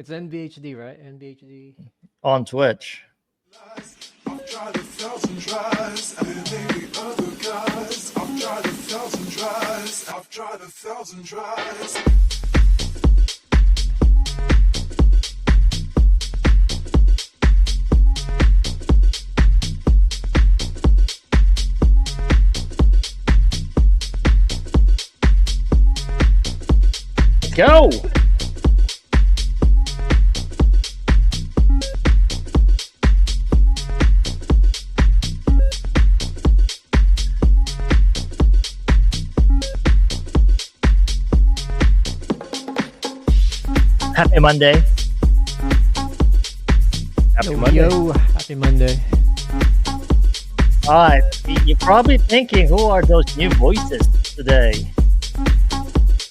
It's NBHD, right? NBHD. On Twitch. I've tried 1,000 tries, and maybe other guys. I've tried 1,000 tries. I've tried 1,000 tries. Go! Happy Monday. Happy Monday. Yo, happy Monday. All right, you're probably thinking, who are those new voices today?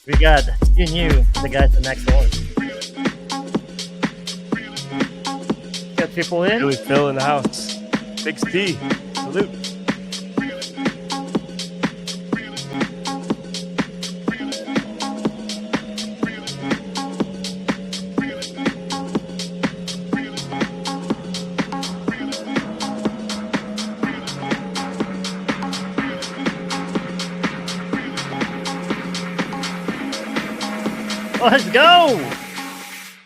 We got two new, the guys the next door. Got people in? Really Phil in the house. Big T. Salute. Let's go!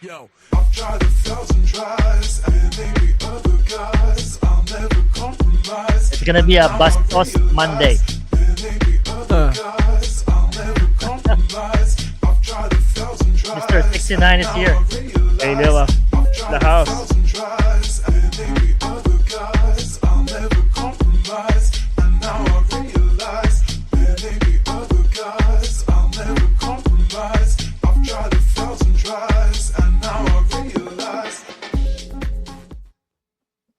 Yo, I've tried 1,000 tries, and maybe other guys. I'll never compromise. It's gonna be a Bastos Monday. Guys, I'll never compromise. I've tried 1,000 tries. Mr. 69 is here. Hey, Nilla. The house. Tries, and maybe other guys. I'll never compromise. And now I realize there may be other guys. I'll never compromise. I've tried 1,000 tries, and now I realize.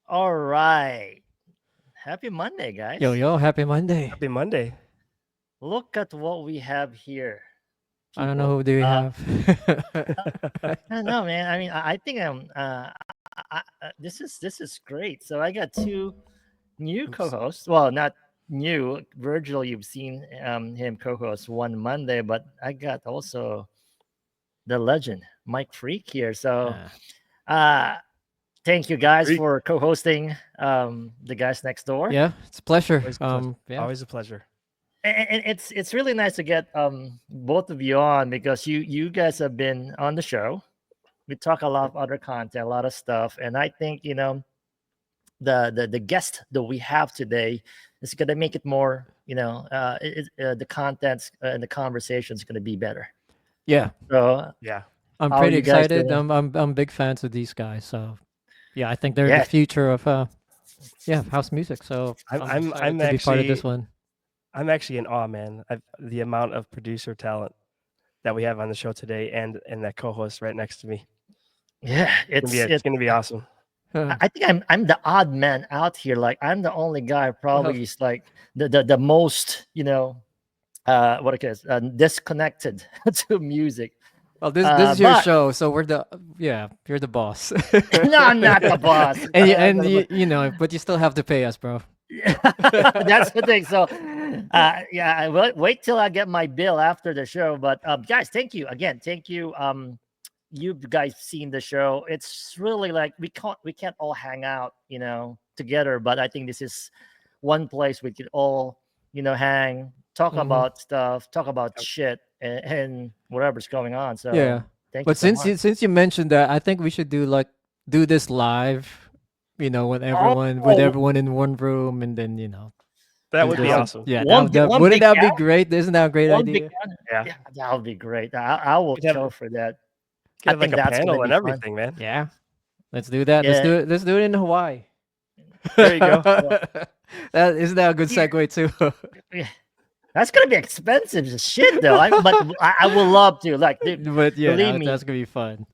All right. Happy Monday, guys. Yo, happy Monday. Happy Monday. Look at what we have here. I don't know who do we have. I don't know, man. I mean, I think this is great. So I got two new co-hosts. Well, not new. Virgil, you've seen him co-host one Monday, but I got also the legend, Mike Freak here. So thank you guys Freak. for co-hosting the guys next door. Yeah, it's a pleasure. Always a pleasure. Yeah. Always a pleasure. And it's really nice to get both of you on, because you guys have been on the show. We talk a lot of other content, a lot of stuff, and I think the guest that we have today is going to make it more, the contents and the conversation is going to be better. Yeah, So Yeah. I'm How are pretty you guys excited. doing? I'm big fans of these guys. So yeah, I think they're Yeah. the future of house music. So I'm excited to be part of this one. I'm actually in awe, man. The amount of producer talent that we have on the show today, and that co-host right next to me. yeah, It's gonna be awesome. I think I'm the odd man out here. Like, I'm the only guy probably is like the most what it is disconnected to music. Well, this is your but- show, so you're the boss. No, I'm not the boss. and but you still have to pay us, bro. That's the thing. So I will wait till I get my bill after the show. But guys, thank you again. Thank you. You guys seen the show. It's really like we can't all hang out, together. But I think this is one place we could all, hang, talk Mhm. about stuff, talk about shit, and whatever's going on. So Yeah. thank But you so much. since you mentioned that, I think we should do this live, with everyone in one room, and then That would be Yeah. awesome. yeah, One wouldn't big that be house? great? Isn't that a great One idea? big one? Yeah. Yeah, that would be great. I will We'd have- go for that. Could have think like a that's gonna panel and be fun. everything, man. Yeah, let's do that. Let's Yeah. do it. Let's do it in Hawaii. There you go. Isn't that a good Here. segue too? That's gonna be expensive as shit, though. But I would love to. Like, But yeah, believe me. that's gonna be fun.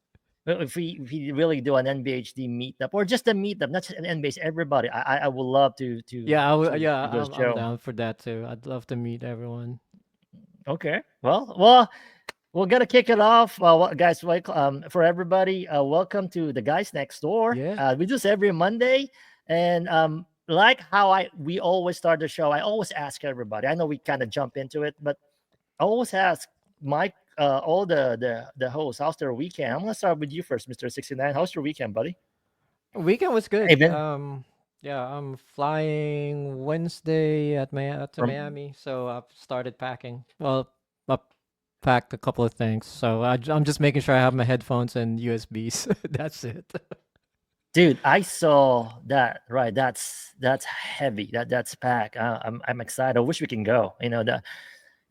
if we really do an NBHD meetup, or just a meetup, not just an NBH, everybody. I would love to. Yeah, to yeah, do this I'm show. down for that too. I'd love to meet everyone. Okay. Well, we're gonna kick it off, guys. For everybody, welcome to the guys next door. Yeah. We do this every Monday, and like how we always start the show, I always ask everybody. I know we kind of jump into it, but I always ask my all the hosts. How's their weekend? I'm gonna start with you first, Mr. 69. How's your weekend, buddy? Weekend was good. Even Yeah, I'm flying Wednesday to from Miami, so I've started packing. Well, I packed a couple of things, so I'm just making sure I have my headphones and USBs. That's it. dude, I saw that. Right, that's heavy. That's pack. I'm excited. I wish we can go.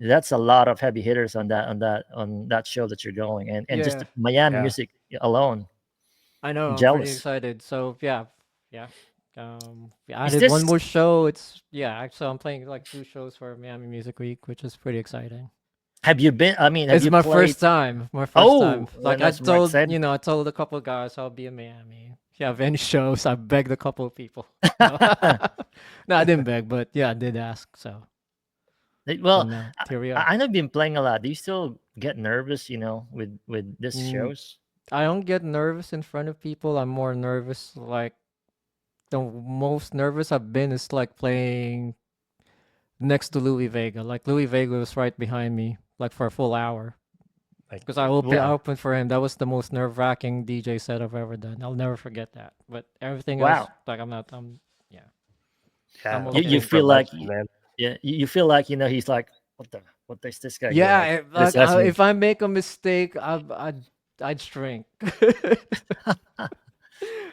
That's a lot of heavy hitters on that show that you're going, and just Yeah, the Miami Yeah. music alone. I know. I'm I'm pretty jealous. excited. So yeah, yeah. Yeah, I Is did one this more show. It's yeah. So I'm playing like 2 shows for Miami Music Week, which is pretty exciting. have you been? I mean, have It's you my played? first time. My first time. Oh, Like that's more exciting. I told a couple of guys I'll be in Miami. If you have any shows, I begged a couple of people. No, no, I didn't beg, but yeah, I did ask. So Well, and here we are. I know you've been playing a lot. Do you still get nervous? With these Mm, shows? I don't get nervous in front of people. I'm more nervous. Like the most nervous I've been is like playing next to Louis Vega. Like Louis Vega was right behind me, like for a full hour. Like, Because I Wow. opened for him. That was the most nerve-wracking DJ set I've ever done. I'll never forget that. But everything else, Wow. like yeah, yeah, I'm You okay. you looking for feel like legend, man. you feel like he's like what is this guy doing? Yeah, Like like criticizing me. if I make a mistake, I'd shrink.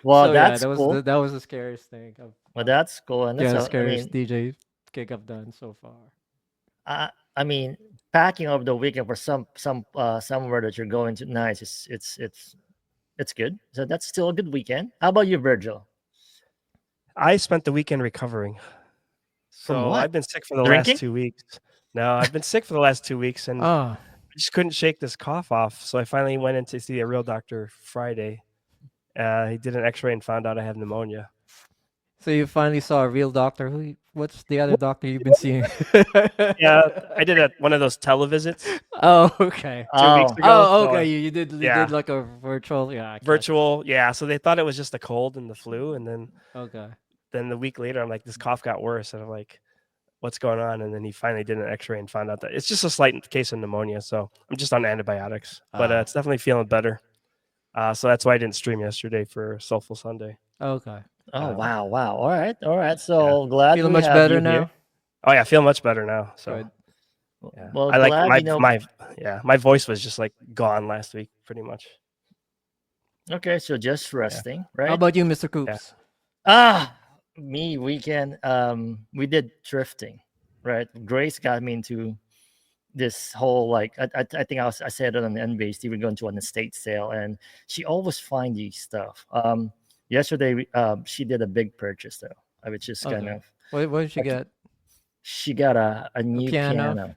Well, So yeah, that's cool. that was the scariest thing. Well, that's cool, and Yeah, that's the I scariest mean, DJ gig I've done so far. I mean, packing over the weekend for somewhere that you're going to nice is it's good. So that's still a good weekend. How about you, Virgil? I spent the weekend recovering. From So what? I've been sick for the last Drinking? 2 weeks. No, I've been sick for the last 2 weeks and Oh, I just couldn't shake this cough off. So I finally went in to see a real doctor Friday. He did an X-ray and found out I have pneumonia. so you finally saw a real doctor. What's the other doctor you've been seeing? Yeah, I did one of those televisits Oh, okay. 2 weeks Oh, ago. Oh, So okay. You did yeah, like a virtual. Yeah, I catch. virtual. Yeah, so they thought it was just a cold and the flu, and Okay. then the week later, I'm like, this cough got worse, and I'm like, what's going on? And then he finally did an X-ray and found out that it's just a slight case of pneumonia. So I'm just on antibiotics, but Ah. it's definitely feeling better. So that's why I didn't stream yesterday for Soulful Sunday. Okay. oh, Um, wow, wow. All right. So glad Feeling we much have better you here. now. Oh yeah, I feel much better now. So Good. yeah, Well, I like glad my voice was just like gone last week, pretty much. Okay, so just resting, right? How about you, Mr. Yeah. Coops? Me weekend. We did thrifting, right? Grace got me into this whole like I think I said it on the NBC. We're going to an estate sale, and she always find these stuff. Yesterday she did a big purchase though, which is kind Okay. of What did you get? she got a new piano? piano.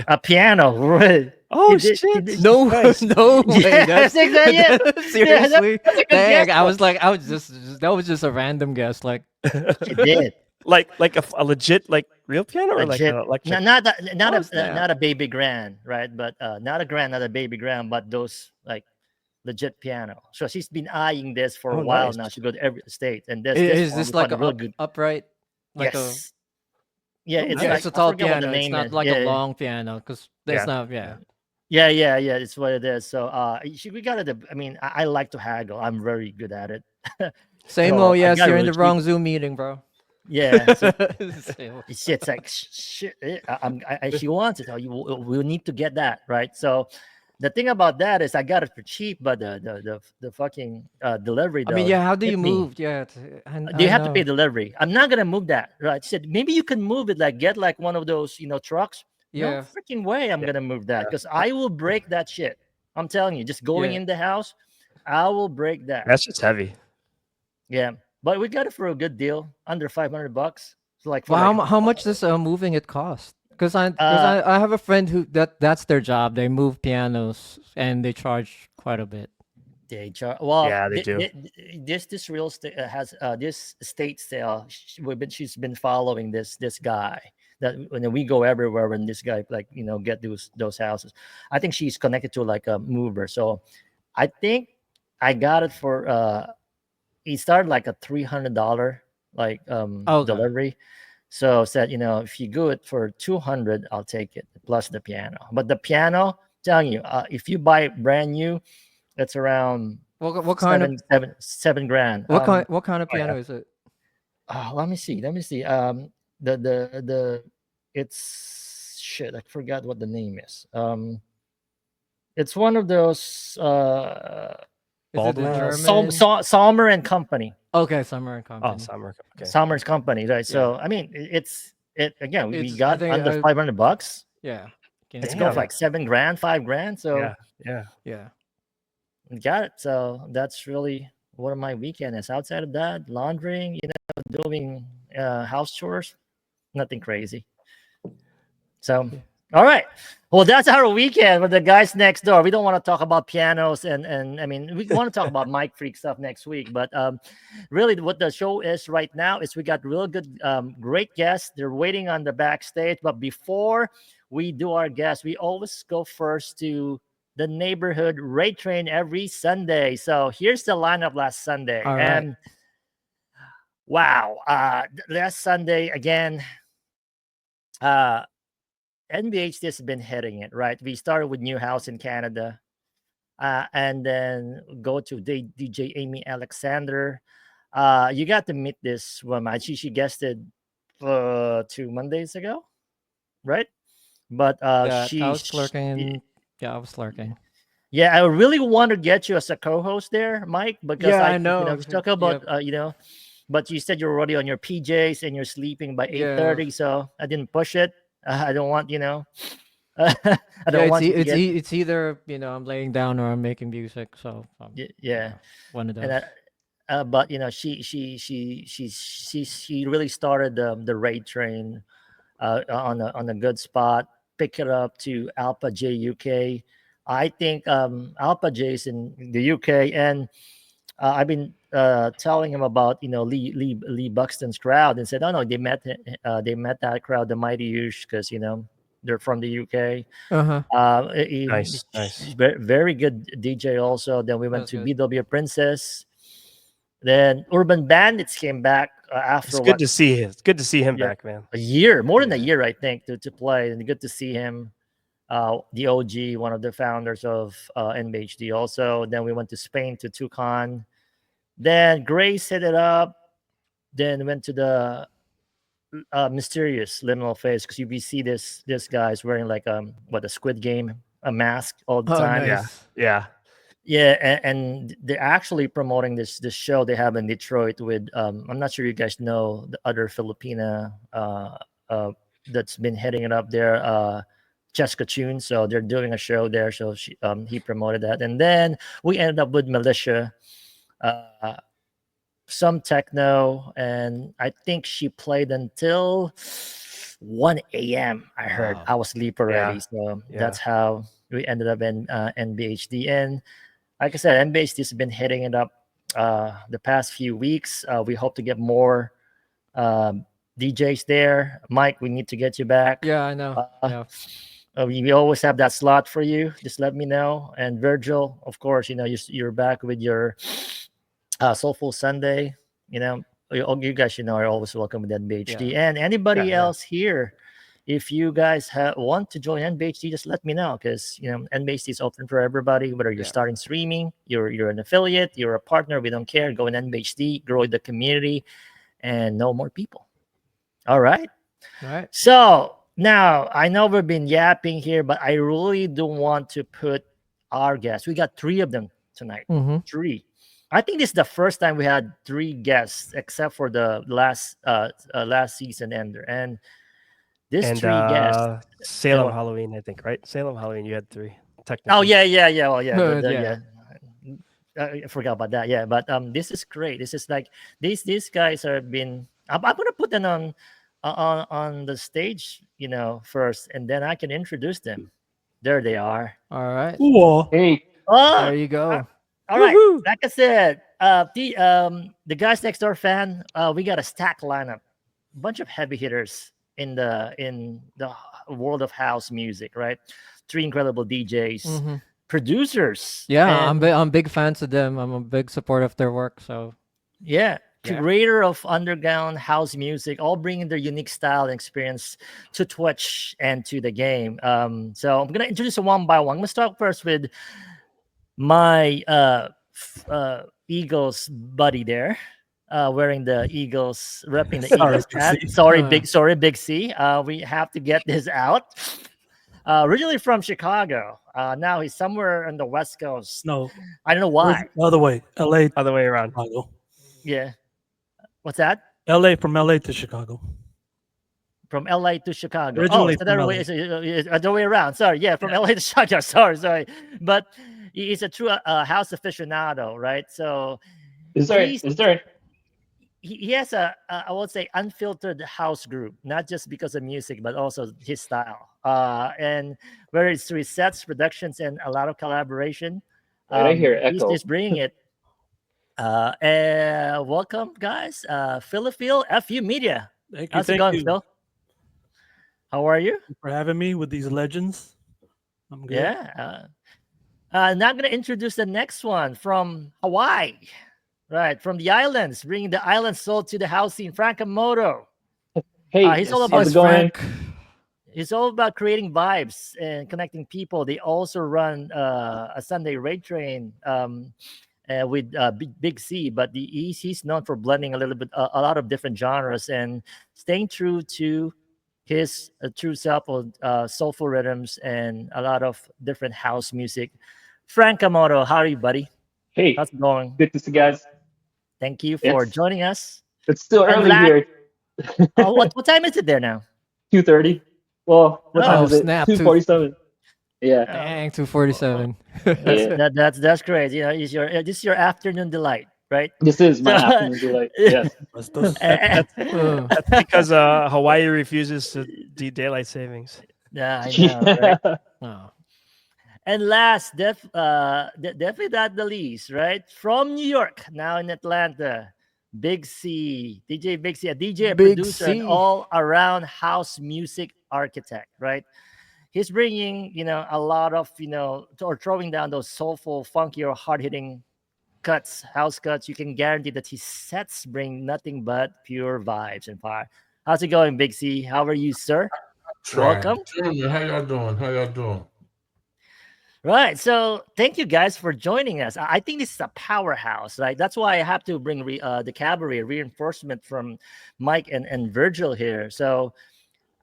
A piano, right? Oh She shit! did- No, Christ. no way. Yes, That's, exactly. Yeah. seriously. that's a good Dang, guess, I though. was like, that was just a random guess. Like, She did. like a legit like real piano or like Legit. an electric? Not Oh, a snap. not a baby grand, right? But not a grand, not a baby grand, but those like legit piano. So she's been eyeing this for a Oh, while nice. now. She go to every state, and this Is one this we like found a a real good. upright? Like Yes. Yeah, Oh, it's yeah, like it's a I tall forget what the piano. It's name not is. like Yeah, a long piano because Yeah. that's not. Yeah. yeah. It's what it is. So we got it. I mean, I like to haggle. I'm very good at it. Same. So Oh I yes, got it you're in really the cheap. wrong Zoom meeting, bro. Yeah. So Same. it's like shit. She wants it. Oh, we need to get that right. So the thing about that is I got it for cheap, but the fucking delivery I though mean, yeah. How do hit you me. move? Yeah, You I have to pay know. delivery. I'm not gonna move that. Right? She said maybe you can move it. Like get like one of those trucks. No Yeah, freaking way I'm Yeah. gonna move that because I will break that shit. I'm telling you, just going yeah. in the house, I will break that. That's just heavy. Yeah, but we got it for a good deal, under $500. So like for Well, like how much does moving it cost? Because uh I have a friend who that's their job. They move pianos and they charge quite a bit. they charge. Well, Yeah, they do. this real estate has this estate sale. She's been following this guy that when we go everywhere when this guy like get those houses. I think she's connected to like a mover. So I think I got it for he started like a $300 like Okay. delivery. So said if you do it for 200, I'll take it plus the piano. But the piano telling you, if you buy it brand new, it's around What kind of seven grand. what kind of Oh, yeah. piano is it? Let me see. Let me see. The it's shit. I forgot what the name is. It's one of those Is it the Baldwin? German? Sommer and Company. Okay, Summer and Oh, Company. summer. Okay. Sommer's Company, right? Yeah. So I mean, it again. We It's- I got think under I- $500. Yeah. Can It's you- going for Damn. like 7 grand, 5 grand. So Yeah. Yeah. Yeah. we got it. So that's really what my weekend is. Outside of that, laundering, doing house chores, nothing crazy. So, Yeah. all right. Well, that's our weekend with the guys next door. We don't want to talk about pianos and I mean, we want to talk about mic freak stuff next week. But really, what the show is right now is we got real good, great guests. They're waiting on the backstage. But before we do our guests, we always go first to the neighborhood raid train every Sunday. So here's the lineup last Sunday. All right. And wow, last Sunday again. NBHD has been hitting it, right? We started with Newhouse in Canada, and then go to DJ Amy Alexander. You got to meet this woman. She guested 2 Mondays ago, right? But Yeah, I was she, lurking. Yeah, I was lurking. yeah, I really want to get you as a co-host there, Mike, because Yeah, I I know. we talk about but you said you're already on your PJs and you're sleeping by Yeah. 8:30, so I didn't push it. I don't want I Yeah, don't want you to get it's either I'm laying down or I'm making music. So yeah. one of those. And but she really started the raid train on a good spot. Pick it up to Alpha J UK. I think Alpha J is in the UK, and I've been telling him about Lee Buxton's crowd, and said, oh no, they met that crowd, the Mighty Huge, because they're from the UK. Uh-huh. Nice. Very good DJ also. Then we went That's to good. BW Princess. Then Urban Bandits came back after It's good to see him. It's good to see him Yeah. back, man. a year, more than a Yeah. year, I think, to play. And good to see him. The OG, one of the founders of NBHD also. Then we went to Spain to Tucson. Then Grace hit it up. Then went to the mysterious liminal phase, because you see this guy's wearing like a Squid Game a mask all the Oh, time. nice. Yeah. Yeah, and they're actually promoting this show they have in Detroit with I'm not sure you guys know the other Filipina that's been hitting it up there, Jessica Chun. So they're doing a show there. So he promoted that, and then we ended up with Militia, some techno, and I think she played until 1 a.m. I heard. Wow. I was asleep already, so Yeah. that's how we ended up in NBHD. And like I said, NBHD has been hitting it up the past few weeks. We hope to get more DJs there. Mike, we need to get you back. Yeah, I know. Yeah. We always have that slot for you. Just let me know. And Virgil, of course, you're back with your Soulful Sunday. You guys, are always welcome with NBHD. Yeah. And anybody Yeah. else here, if you guys want to join NBHD, just let me know, because NBHD is open for everybody. Whether you're Yeah. starting streaming, you're an affiliate, you're a partner, we don't care. Go in NBHD, grow the community, and know more people. All right. All right. So now I know we've been yapping here, but I really do want to put our guests. We got 3 of them tonight. Mm-hmm. 3. I think this is the first time we had 3 guests, except for the last season ender. And this And 3 guests. Salem what? Halloween, I think, right? Salem Halloween, you had 3. Technically. Oh yeah. Well, yeah, Yeah. I forgot about that. Yeah, but this is great. This is like these guys have been. I'm gonna put them on the stage, first, and then I can introduce them. There they are. All right. Cool. Hey, Oh, There you go. all right. Woohoo. Like I said, the guys next door fan. We got a stack lineup, a bunch of heavy hitters in the world of house music. Right, 3 incredible DJs, Mhm. producers. Yeah, and- I'm big fans of them. I'm a big supporter of their work. So Yeah, Yeah. curator of underground house music, all bringing their unique style and experience to Twitch and to the game. So I'm gonna introduce them one by one. I'm gonna start first with my Eagles buddy there, wearing the Eagles, repping the Sorry, Eagles Big hat. C. Sorry, Big C. We have to get this out. Originally from Chicago, now he's somewhere on the West Coast. No, I don't know why. the other way. LA, Other way around. Chicago. Yeah, what's that? LA from LA to Chicago. From LA to Chicago. Originally Oh, so from that way, it's other way around. Sorry, yeah, from LA to Chicago. Sorry, but he's a true house aficionado, right? So Is there? he's- Is there? he has I would say unfiltered house group, not just because of music, but also his style. And whether it's through sets, productions, and a lot of collaboration, Wait, I hear he's echo. just bringing it. And welcome, guys. Phil, FU Media. Thank you. How's it Thank going, you Phil? How are you? for having me with these legends. I'm good. Yeah. Now I'm going to introduce the next one from Hawaii, right? From the islands, bringing the island soul to the house scene, Frankamodo. Hey, he's all how's about it going? Frank. It's all about creating vibes and connecting people. They also run a Sunday raid train with Big C, but he's known for blending a little bit, a lot of different genres and staying true to his true self of soulful rhythms and a lot of different house music. Frankamodo, how are you, buddy? Hey, How's it going? good to see you guys. Thank you for It's- joining us. It's still And early last- here. What time is it there now? 2:30. Well, what time Oh, is it? snap, 2:47. Yeah. Dang, 247. Yeah. That's great. You know, this is your afternoon delight, right? This is my afternoon delight. Yes. Bastos. Uh, That's because Hawaii refuses to do daylight savings. Yeah, I know, right? oh. And last, definitely not the least, right? From New York, now in Atlanta, Big C, DJ Big C, a DJ, a Big producer, C. and all-around house music architect, right? He's bringing, a lot of, or throwing down those soulful, funky, or hard-hitting cuts, house cuts. You can guarantee that his sets bring nothing but pure vibes and fire. How's it going, Big C? How are you, sir? Welcome. Gentlemen, how y'all doing? How y'all doing? Right. So thank you guys for joining us. I think this is a powerhouse, right? That's why I have to bring the cabaret reinforcement from Mike and Virgil here. So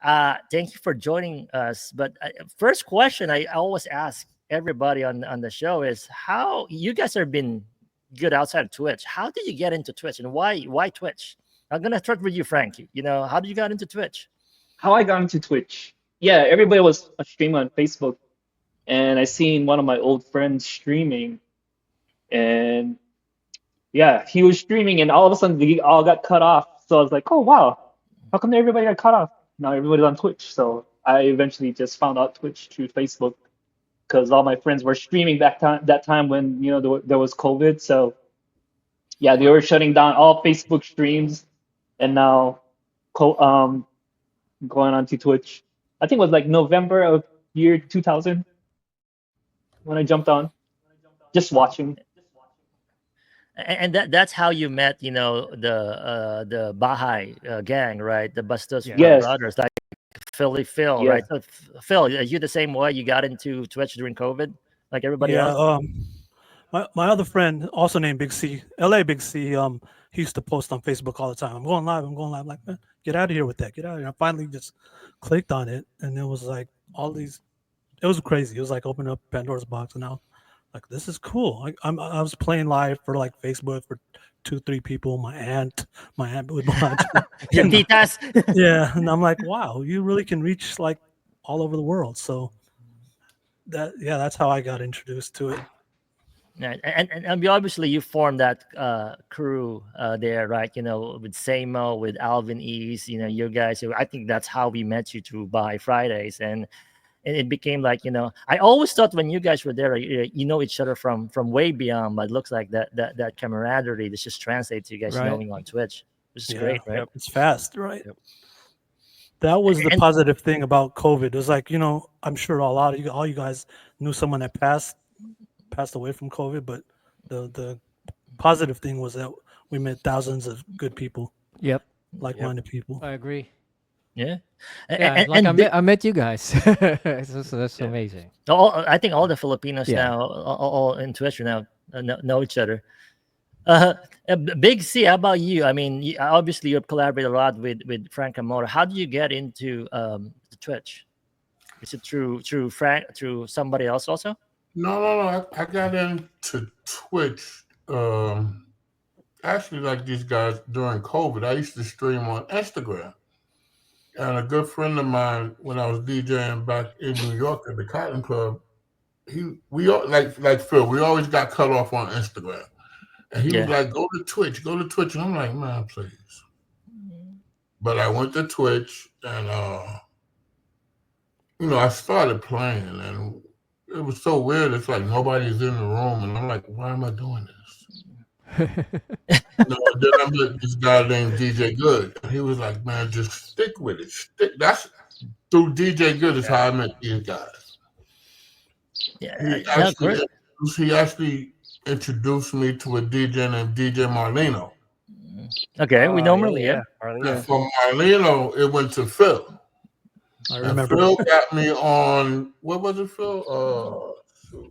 thank you for joining us. But first question I always ask everybody on the show is how you guys have been good outside of Twitch. How did you get into Twitch and why Twitch? I'm gonna start with you, Frankie. How did you get into Twitch? How I got into Twitch. Yeah, everybody was a streamer on Facebook, and I seen one of my old friends streaming, and yeah, he was streaming, and all of a sudden they all got cut off. So I was like, oh wow, how come everybody got cut off? Now everybody's on Twitch. So I eventually just found out Twitch through Facebook because all my friends were streaming that time when there was COVID. So yeah, they were shutting down all Facebook streams, and now going on to Twitch. I think it was like November of year 2000 when I jumped on, just watching. And that's how you met, the Baha'i gang, right? The Bastos Yes. brothers, like Phil, Yes. right? So Phil, are you the same way? You got into Twitch during COVID, like everybody Yeah. else? My other friend, also named Big C, LA Big C, he used to post on Facebook all the time. I'm going live. I'm like, man, get out of here with that. Get out of here. I finally just clicked on it, and it was like all these. It was crazy. It was like opening up Pandora's box, and now, like, this is cool. I was playing live for like Facebook for 2-3 people. My aunt would watch. Your titas. Yeah, and I'm like, wow, you really can reach like all over the world. So that's how I got introduced to it. Right. And obviously you formed that crew there, right? With Samo, with Alvin East, you guys. I think that's how we met you through Baha'i Fridays, and it became like, I always thought when you guys were there, you know each other from way beyond, but it looks like that camaraderie this just translates to you guys Right. knowing on Twitch, which is Yeah, great, right? It's fast, right? Yep. That was the And- positive thing about COVID. It was like, I'm sure all you guys knew someone that passed away from COVID, but the positive thing was that we met thousands of good people, Yep, like-minded people. I agree. Yeah. Yeah, like I met you guys. That's Yeah. amazing. I think all the Filipinos Yeah. now, all in Twitch now, know each other. Big C, how about you? I mean, obviously you've collaborated a lot with Frankamodo. How do you get into the Twitch? Is it through Frank, through somebody else also? No. I got into Twitch. Actually, like these guys during COVID, I used to stream on Instagram. And a good friend of mine, when I was DJing back in New York at the Cotton Club, we all like Phil, we always got cut off on Instagram. And he was like, go to Twitch. And I'm like, man, please. But I went to Twitch and I started playing and it was so weird. It's like nobody's in the room and I'm like, why am I doing this? Then I met this guy named DJ Good. And he was like, man, just stick with it. That's through DJ Good is how I met these guys. Yeah, He actually introduced me to a DJ named DJ Marlino. Okay, we know Marlino. Yeah. And from Marlino, it went to Phil. I And remember Phil got me on, what was it, Phil?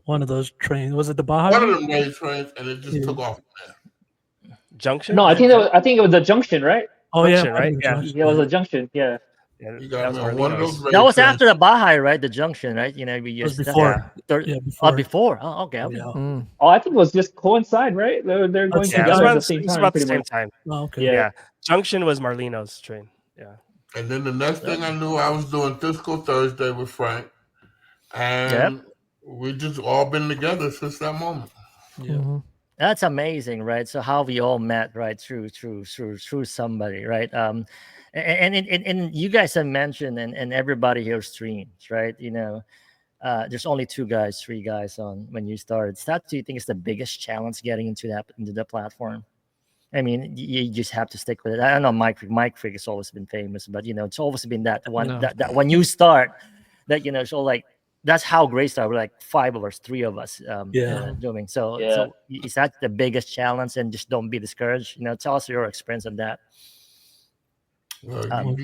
one of those trains. Was it the Baja? One of them rail trains, and it just took off from there. Junction? No, I think it was a junction, right? Oh yeah, Junction, right? Yeah. Yeah, it was a junction. Yeah. You got me on one of those rail That was trains. after the Baja, right? The junction, right? You know, we It was just before. Yeah, before. before. Oh, okay. Yeah. Oh, I think it was just coincide, right? They're going That's- Yeah, it together at the was same time. about the pretty same much. time. Oh, okay. Yeah. Yeah. Junction was Marlino's train. Yeah. And then the next thing I knew, I was doing Disco Thursday with Frank. And we just all been together since that moment. Yeah. Mhm. That's amazing, right? So how we all met, right? Through somebody, right? And you guys have mentioned, and everybody here streams, right? You know, there's only 3 guys on when you started. So that, do you think is the biggest challenge getting into the platform? I mean, you just have to stick with it. I don't know, Mike Freak has always been famous, but you know, it's always been that one No. that when you start, that you know, so like that's how Gray started. We're like 5 of us, 3 of us, doing. So is that the biggest challenge? And just don't be discouraged. You know, tell us your experience of that. Well,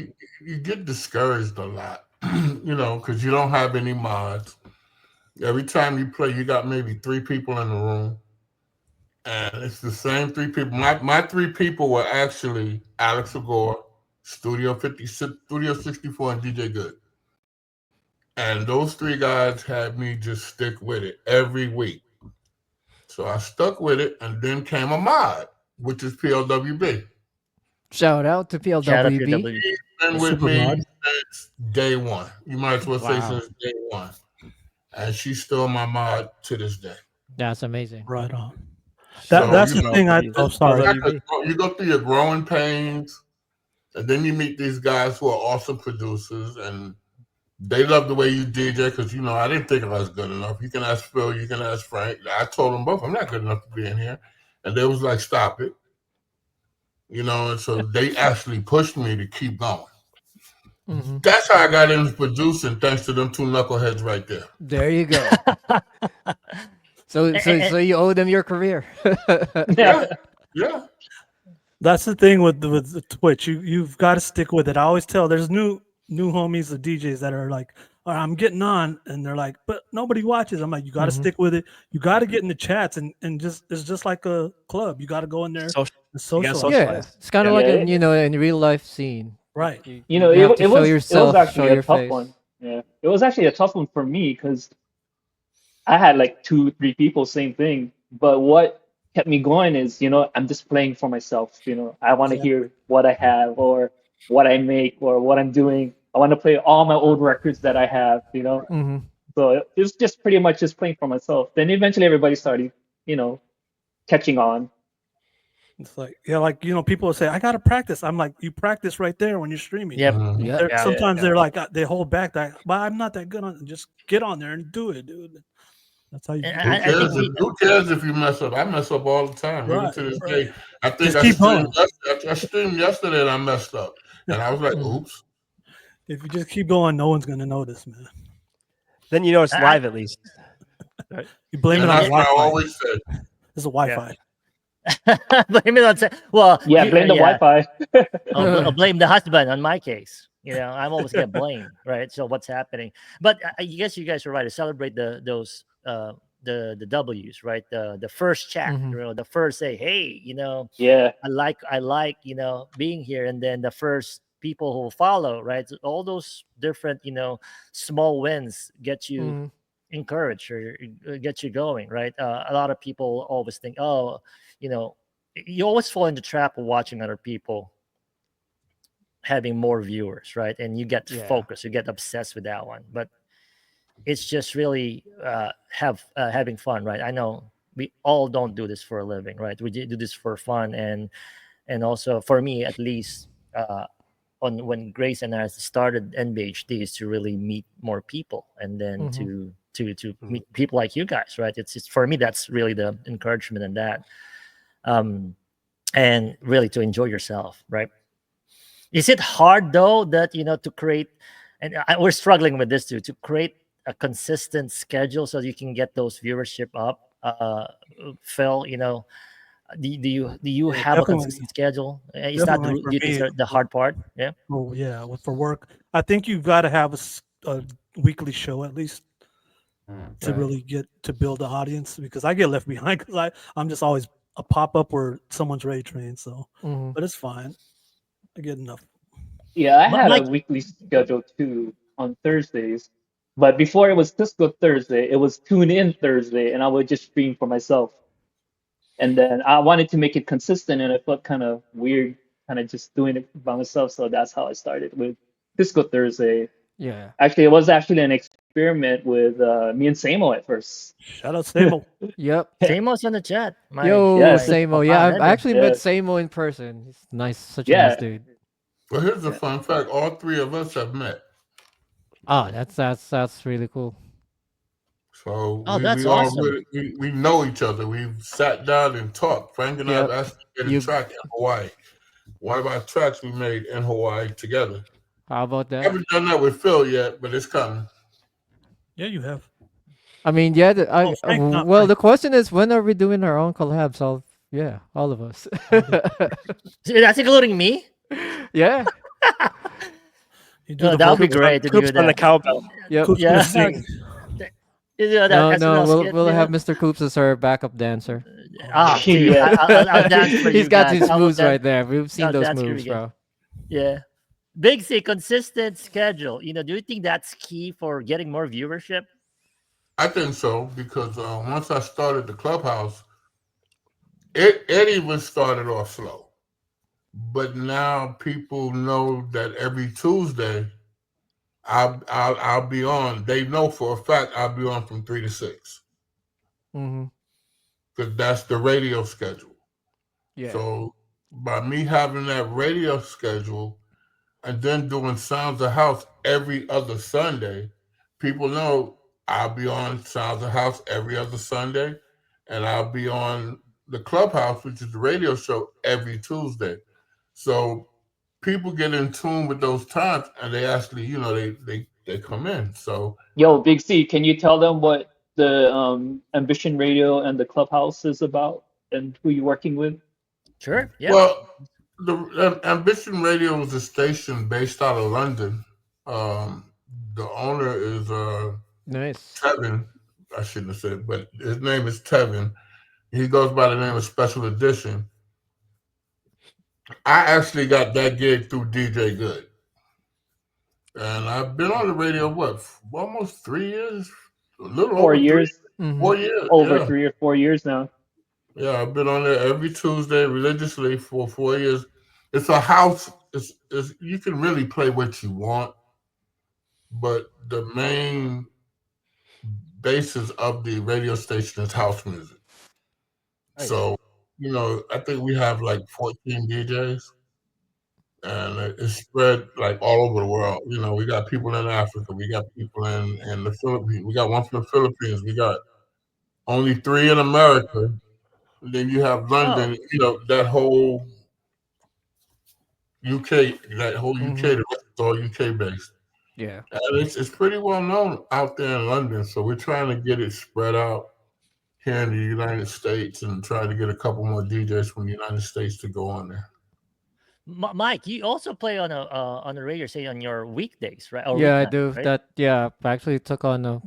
you get discouraged a lot, because you don't have any mods. Every time you play, you got maybe 3 people in the room. And it's the same 3 people. My 3 people were actually Alex Agor, Studio 64, and DJ Good. And those 3 guys had me just stick with it every week. So I stuck with it, and then came a mod, which is PLWB. Shout out to Shout out to PLWB. W. He's been with Super me mod. since day one. You might as well say Wow. since day one. And she's still my mod to this day. That's amazing. Right on. So, That's you the know, thing. Oh, sorry. You go through your growing pains, and then you meet these guys who are awesome producers, and they love the way you DJ because, I didn't think I was good enough. You can ask Phil, you can ask Frank. I told them both, I'm not good enough to be in here. And they was like, stop it. And so they actually pushed me to keep going. Mhm. That's how I got into producing, thanks to them 2 knuckleheads right there. There you go. So you owe them your career. Yeah. That's the thing with the Twitch. You've got to stick with it. I always tell there's new homies of DJs that are like, all right, I'm getting on, and they're like, but nobody watches. I'm like, you got to stick with it. You got to get in the chats, and just it's just like a club. You got to go in there and socialize. Yeah, it's kind of like a in real life scene. Right. You have to show yourself, it was actually show a your tough face. one. Yeah, it was actually a tough one for me because I had like 2-3 people, same thing. But what kept me going is, I'm just playing for myself. I want to hear what I have or what I make or what I'm doing. I want to play all my old records that I have. Mhm. So it was just pretty much just playing for myself. Then eventually everybody started, catching on. It's like, people will say, I got to practice. I'm like, you practice right there when you're streaming. Yep. Yeah. Sometimes they're like, they hold back. But I'm not that good on it. Just get on there and do it, dude. That's how you do it. Who cares if you mess up? I mess up all the time. Even to this day. I think Just keep going. I streamed yesterday and I messed up. And I was like, oops. If you just keep going, no one's going to notice, man. Then you know it's live at least. You blame it And on that's what I Wi-Fi. always said. It's a Wi-Fi. Blame it on well, Yeah, you blame the yeah. Wi-Fi. I'll blame the husband on my case. I'm always get blamed, right? So what's happening? But I guess you guys are right to celebrate those the W's, right? The first chat, Mhm. the first say, hey, Yeah, I like being here, and then the first people who follow, right? So all those different small wins get you Mhm. encouraged or get you going, right? A lot of people always think, oh, you know, you always fall in the trap of watching other people having more viewers, right? And you get Yeah. focused, you get obsessed with that one. But it's just really having fun, right? I know we all don't do this for a living, right? We do this for fun, and also for me at least. On when Grace and I started NBHD is to really meet more people, and then Mhm. to meet people like you guys, right? It's for me that's really the encouragement in that, and really to enjoy yourself, right? Is it hard though that to create, and we're struggling with this too, to create a consistent schedule so you can get those viewership up? Phil, do you Yeah, have a definitely, consistent schedule? Is that definitely do for you think me. is the hard part? Yeah. Oh yeah, for work, I think you've got to have a weekly show at least to Right. really get to build the audience, because I get left behind because I'm just always a pop up where someone's ready trained. So, Mhm. but it's fine. I get enough. yeah. I But had a Mike, weekly schedule too on Thursdays, but before it was Cisco Thursday, it was Tune In Thursday, and I would just stream for myself. And then I wanted to make it consistent, and it felt kind of weird, kind of just doing it by myself. So that's how I started with Cisco Thursday. Yeah. Actually, it was actually an experiment with me and Samo at first. Shout out Sable. Yep. Yeah, Samos in the chat. My Yo, yeah, my Samo. Yeah, profound I've ending. actually met yeah, Samo in person. He's nice, such a nice yeah, dude. Well, here's a yeah. fun fact: all three of us have met, Ah, that's really cool. so Oh, we that's all awesome. really we know each other. We've sat down and talked. Frank and I have Yep. actually made a You. track in Hawaii. One of our tracks we made in Hawaii together. How about that? Haven't done that with Phil yet, but it's coming. Yeah, you have. I mean, yeah. Oh, Frank, not Well, Frank. the question is, when are we doing our own collabs? Yeah, all of us. That's including me. Yeah. You do No, the that would be vocals. great to do Coops on the that. cowbell. Yep. Coop's gonna Yeah. sing. No, As no. well. We'll have Mr. Coops as our backup dancer. Dude, Yeah. I'll dance for He's you got guys. his moves right there. We've seen I'll those dance for moves, you guys. bro. Yeah. Big C, consistent schedule. Do you think that's key for getting more viewership? I think so because once I started the clubhouse, it even started off slow, but now people know that every Tuesday I'll be on. They know for a fact I'll be on from 3 to 6 Mm-hmm. because that's the radio schedule. Yeah. So by me having that radio schedule and then doing Sounds of House every other Sunday, people know I'll be on Sounds of House every other Sunday, and I'll be on the Clubhouse, which is the radio show, every Tuesday. So people get in tune with those times, and they actually, they come in. So Yo, Big C, can you tell them what the Ambition Radio and the Clubhouse is about and who you're working with? Sure. Yeah. well, the Ambition Radio is a station based out of London. Um, the owner is Nice. Tevin. I shouldn't have said, but his name is Tevin. He goes by the name of Special Edition. I actually got that gig through DJ Good, and I've been on the radio almost 3 years, a little Four over three, years, Mm-hmm. 4 years. over Yeah, 3 or 4 years now. yeah. I've been on there every Tuesday religiously for 4 years. It's a house. It's you can really play what you want, but the main basis of the radio station is house music. Nice. So, I think we have like 14 DJs and it's spread like all over the world. We got people in Africa, we got people in the Philippines, we got one from the Philippines, we got only three in America. And then you have Oh, London, that whole UK, Mm-hmm. the rest is all UK based. Yeah. And it's pretty well known out there in London. So we're trying to get it spread out here in the United States and try to get a couple more DJs from the United States to go on there. Mike, you also play on the radio, say on your weekdays, right? Or Yeah, I weeknights, do right? that. Yeah, I actually took on a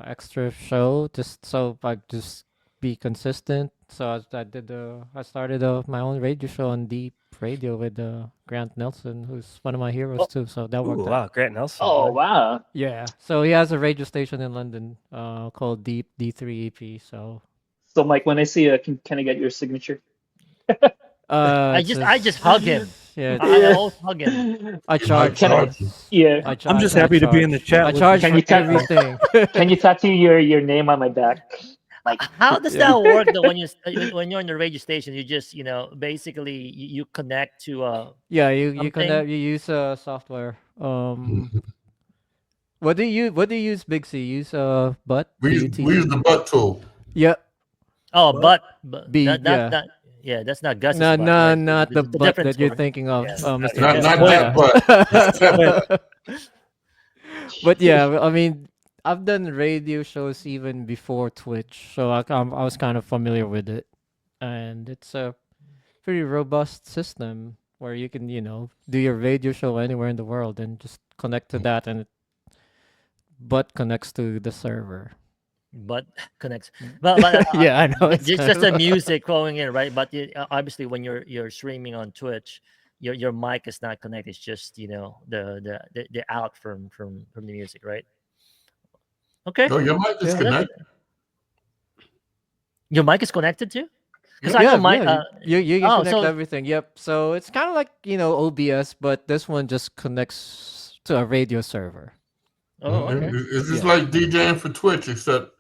extra show just so I just be consistent. So I started my own radio show on Deep Radio with Grant Nelson, who's one of my heroes Oh, too. So that Ooh, worked out. wow, Grant Nelson. Oh Nice. wow. Yeah. So he has a radio station in London called Deep D3EP. So So Mike, when I see you, can I get your signature? I it's just hug him. yeah. I Yeah. always hug him. I He might charge Can I? charge though. you. Yeah. I'm just I happy to be in the charge. chat I with charge Can for you ta- everything. Can you tattoo your name on my back? Like How does Yeah. that work though? When you're on the radio station, you just basically you connect to Yeah, you something. connect. You use software. Mhm. What do you use, Big C? You use butt We use BUTT. the butt tool. Yeah, Oh, But but B. that Yeah, that yeah, that's not Gus's no, butt, no, right? not the It's a butt different that you're story. thinking of, Yeah. Mr. Not J. that butt. wait, But yeah, I mean, I've done radio shows even before Twitch, so I was kind of familiar with it, and it's a pretty robust system where you can do your radio show anywhere in the world and just connect to that, and butt connects to the server. But connects. But Yeah, I know. It's it's kind just the of music flowing in, right? But obviously, when you're streaming on Twitch, your mic is not connected. It's just the out from the music, right? Okay. No, your mic is yeah. Well, that's connected. your mic is connected too, because I know Yeah, my yeah. You can oh, connect so everything. Yep. So it's kind of like OBS, but this one just connects to a radio server. oh, okay. It's just Yeah. like DJing for Twitch, except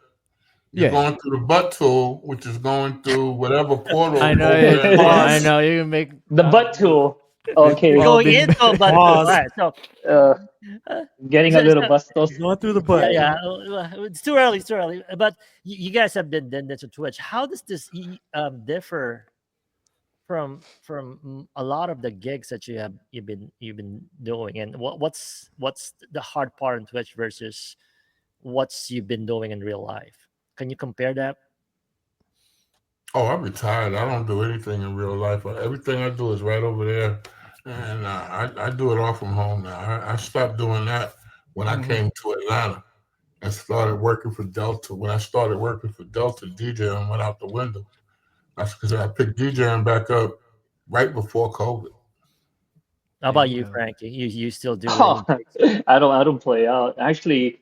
you're Yeah. going through the butt tool, which is going through whatever portal I know. over there in I Pause. London. know. You can make the butt tool. We've Okay. all Going been. into a butt. All Pause. right. So, Uh, uh, getting a so, little so bustos. Going through the yeah, butt. yeah. It's too early. It's too early. But you guys have been done this to Twitch. How does this differ from a lot of the gigs that you've been doing, and what's the hard part on Twitch versus what's you've been doing in real life? Can you compare that? Oh, I'm retired. I don't do anything in real life. Everything I do is right over there, and I do it all from home now. I stopped doing that when I Mhm. came to Atlanta and started working for Delta. When I started working for Delta, DJing went out the window. That's because I picked DJing back up right before COVID. How There about you you, go. Frankie? You still do Oh, any gigs? I don't play out. Actually,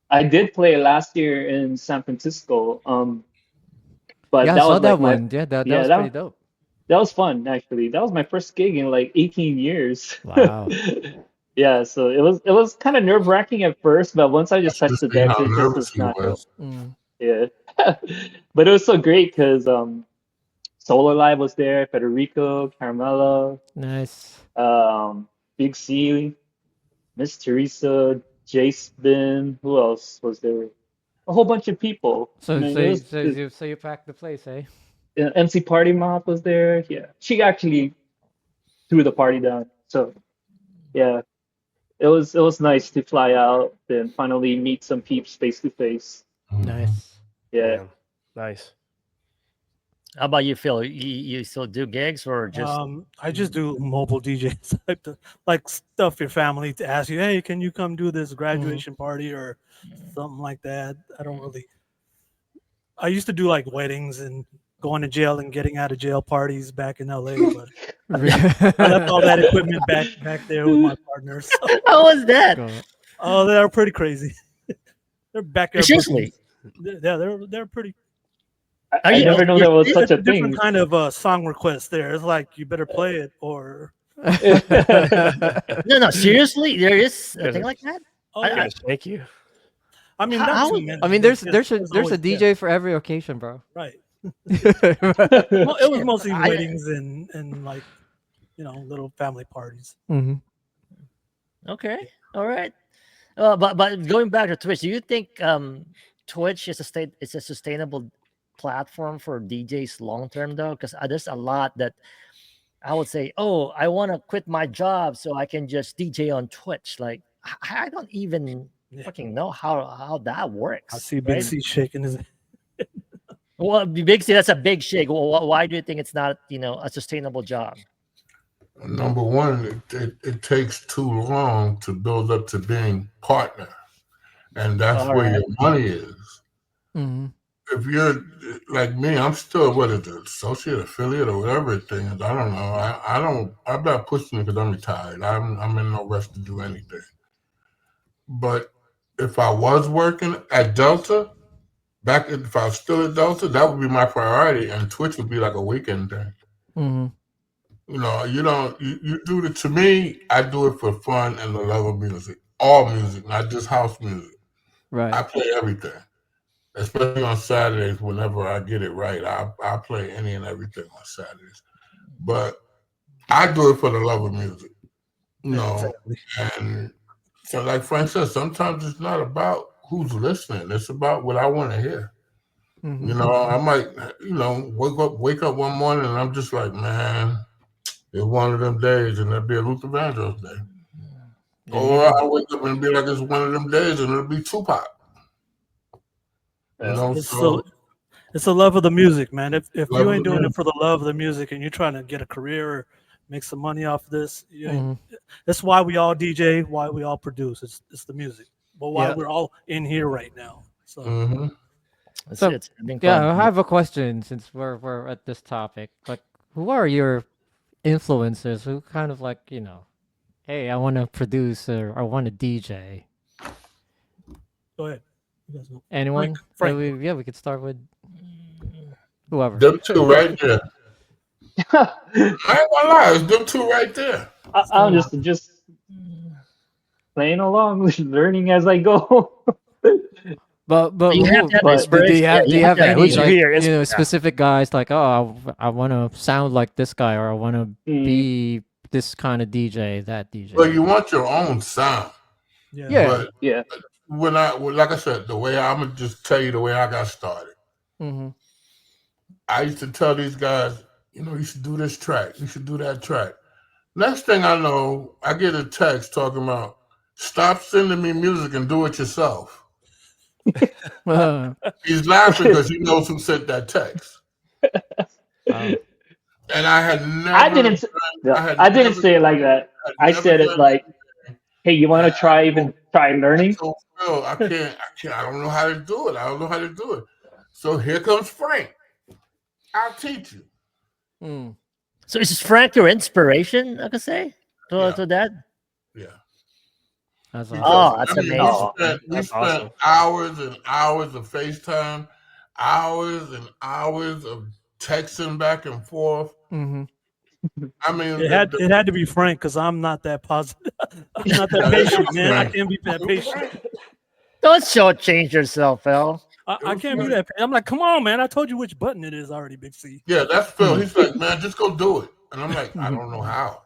I did play last year in San Francisco. But Yeah, I that saw was like that my one. Yeah, that yeah was pretty dope. that was fun actually. That was my first gig in like 18 years. Wow. Yeah, so it was kind of nerve-wracking at first, but once I I just should touched the see decks, how it just nervous was he natural. was. Mm. Yeah. But it was so great because Solar Live was there, Federico, Carmela, Nice. um, Big C, Miss Teresa, Jace Bin, who else was there? A whole bunch of people. I So mean, so you, so you so you packed the place, eh? MC Party Mop was there. Yeah, she actually threw the party down. So yeah, it was nice to fly out and finally meet some peeps face to face. Mhm. Nice. Yeah. Man, nice. How about you, Phil? You still do gigs or just I just do mobile DJs, like stuff your family to ask you, hey, can you come do this graduation party or something like that. I don't really. I used to do like weddings and going to jail and getting out of jail parties back in LA, but I left all that equipment back there with my partners. So, how was that? Go. oh, they're pretty crazy. They're back there. Seriously, Yeah, they're pretty. are I you? never know You're there was serious? such a Different thing. kind of song request there. It's like you better play it or. No, seriously, there is a thing like that. Oh, I- yeah. Thank you. I mean, How- not how too is- many. I mean, but there's a always- yeah, DJ for every occasion, bro. right. Mhm. Well, it was Shit, mostly I- weddings and like little family parties. Okay, all right. But going back to Twitch, do you think Twitch is a sustainable platform for DJs long term though? Because there's a lot that I would say, oh, I want to quit my job so I can just DJ on Twitch. Like I don't even Yeah. fucking know how that works. I see Big right? C shaking his head. Well, big C, that's a big shake. Well, why do you think it's not, a sustainable job? Number one, it takes too long to build up to being partner, and that's All where right. your money is. Mm-hmm. If you're like me, I'm still what is it, associate, affiliate, or whatever the thing is. I don't know. I'm not pushing it because I'm retired. I'm in no rush to do anything. But if I was working at Delta, if I was still at Delta, that would be my priority, and Twitch would be like a weekend thing. Mm-hmm. You don't you do it to me. I do it for fun and the love of music, all music, not just house music. Right. I play everything, especially on Saturdays. Whenever I get it right, I play any and everything on Saturdays. But I do it for the love of music, Exactly. And so, like Frank said, sometimes it's not about who's listening; it's about what I want to hear. Mm-hmm. I might, wake up one morning and I'm just like, man, it's one of them days, and it'll be a Luther Vandross day. Yeah, Or I wake up and be like, it's one of them days, and it'll be Tupac. Yeah. It's So it's the love of the music, man. If love you of ain't the doing it music. for the love of the music and you're trying to get a career or make some money off of this, you ain't, Mm-hmm. that's why we all DJ, why we all produce. It's the music. But why Yeah. we're all in here right now. So Mm-hmm. So it's been yeah, fun. I have a question since we're at this topic. Like, who are your influencers? Who kind of like hey, I want to produce or I want to DJ. go ahead. You guys know. Anyone? Frank. We could start with whoever. Them two right there. I ain't gonna lie, it's them two right there. I'm just playing along, learning as I go. But You have to who? have But Do inspiration. you Yeah, have do you you have have to have any who's your like hero. specific guys like I want to sound like this guy or I want to mm, be this kind of DJ, that Well, DJ. you want your own sound, Yeah. Yeah. but yeah, like I said, the way I'm gonna just tell you the way I got started. Mm-hmm. I used to tell these guys, you should do this track, you should do that track. Next thing I know, I get a text talking about stop sending me music and do it yourself. He's laughing because he knows who sent that text. Wow. And I had I never didn't. done, No, I had I didn't never say it like that. had I never said it done like, anything. "Hey, you want And to try even try I learning?" told Phil, I don't know how to do it. I don't know how to do it. So here comes Frank. I'll teach you. Mm. So is Frank your inspiration? I could say Yeah, to that. yeah. That's Because awesome. Oh, that's I mean, amazing. Oh, we That's spent awesome. hours and hours of FaceTime, hours and hours of texting back and forth. Mm-hmm. I mean, It had to be Frank because I'm not that positive. I'm not that yeah, it patient, was man. I Frank. can't be that It was patient. Frank. Don't shortchange yourself, Phil. I It was can't be Frank. that. I'm like, come on, man. I told you which button it is already, Big C. Yeah, that's Phil. He's like, man, just go do it. And I'm like, I Mm-hmm. don't know how.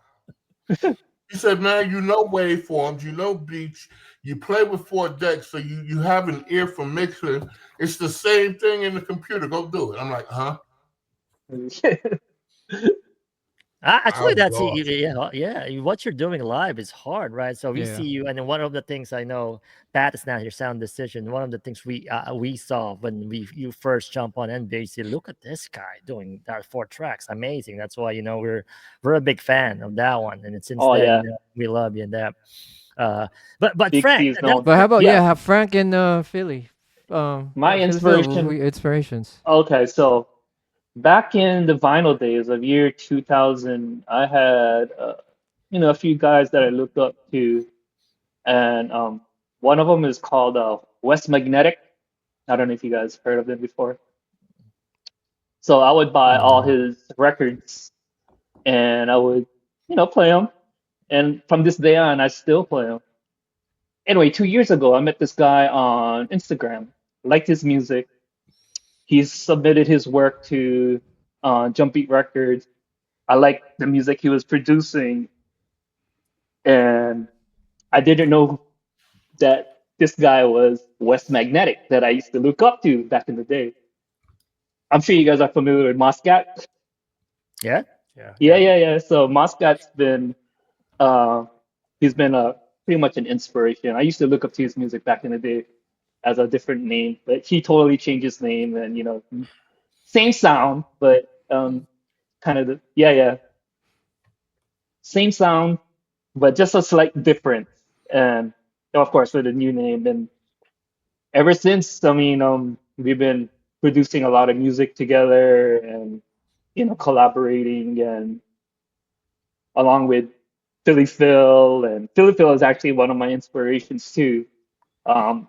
He said, man, you know waveforms, you know beats, you play with 4 decks, so you have an ear for mixing. It's the same thing in the computer. Go do it. I'm like, huh? I Actually, was that's lost. yeah. What you're doing live is hard, right? So we Yeah. see you, and then one of the things I know, Pat is not your sound decision. One of the things we saw when you first jump on NBC, look at this guy doing that 4 tracks, amazing. That's why we're a big fan of that one, and since oh then yeah, we love you and that. But Big Frank, C is that's known. But how about Yeah, have Frank in Philly? my inspiration. Inspirations. Okay, so back in the vinyl days of year 2000, I had a few guys that I looked up to, and one of them is called West Magnetic. I don't know if you guys heard of them before. So I would buy all No. his records, and I would, play them. And from this day on, I still play them. Anyway, 2 years ago, I met this guy on Instagram. Liked his music. He's submitted his work to Jump Beat Records. I liked the music he was producing, and I didn't know that this guy was West Magnetic that I used to look up to back in the day. I'm sure you guys are familiar with Moscat. yeah. Yeah. So Moscat's been uh, he's been pretty much an inspiration. I used to look up to his music back in the day as a different name, but he totally changed his name, and same sound, but kind of same sound, but just a slight difference. And of course, with the new name, and ever since, I mean, we've been producing a lot of music together, and collaborating, and along with Philly Phil, and Philly Phil is actually one of my inspirations too. Um,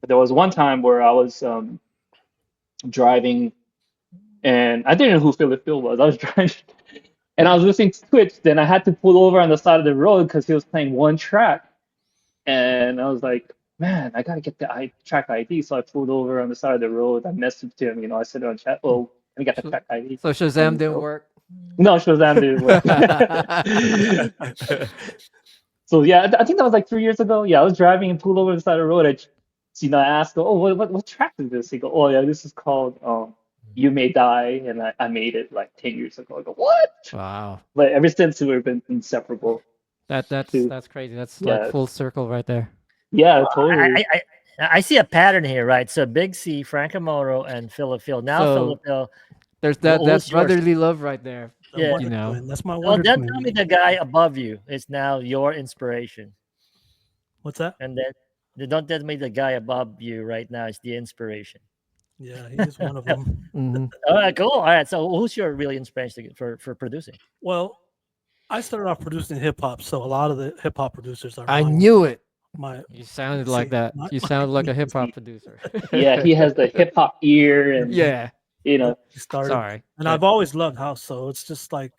there was one time where I was driving, and I didn't know who Philly Phil was. I was driving, and I was listening to Twitch. Then I had to pull over on the side of the road because he was playing one track, and I was like, "Man, I gotta get the track ID." So I pulled over on the side of the road. I messaged him. I said on chat, "Oh, let me get the So, track ID." so Shazam didn't work. No, Shazam didn't work. So yeah, I think that was like 3 years ago. Yeah, I was driving and pulled over the side of the road. I asked, "Oh, what track is this?" He go, "Oh yeah, this is called You May Die," and I made it like 10 years ago. I go, "What?" Wow. But ever since we've been inseparable. Too. That's crazy. That's like Yeah, full circle right there. yeah, I, totally. I, I see a pattern here, right? So Big C, Frankamodo, and Phil. Now So Phil, there's that who's yours? brotherly love right there. The Yeah. Wonder You know. Twin. That's my Oh, Wonder then Twin. tell me the guy above you is now your inspiration, What's that? and then don't tell me the guy above you right now is the inspiration. Yeah, he is one of them. Mhm. All right, cool. All right, so who's your really inspiration for producing? Well, I started off producing hip hop, so a lot of the hip hop producers are I knew it. my You sounded like see, that. my- You sounded like a hip hop producer. Yeah, he has the hip hop ear, and Yeah. he started, Sorry. and I've always loved house, so it's just like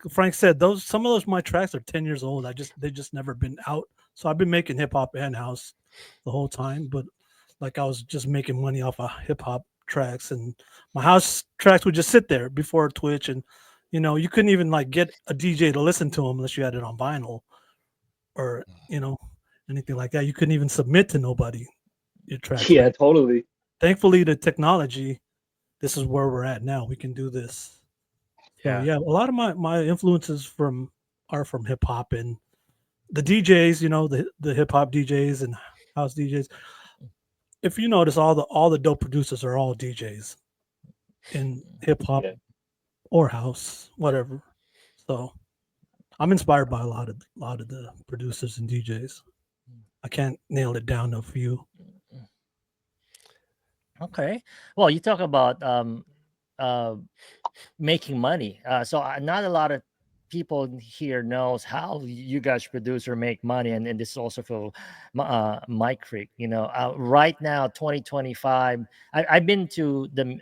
Frank said, some of those my tracks are 10 years old. They just never been out. So I've been making hip hop and house the whole time, but like I was just making money off of hip hop tracks, and my house tracks would just sit there before Twitch, and you couldn't even like get a DJ to listen to them unless you had it on vinyl or anything like that. You couldn't even submit to nobody your tracks. yeah, Right? totally. Thankfully, the technology, this is where we're at now. We can do this. So yeah, a lot of my influences are from hip hop and the DJs, the hip hop DJs and house DJs. If you notice, all the dope producers are all DJs in hip hop Yeah. or house, whatever. So I'm inspired by a lot of the producers and DJs. I can't nail it down to a few. Okay. Well, you talk about making money. So not a lot of people here knows how you guys produce or make money, and this is also for Mike Creek. Right now, 2025. I've been to the.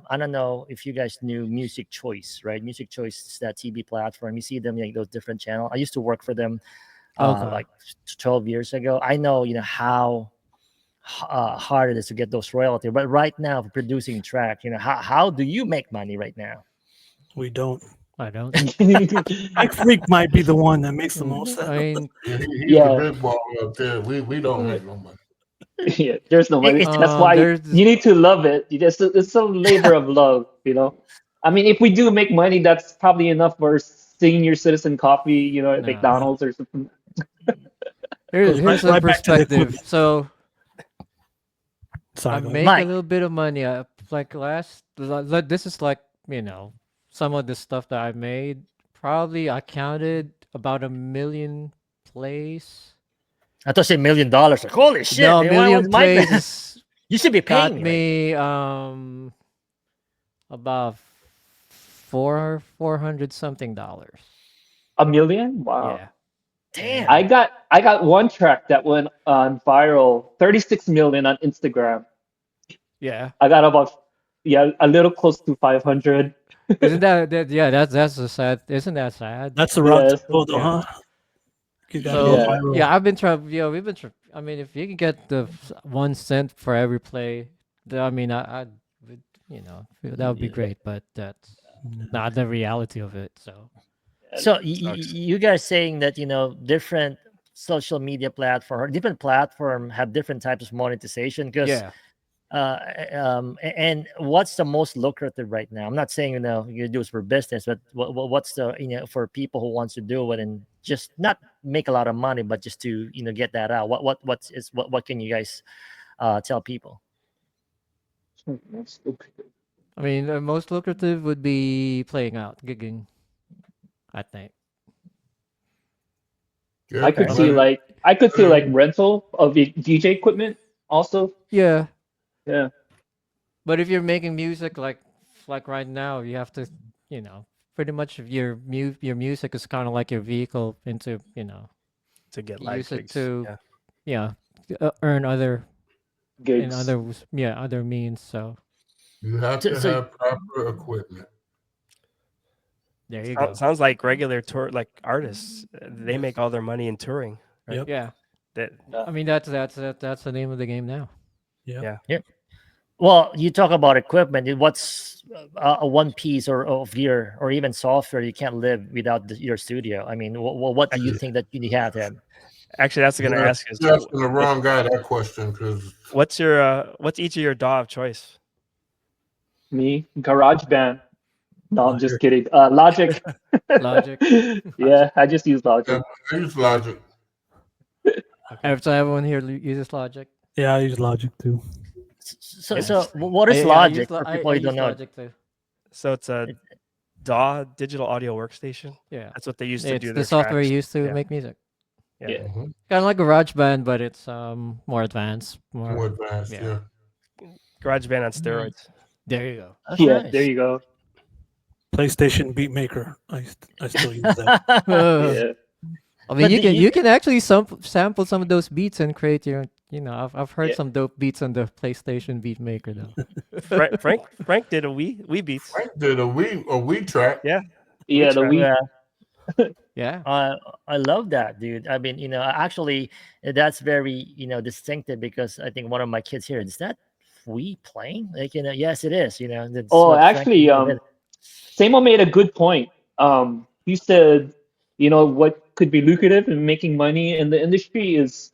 I don't know if you guys knew Music Choice, right? Music Choice is that TV platform. You see them like those different channels. I used to work for them, Okay. like 12 years ago. I know how hard it is to get those royalties. But right now, for producing track, how do you make money right now? We don't. I don't. Mike Freak might be the one that makes the most. I mean, Yeah, he's Yeah. the big ball up there. We don't make no money. Yeah, there's no money. It's- That's why there's you need to love it. It's a labor of love. I mean, if we do make money, that's probably enough for senior citizen coffee, at No. McDonald's or something. here's right- a right back to the perspective. equipment. So I Sorry, go ahead. make Mike. a little bit of money. This is like some of the stuff that I made. Probably I counted about 1 million plays. I thought say $1 million. Like, holy shit! No, man, why 1 million was Mike there? plays You should be got paying me. me about 400 something dollars. $1 million? Wow. Yeah. Damn. I got one track that went on viral, 36 million on Instagram. Yeah. I got about a little close to 500. Isn't that yeah, that's a sad, isn't that sad? That's the route Yes, to go, though, yeah. huh? You gotta So go viral. yeah, I've been trying. Yeah, we've been. I mean, if you can get the 1 cent for every play, I mean, I would, that would be great. But that's not the reality of it. So So you guys saying that different social media platform, different platform have different types of monetization because yeah, and what's the most lucrative right now? I'm not saying you do this for business, but what's the for people who wants to do it and just not make a lot of money, but just to get that out. What can you guys tell people? I mean, most lucrative would be playing out, gigging. I think. Yeah, I could Okay. see money. like rental of DJ equipment also. Yeah, Yeah. but if you're making music like right now, you have to, you know, pretty much your music is kind of like your vehicle into, you know, to get you live use it gigs. to, Yeah. yeah, earn other in Gigs. other other means. So You have So, to so have proper equipment. there you go. Sounds like regular tour like artists. They make all their money in touring. Right? Yep. Yeah, That I mean that's the name of the game now. Yeah. yeah. well, you talk about equipment. What's a one piece or of gear or even software you can't live without your studio? I mean, what do you think that you have to have? Actually, that's what I'm gonna You're ask is you're asking the wrong guy that question because what's each of your DAW of choice? Me, GarageBand. No, I'm just Fire. kidding. Logic. Logic. Yeah, I just use Logic. I use Logic. Everyone here uses Logic. Yeah, I use Logic too. So what is I Logic use for I people who use don't know? Logic too. So it's a DAW digital audio workstation. Yeah, That's what they used to it's do the their software tracks. used to Yeah. make music. Yeah. Yeah. Mhm. Kind of like GarageBand, but it's more advanced. More advanced, yeah. yeah. GarageBand on steroids. There you go. That's Yeah, nice. there you go. PlayStation Beatmaker. I still use that. Yeah. I mean, But you the- can you- you can actually sample some of those beats and create your. You know, I've heard Yeah. some dope beats on the PlayStation Beat Maker though. Frank did a Wii beats. Frank did a Wii track. Yeah. Yeah, the track. Wii. Yeah, Yeah. I love that, dude. I mean, actually, that's very distinctive because I think one of my kids here is that we playing like yes, it is. That's Oh, what Frank actually, did. Samo made a good point. He said, what could be lucrative in making money in the industry is,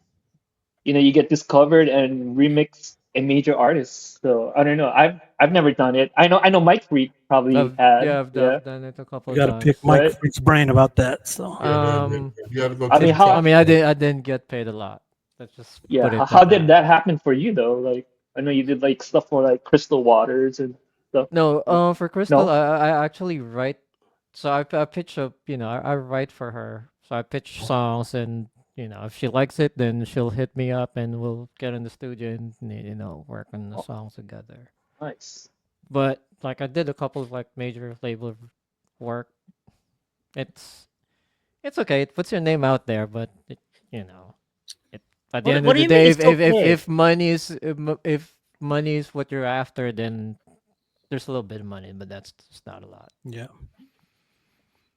you get discovered and remix a major artist. So I don't know. I've never done it. I know Mike Freak probably had. I've Yeah. done it a couple You of got to times. pick Mike Right. Freak's brain about that. So You got to go. I mean, take how- the- I mean, I didn't get paid a lot. Let's just Yeah. put it How at did that happen for you though? Like, I know you did like stuff for like Crystal Waters and stuff. No, for Crystal, No? I actually write. So I pitch up, I write for her. So I pitch songs, and if she likes it, then she'll hit me up, and we'll get in the studio and work on the songs together. Nice. But like I did a couple of like major label work. It's okay. It puts your name out there, but it, at the What- end what of do the you mean day, it's okay? if money is if money is what you're after, then there's a little bit of money, but that's just not a lot. yeah,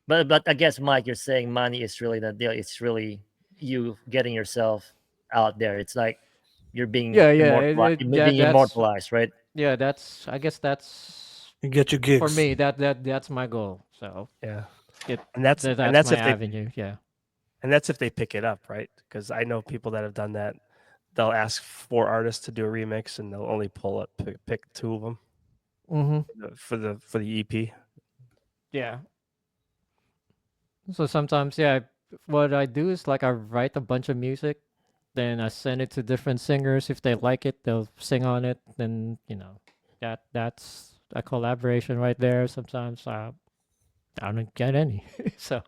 But I guess, Mike, you're saying money is really the deal. It's really you getting yourself out there. It's like you're being Yeah, yeah, immortalized, yeah, being that's- immortalized, right? Yeah, I guess that's you get your gigs for me. That's my goal. So Yeah. It- And that's that's and that's my if they avenue. Yeah. and that's if they pick it up, right? Because I know people that have done that. They'll ask 4 artists to do a remix, and they'll only pick 2 of them Mm-hmm. for the EP. Yeah. So sometimes, yeah, what I do is like I write a bunch of music, then I send it to different singers. If they like it, they'll sing on it. Then that's a collaboration right there. Sometimes I don't get any. So,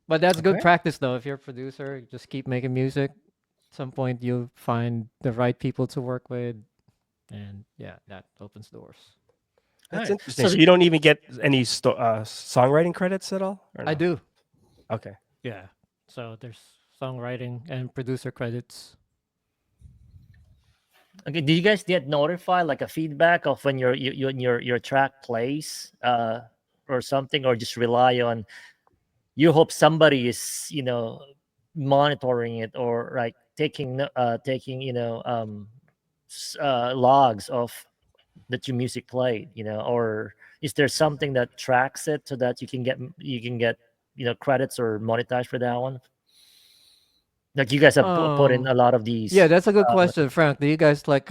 but that's good Okay. practice though. If you're a producer, just keep making music. At some point, you'll find the right people to work with, and yeah, that opens doors. That's Alright. interesting. So So you don't even get any songwriting credits at all? Or I no? do. Okay. Yeah. So there's songwriting and producer credits. Okay, do you guys get notified like a feedback of when your track plays or something, or just rely on you hope somebody is monitoring it or like taking logs of that your music played, or is there something that tracks it so that you can get credits or monetized for that one? Like you guys have put in a lot of these. Yeah, that's a good question, Frank. Do you guys like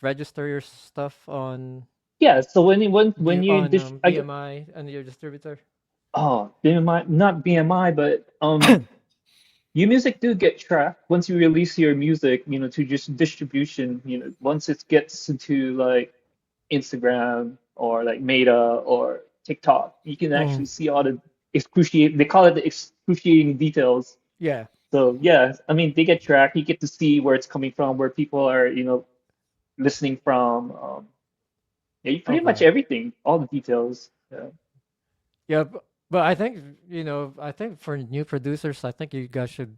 register your stuff on Yeah. So when you on BMI. BMI and your distributor? Oh, BMI, not BMI, but your music do get tracked once you release your music, to just distribution, once it gets into like Instagram or like Meta or TikTok, you can actually Mm. see all the excruciating. They call it the excruciating details. Yeah. So yeah, I mean, they get tracked. You get to see where it's coming from, where people are, listening from. Yeah, pretty much Okay. everything, all the details. Yeah. Yeah, but I think I think for new producers, I think you guys should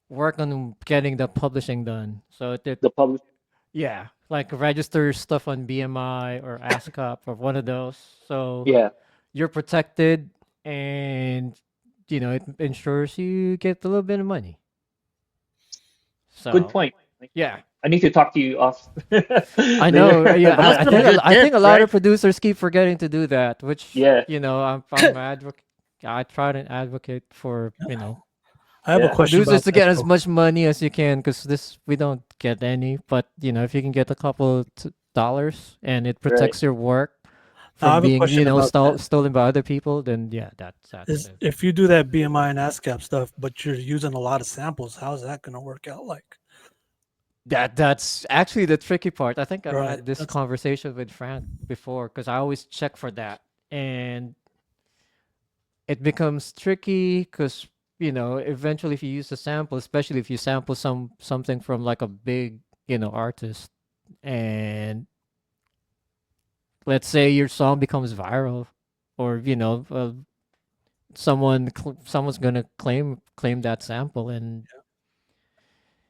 work on getting the publishing done. So that The public. yeah, like register stuff on BMI or ASCAP or one of those. So Yeah, you're protected, and it ensures you get a little bit of money. good So point. yeah, I need to talk to you off I know. later Yeah, about That's I some think that. good I think a tips, lot of right? producers keep forgetting to do that, which Yeah, I'm advocate. I try to advocate for I have a yeah, question producers about to that get as though. much money as you can, because this we don't get any. But if you can get a couple dollars and it right. protects your work I from have a being question about that. stolen by other people, then yeah, that's Is it. if you do that BMI and ASCAP stuff, but you're using a lot of samples, how's that going to work out? Like, That's actually the tricky part. I think I've right? had this That's conversation with Frank before, because I always check for that, and it becomes tricky because eventually if you use a sample, especially if you sample something from like a big artist, and let's say your song becomes viral, or someone's gonna claim that sample, and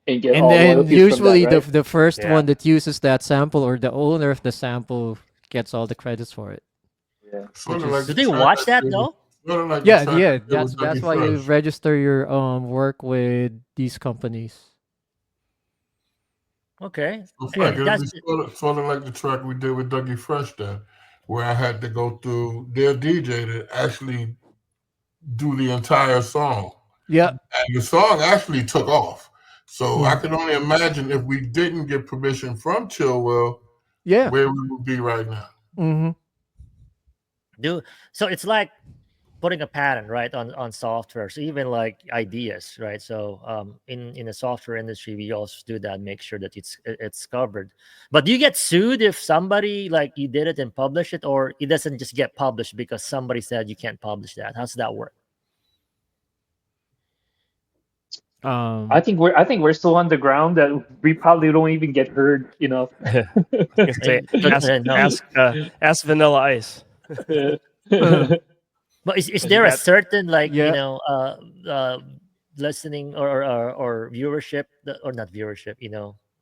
And get and all then royalties from that, usually the right? the first Yeah. one that uses that sample, or the owner of the sample, gets all the credits for it, Yeah. Sort which of like Do the is they track watch I that did with, though? sort of like the yeah, track I yeah, did that's with Dougie why you Fresh. register your work with these companies. Okay, So Frank, and it'll that's be sort of like the track we did with Dougie Fresh then, where I had to go through their DJ to actually do the entire song. Yeah, And the song actually took off. So I mm, can only imagine if we didn't get permission from Chillwell, yeah. where we would be right now. Mm-hmm. do so. It's like putting a patent right on software, so even like ideas, right? So in the software industry we also do that, make sure that it's covered. But do you get sued if somebody like you did it and publish it, or it doesn't just get published because somebody said you can't publish that? How's that work? I think we're so underground that we probably don't even get heard enough. I was gonna say, No. ask Vanilla Ice. Yeah. But is 'Cause you there a got certain like Yeah. listening or viewership or not viewership,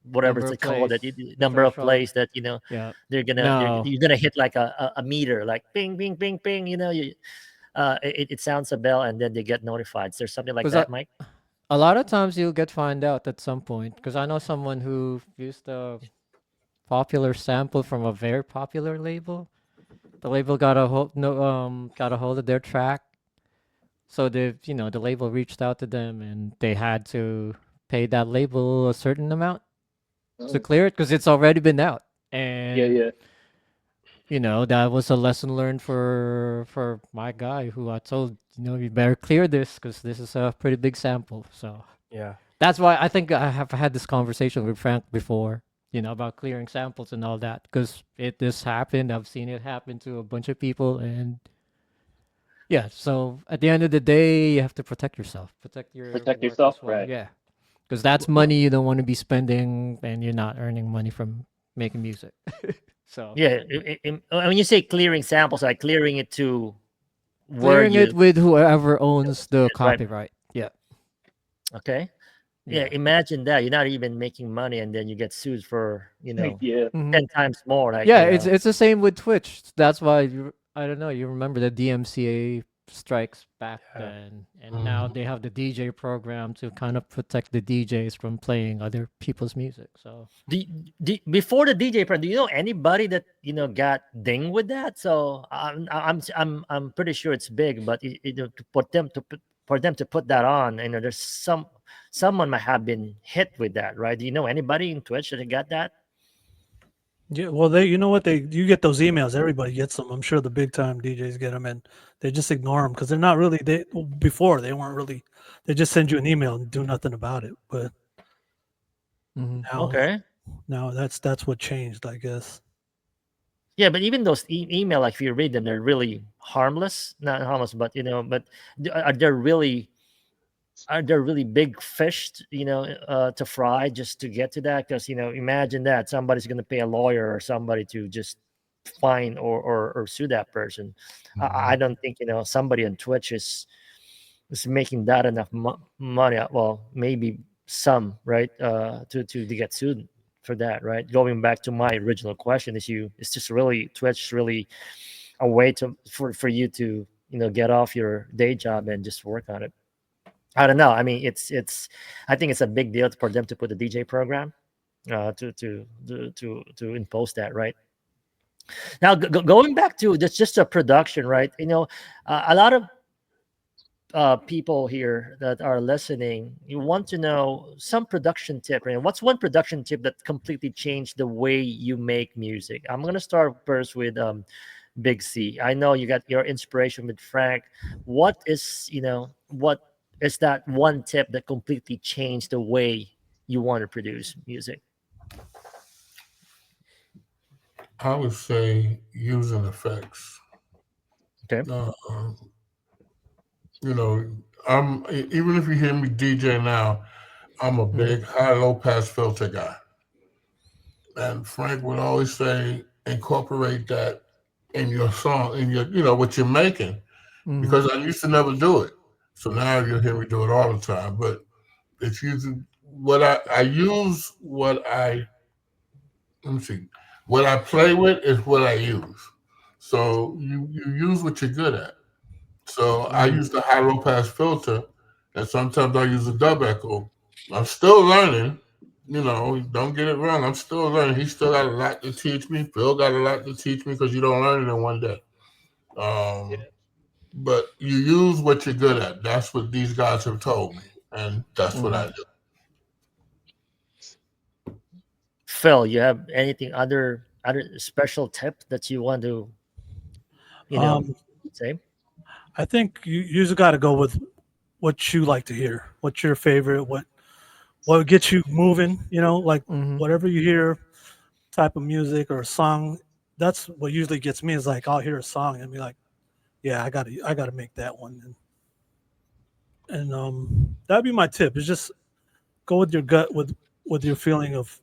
whatever Number it's of called, plays, that number of threshold. plays that Yeah. you're No. gonna hit like a meter, like ping ping ping ping, it sounds a bell and then they get notified. Is there something like Because that, Mike? a lot of times you'll get find out at some point. Because I know someone who used a popular sample from a very popular label. The label got a hold no got a hold of their track, so the label reached out to them, and they had to pay that label a certain amount to Oh, clear it, because it's already been out. yeah, And yeah. that was a lesson learned for my guy, who I told, you better clear this, because this is a pretty big sample. So yeah. that's why I think I have had this conversation with Frank before, about clearing samples and all that, because this happened. I've seen it happen to a bunch of people, and yeah. So at the end of the day, you have to protect yourself, protect your Protect work yourself, as well. right? Yeah, because that's money you don't want to be spending, and you're not earning money from making music. So Yeah, when you say clearing samples, like clearing it to where clearing it you with whoever owns the right. copyright. Yeah, Okay. Yeah, yeah. imagine that you're not even making money and then you get sued for Yeah. Mhm. 10 times more, like Yeah, it's the same with Twitch. That's why I don't know. You remember the DMCA strikes back Yeah. then, and now they have the DJ program to kind of protect the DJs from playing other people's music. So before the DJ program, do you know anybody that got dinged with that? So I'm pretty sure it's big, but to put them to put for them to put that on, there's someone might have been hit with that, right? Do you know anybody in Twitch that got that? yeah. Well, you get those emails. Everybody gets them. I'm sure the big time DJs get them, and they just ignore them because they're not really. Before they weren't really. They just send you an email and do nothing about it. But mhm. now, Okay. now that's what changed, I guess. Yeah, but even those email, like if you read them, they're really harmless. Not harmless, but but are there really big fish, to fry just to get to that? Because imagine that somebody's going to pay a lawyer or somebody to just fine or sue that person. I don't think somebody on Twitch is making that enough money. Well, maybe some, right? To get sued for that, right? Going back to my original question, is just really Twitch really a way for you to get off your day job and just work on it? I don't know. I mean, I think it's a big deal for them to put a DJ program to impose that, right? Now, going back to just a production, right? A lot of people here that are listening, you want to know some production tip, right? What's one production tip that completely changed the way you make music? I'm gonna start first with Big C. I know you got your inspiration with Frank. What is that one tip that completely changed the way you want to produce music? I would say using effects. Okay. Uh, you know, even if you hear me DJ now, I'm a Mhm. big high low pass filter guy. And Frank would always say, incorporate that in your song, in your, what you're making, Mm-hmm. because I used to never do it. So now you'll hear me do it all the time. But it's using what I use, let me see, what I play with is what I use. So you use what you're good at. So I Mm-hmm. use the high low pass filter, and sometimes I use a dub echo. I'm still learning. Don't get it wrong. I'm still learning. He still got a lot to teach me. Phil got a lot to teach me because you don't learn it in one day. Um, but you use what you're good at. That's what these guys have told me, and that's what Mm-hmm. I do. Phil, you have anything other special tip that you want to you know Um, say? I think you just got to go with what you like to hear. What's your favorite? What gets you moving? Like Mm-hmm. whatever you hear, type of music or a song. That's what usually gets me. Is like I'll hear a song and be like, yeah, I gotta make that one. And that'd be my tip. Is just go with your gut with your feeling of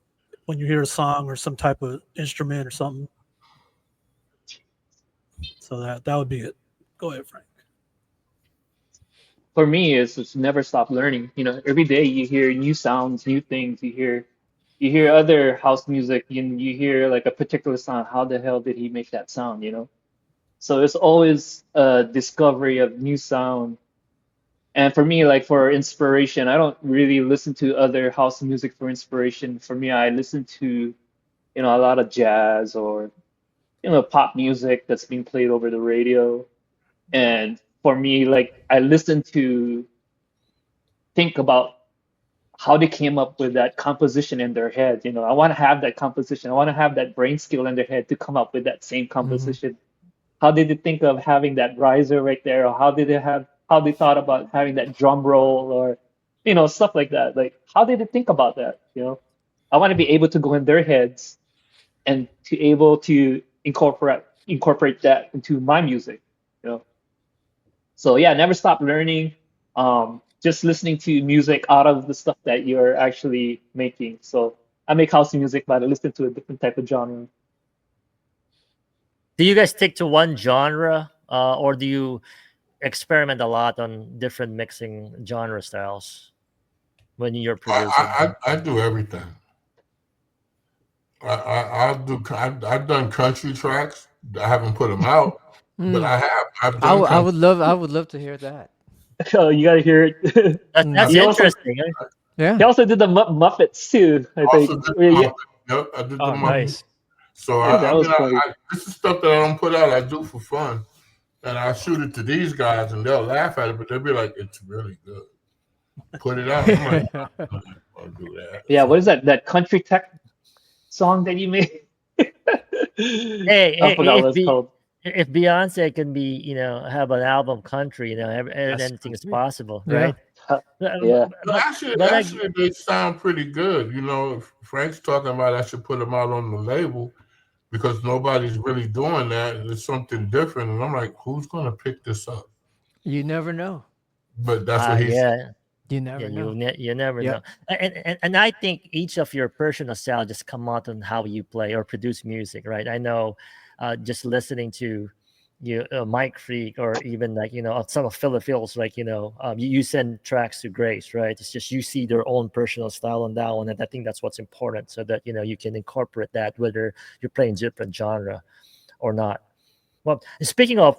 when you hear a song or some type of instrument or something. So that would be it. Go ahead, Frank. For me, it's just never stop learning. Every day you hear new sounds, new things. You hear other house music. You hear like a particular sound. How the hell did he make that sound? So it's always a discovery of new sound. And for me, like for inspiration, I don't really listen to other house music for inspiration. For me, I listen to, a lot of jazz or, pop music that's being played over the radio. And for me, like I listen to think about how they came up with that composition in their head. I want to have that composition. I want to have that brain skill in their head to come up with that same Mm-hmm. composition. How did they think of having that riser right there, or how they thought about having that drum roll, or stuff like that. Like how did they think about that? I want to be able to go in their heads and to able to incorporate that into my music. You know. So yeah, never stop learning. Just listening to music out of the stuff that you're actually making. So I make house music, but I listen to a different type of genre. Do you guys stick to one genre, or do you experiment a lot on different mixing genre styles when you're producing? I do everything. I'll do. I've done country tracks. I haven't put them out, but Mm. I've I, done w- I country. would love I would love to hear that. Oh, you gotta hear it. That's Mm. he also interesting. Eh? he Yeah. also did the Muppets too, I think. Also did Yeah, the yeah, Muppet. Yep, I did the Oh, Muppet. Mm-hmm. nice. So yeah, that was funny. this is stuff that I don't put out. I do for fun, and I shoot it to these guys, and they'll laugh at it, but they'll be like, "It's really good. Put it out." I'm like, "I'll do that." Yeah, what So is that country tech song that you made? Hey, I hey, forgot what it's called. if Beyonce can be, have an album country, That's anything is country. possible, Yeah. right? But Yeah. no, but I, they sound pretty good. If Frank's talking about I should put them out on the label. because nobody's really doing that. It's something different, and I'm like, who's gonna pick this up? You never know. But that's what he said. Yeah. You Yeah, never know. you never know. Yep. And I think each of your personal style just come out on how you play or produce music, right? I know, just listening to you, Mike Freak, or even like some of Phil's, like you send tracks to Grace, right? It's just you see their own personal style on that one, and I think that's what's important, so that you can incorporate that whether you're playing different genre or not. Well, speaking of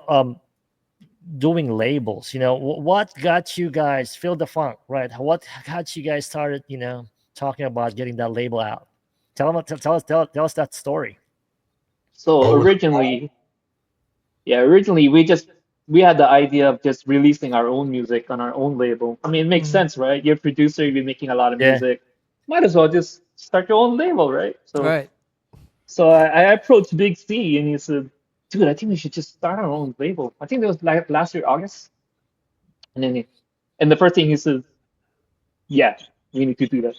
doing labels, what got you guys feel the funk, right? What got you guys started talking about getting that label out? Tell us that story. So Oh, originally we had the idea of just releasing our own music on our own label. I mean, it makes Mhm. sense, right? You're a producer, you've been making a lot of Yeah. music. Might as well just start your own label, right? So Right. so I approached Big C and he said, dude, I think we should just start our own label. I think it was like last year, August. And then and the first thing he says, yeah, we need to do that.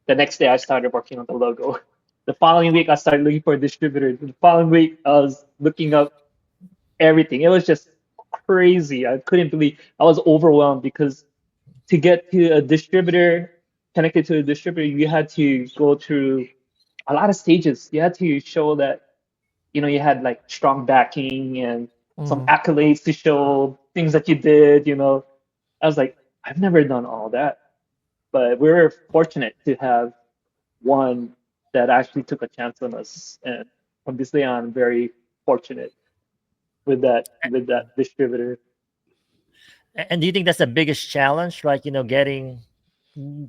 The next day I started working on the logo. The following week I started looking for a distributor. The following week I was looking up everything. It was just crazy. I couldn't believe I was overwhelmed because to get to a distributor, connected to a distributor, you had to go through a lot of stages. You had to show that, you had like strong backing and some Mhm. accolades to show things that you did. I was like, I've never done all that. But we were fortunate to have one that actually took a chance on us. And obviously I'm very fortunate with that distributor. And do you think that's the biggest challenge, right? Getting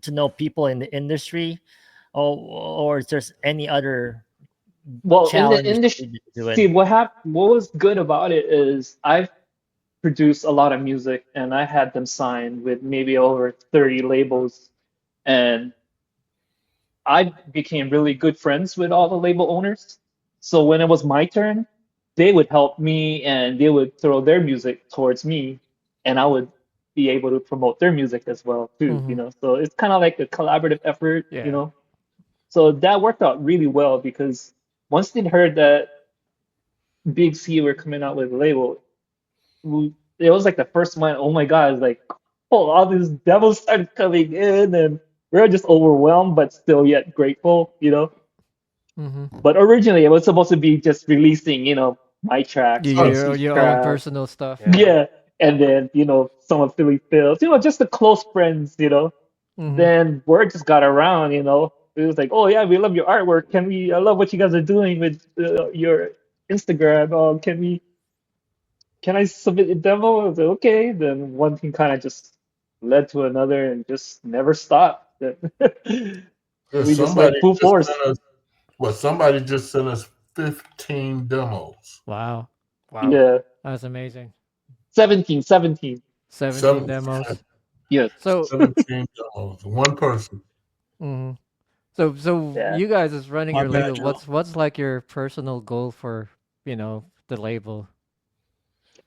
to know people in the industry, or is there any other Well, in the challenge that industry, you're see doing? what was good about it is I've produced a lot of music and I had them signed with maybe over 30 labels, and I became really good friends with all the label owners. So when it was my turn, they would help me and they would throw their music towards me, and I would be able to promote their music as well too, Mhm. So it's kind of like a collaborative effort. Yeah. So that worked out really well because once they heard that Big C were coming out with a label, it was like the first one. Oh my God, it's like, oh, all these demos started coming in, and we are just overwhelmed, but still yet grateful. Mhm. But originally, it was supposed to be just releasing, my tracks, Your Big oh, your, C's your own tracks, personal stuff. Yeah. yeah, and then some of Philly Phil's, just the close friends. Mhm. Then word just got around. It was like, oh yeah, we love your artwork. Can we? I love what you guys are doing with your Instagram. Can I submit a demo? I was like, okay. Then one thing kind of just led to another and just never stopped. yeah, We just like full force. somebody just sent us 15 demos. Wow. Wow. Yeah, That's amazing. 17, 17. 17 Seven, demos. Yes, So, 17 demos. One person. mhm. So yeah. you guys is running My your bad, label. Joe. What's like your personal goal for, the label?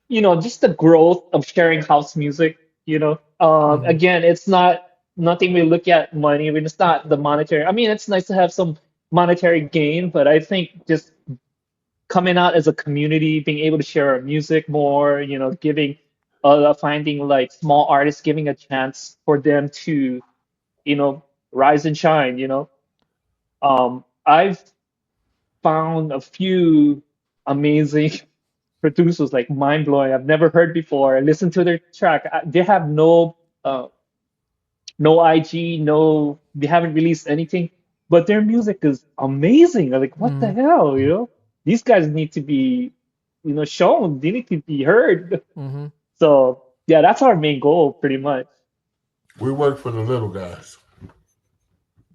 Just the growth of sharing house music. Mhm. Again, it's not nothing we look at money. It's not the monetary. I mean, it's nice to have some monetary gain, but I think just coming out as a community, being able to share our music more, giving, finding like small artists, giving a chance for them to, rise and shine. I've found a few amazing producers, like mind blowing. I've never heard before. I listened to their track. They have no IG, no, they haven't released anything, but their music is amazing. I'm like, what the Mhm. hell, These guys need to be, shown. They need to be heard. Mhm. So yeah, that's our main goal, pretty much. We work for the little guys.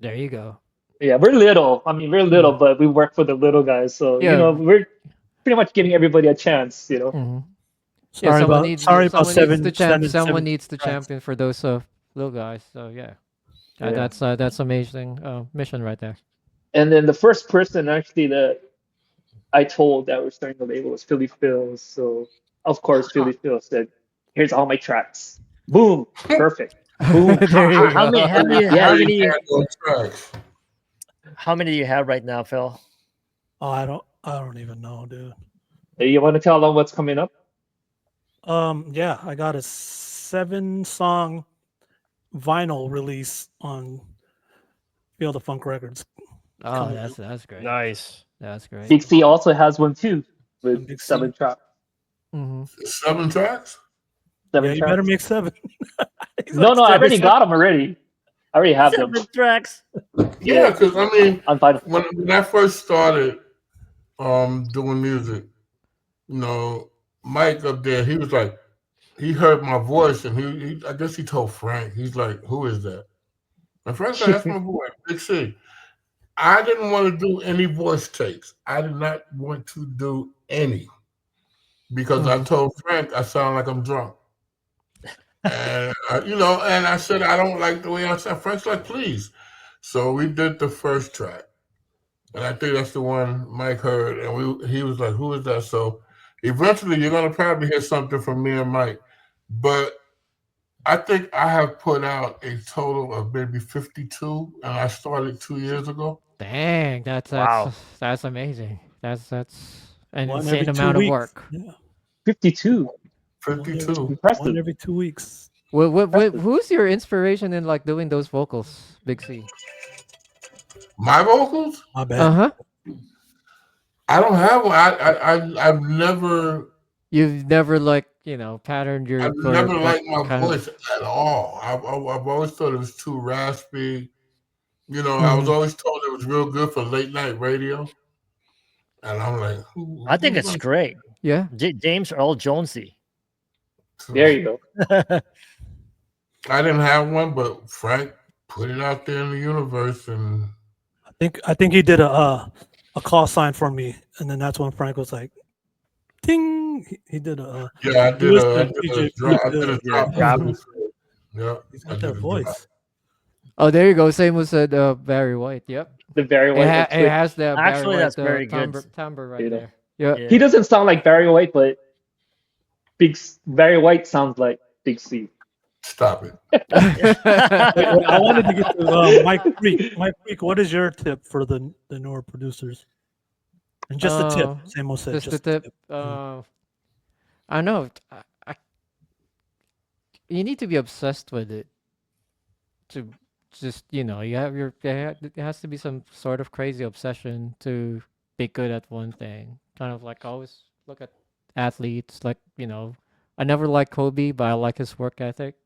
There you go. Yeah, we're little. I mean, we're little, Mhm. but we work for the little guys. So Yeah. we're pretty much giving everybody a chance. Mhm. Yeah, Sorry about someone needs to seven champ seven someone seven needs to tracks. champion for those little guys. So yeah. Yeah. That's amazing mission right there. And then the first person actually that I told that we're starting the label was Philly Phil. So of course Philly Phil said, "Here's all my tracks. Boom, perfect. Boom." There you How go. many how many Yeah, how He many had no tracks. how many do you have right now, Phil? Oh, I don't. I don't even know, dude. Hey, you want to tell them what's coming up? Yeah, I got a 7-song vinyl release on Feel the Funk Records. Oh, Coming that's great. Nice. That's great. Big C also has one too, with And Big C. 7 tracks. Mm-hmm. 7 tracks? 7 Yeah, you tracks. better make 7. He's No, like, no, I already 7. got them already. I already have them. 7 tracks. Yeah, because I mean, I'm fine. when I first started doing music, you know, Mike up there, he was like, he heard my voice, and he I guess he told Frank, he's like, "Who is that?" And Frank's like, "That's my boy, Big C." I didn't want to do any voice takes. I did not want to do any because I told Frank I sound like I'm drunk. And and I said I don't like the way I sound. Frank's like, please. So we did the first track, and I think that's the one Mike heard, and he was like, "Who is that?" So eventually, you're gonna probably hear something from me and Mike, but I think I have put out a total of maybe 52, and I started 2 years ago. Dang, Wow. that's amazing. That's an One every insane 2 amount of weeks. work. Yeah. 52. 52. One Impressive. every 2 weeks. Impressive. Who's your inspiration in like doing those vocals, Big C? My vocals? My bad. Uh huh. I don't have one. I've never You've never like patterned your I've never like liked my kind voice of. at all. I've always thought it was too raspy. I was always told it was real good for late night radio, and I'm like, I think who's it's gonna great. Yeah. James Earl Jonesy. There you go. I didn't have one, but Frank put it out there in the universe, and I think he did a call sign for me, and then that's when Frank was like, "Ting!" He did a. yeah, He was the DJ drop. I pretty did a good. Yeah, drop. job. Yeah, He's I got did that a drop. voice. Oh, there you go. Same was Barry White. Yep. The Barry White. It has the Barry Actually, White that's very good. timbre right You know. there. Yeah. Yeah. He doesn't sound like Barry White, but Barry White sounds like Big C. Stop it. Wait, I wanted to get to Mike Freak. Mike Freak, what is your tip for the newer producers? And just a tip, same old said. Just the Just a tip. I know. You need to be obsessed with it to just you have it has to be some sort of crazy obsession to be good at one thing. Kind of like I always look at athletes like I never liked Kobe, but I like his work ethic.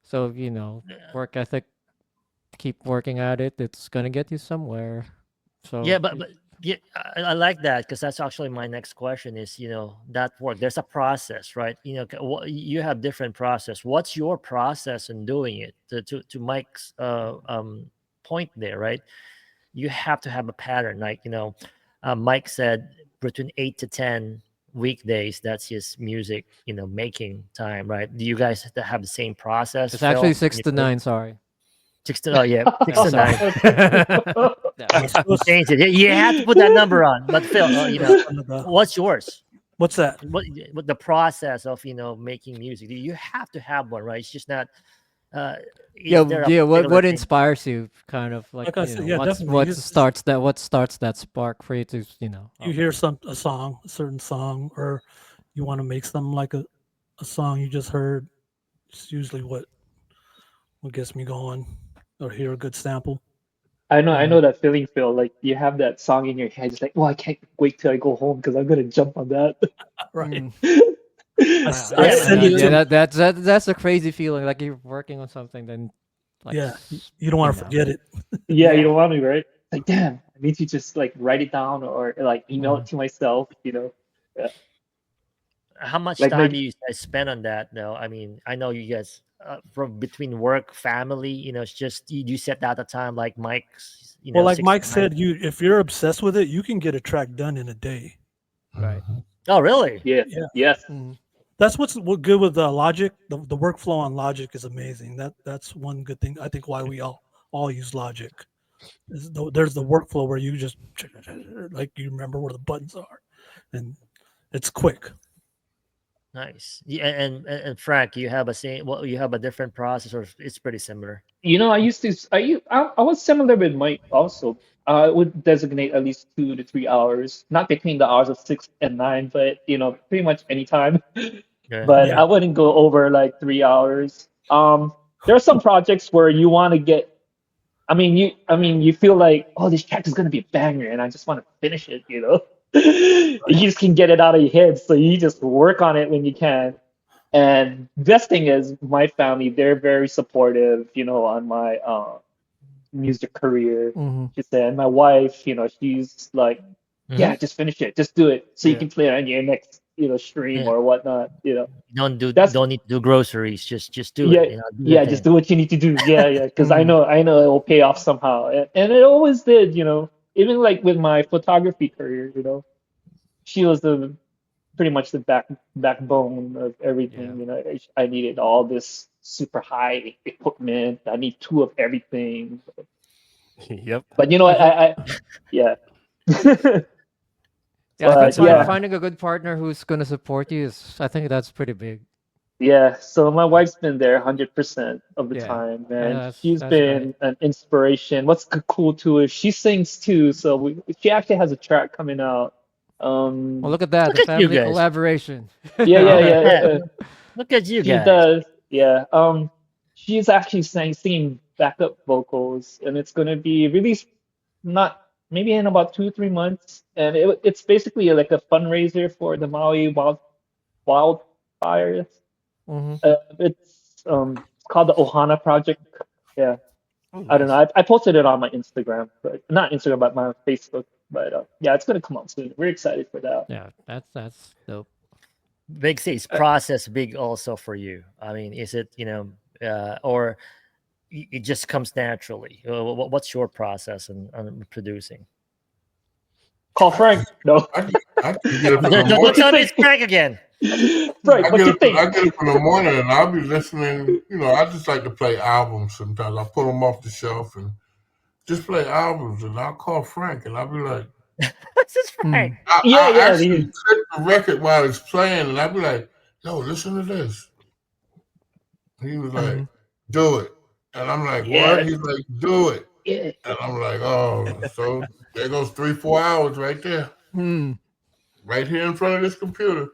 So work ethic, keep working at it. It's gonna get you somewhere. So Yeah, but yeah, I like that because that's actually my next question is, that work. There's a process, right? You have different process. What's your process in doing it? To Mike's point there, right? You have to have a pattern. Like, Mike said between 8 to 10 weekdays, that's his music, making time, right? Do you guys have the same process? it's actually Phil? 6 to 9. Sorry. 6 to, oh yeah, 6 Yeah, to sorry. 9. Change it. You have to put that number on. But Phil, what's yours? What's that? What the process of making music? You have to have one, right? It's just not. Yeah, Is there a yeah. What particular thing? inspires you? Kind of like I said, yeah, definitely. what starts that spark for you to You hear a song, a certain song, or you want to make something like a song you just heard. It's usually what gets me going, or hear a good sample. I know that feeling, Phil. Like you have that song in your head. It's like, well, I can't wait till I go home because I'm gonna jump on that. Right. I send it to that's a crazy feeling. Like you're working on something, then like Yeah, you don't want to forget it. Yeah, you don't want to, right? Like, damn, I need to just like write it down or like email it to myself. Yeah. How much Like time my do you guys spend on that? Though, I mean, I know you guys from between work, family. It's just you set that a time like Mike's. Well, like 6 Mike to 9. said, if you're obsessed with it, you can get a track done in a day. right. Oh, really? yeah, Yeah. yes. That's what's good with Logic. The workflow on Logic is amazing. That's one good thing. I think why we all use Logic. There's the workflow where you just like you remember where the buttons are, and it's quick. Nice. Yeah, and Frank, you have a same. Well, you have a different process, or it's pretty similar. I used to, I was similar with Mike also. I would designate at least 2 to 3 hours, not between the hours of 6 and 9, but pretty much anytime. Yeah. But Yeah. I wouldn't go over like 3 hours. There are some projects where you want to get, you feel like, oh, this track is gonna be a banger, and I just want to finish it. You just can get it out of your head, so you just work on it when you can. And best thing is my family, they're very supportive, on my music career. Mm-hmm. She said, and my wife, she's like, Hmm. yeah, just finish it, just do it, so you Yeah. can play it on your next, stream Yeah. or whatnot. You That's don't need to do groceries. Just do it. yeah, Do the yeah, just thing. do what you need to do. Yeah, yeah, because I Mm. know, I know it will pay off somehow, and it always did. Even like with my photography career, she was the pretty much the backbone of Yeah. everything. I needed all this super high equipment. I need two of everything. Yep. But you know I what? think. Yeah. Yeah, I think But yeah, finding a good partner who's gonna support you is. I think that's pretty big. yeah. So my wife's been there 100% of the Yeah. time, and she's That's great. been an inspiration. What's cool too is she sings too. So she actually has a track coming out. Well, look at that, Look the at you family guys. collaboration. Yeah, yeah, yeah. Yeah. Look at you She guys. does. Yeah. She's actually singing backup vocals, and it's gonna be released not maybe in about 2 3 months, and it's basically like a fundraiser for the Maui wildfires. Mm-hmm. It's called the Ohana Project. Yeah, Oh, I don't know. nice. I posted it on my Instagram, but not Instagram, but my Facebook. But yeah, it's gonna come out soon. We're excited for that. Yeah, that's dope. Big C, is process big also for you? I mean, is it or it just comes naturally? What's your process on producing? Call Frank. No, I can get up in the Don't what morning. you tell me it's think? Frank again. Frank, what you think? I get up in the morning and I'll be listening. I just like to play albums sometimes. I pull them off the shelf and just play albums, and I'll call Frank and I'll be like, This is Frank. Mm. Yeah, I yeah. actually click the record while it's playing, and I'll be like, yo, listen to this. He was Mm-hmm. like, do it. And I'm like, what? Yeah, He's like, do it. yeah. And I'm like, oh, so there goes 3 4 hours right there, Hmm. right here in front of this computer.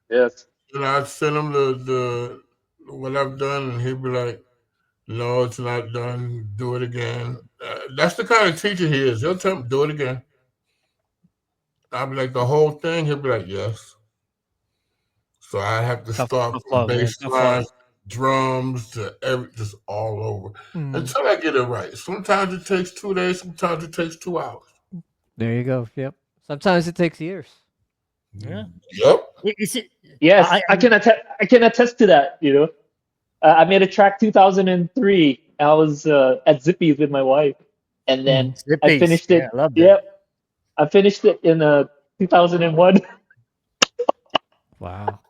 Yes. And I send him the what I've done, and he'll be like, no, it's not done. Do it again. That's the kind of teacher he is. He'll tell me, do it again. I'll be like, the whole thing. He'll be like, yes. So I have to Tough, start tough from love, man. bass Tough love. lines, drums to just all over Mm. until I get it right. Sometimes it takes 2 days. Sometimes it takes 2 hours. There you go. Yep. Sometimes it takes years. Yeah. Yep. Is it? Yes, I I can attest. I can attest to that. I made a track 2003. I was at Zippy's with my wife, and then I Zippies. finished Yeah, it. I love them. Yep, I finished it in 2001. Wow.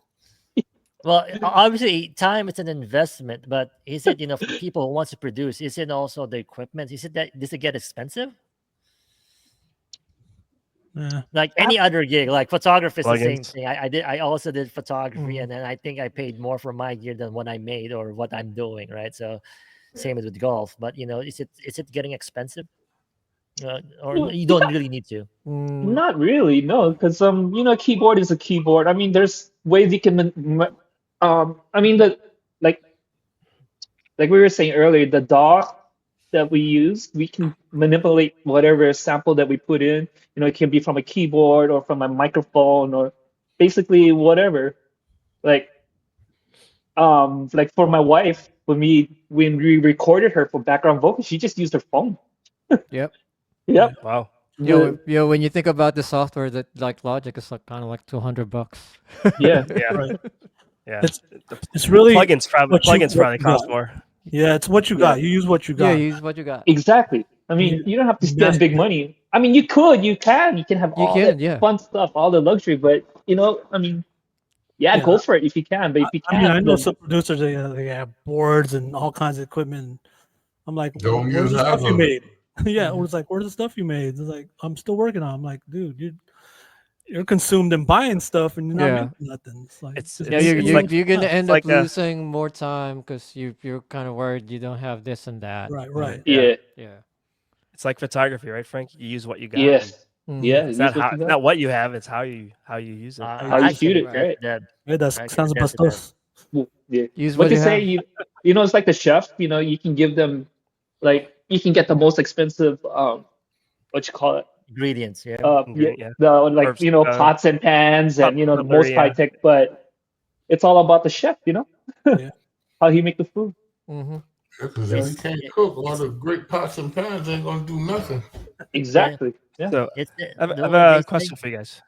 Well, obviously, time is an investment, but is it, for people who wants to produce, is it also the equipment? Does it get expensive? Yeah. Like any other gig, like photography is the same Plugins. thing. I also did photography, Mhm. and then I think I paid more for my gear than what I made or what I'm doing, right? So, same as with golf. But is it getting expensive? Or you don't really need to? Mm. Not really, no, because keyboard is a keyboard. I mean, there's ways you can, I mean like we were saying earlier, the DAW that we use, we can manipulate whatever sample that we put in. It can be from a keyboard or from a microphone or basically whatever. Like like for my wife, when we recorded her for background vocals, she just used her phone. Yep. Yep. Wow. Yo, when you think about the software that like Logic is like kind of like $200. Yeah. Yeah. Right. Yeah. It's really Plugins what you probably cost got. more. Yeah, it's what you Yeah. got. You use what you Yeah, got. use what you got. Exactly. I mean, you don't have to You spend big master it. money. I mean, you can have You all can, that yeah. fun stuff, all the luxury, but I mean, yeah, Yeah. go for it if you can. But if you I mean, I can't, know then some producers they have boards and all kinds of equipment. I'm like, Don't where's use the stuff half you of it. made? Yeah, Mhm. it's like, where's the stuff you made? It's like, I'm still working on. I'm like, dude, you're consumed in buying stuff and you're not Yeah. making nothing. It's like It's- Yeah, It's- you're like- you're gonna nuts. end like up a- losing more time because you're kind of worried you don't have this and that. Right, right. Yeah. Yeah. It's like photography, right, Frank? You use what you got. Yes. Mhm. Yeah. It's Use not what how you it's got. not what you have, it's how you use it. How you I shoot can it, attest right? to that. Yeah, that's I can sounds attest to that. bastos. Yeah. Use What what they you say, have. you know, it's like the chef. You know, you can give them like you can get the most expensive what you call it Ingredients, yeah. yeah, Ingredient, yeah. the like Or, you know pots and pans and you know the most cutlery, high yeah. tech, but it's all about the chef. You know, Yeah. how he make the food. Mm-hmm. Because if It's you can't it- cook, all it's the great pots and pans ain't gonna do nothing. Exactly. Yeah. So it's I have, the I have way they a say. question for you guys.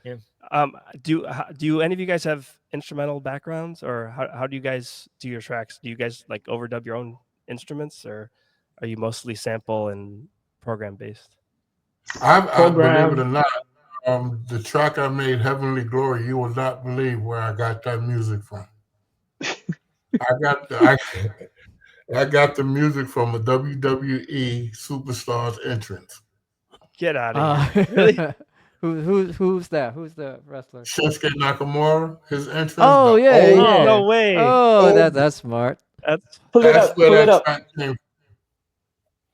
Yeah. Do any of you guys have instrumental backgrounds, or how do you guys do your tracks? Do you guys like overdub your own instruments, or are you mostly sample and program based? I believe it Program. or not, the track I made, Heavenly Glory, you will not believe where I got that music from. I got the music from a WWE superstar's entrance. Get out of here! Really? Who's that? Who's the wrestler? Shinsuke Nakamura, his entrance. Oh the yeah, old- yeah. No way! Oh, old- that's smart. That's Pull it That's up. where Pull it that up. track came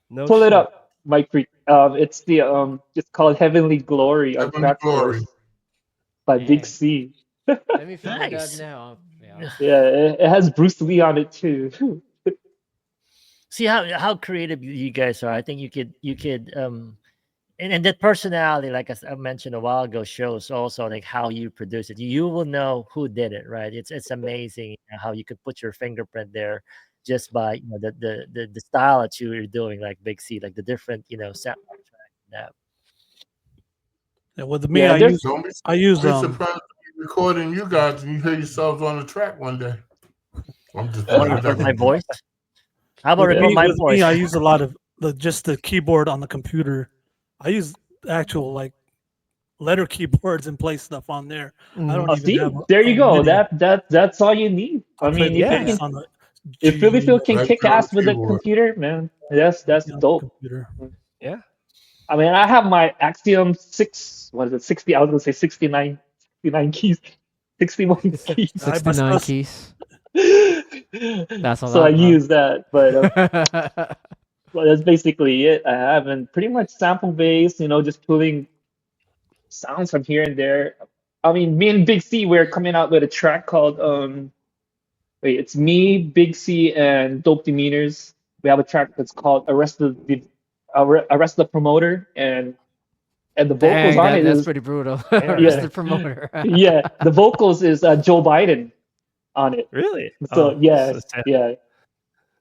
no. Pull it shit. up, Mike Freak. It's the it's called Heavenly Glory on Heavenly Track Glory. Force by Big Dang. C. Let me find Nice. that now. Yeah. Yeah, it has Bruce Lee on it too. See how creative you guys are. I think you could and that personality, like I mentioned a while ago, shows also like how you produce it. You will know who did it, right? It's amazing how you could put your fingerprint there just by the style that you're doing, like Big C, like the different sound track. Yeah. Yeah, with me, Yeah, there's Don't be, I use be surprised to be recording you guys and you hear yourselves on the track one day. I'm just I want to putting record that my in. voice. How about with record me, my with voice? me, I use a lot of just the keyboard on the computer. I use actual like letter keyboards and play stuff on there. I don't oh, even see, have there you a go. MIDI. That's all you need. I I play mean, the if you bass can, on the if Philly G Phil can That's kick your ass with the keyboard. computer, man, that's on the dope. computer. Yeah. I mean, I have my Axiom 60. I was gonna say 69 keys, 61 keys. 69 keys. That's a So I lot, bro. use that, but well, that's basically it. I haven't pretty much sample based, just pulling sounds from here and there. I mean, me and Big C, we're coming out with a track called it's me, Big C, and Dope Demeanors. We have a track that's called Arrest the Promoter, and the vocals Dang, on it that's is pretty brutal. Yeah. Arrest the promoter. yeah, the vocals is Joe Biden on it. Really? So Oh, yeah, so sad. yeah.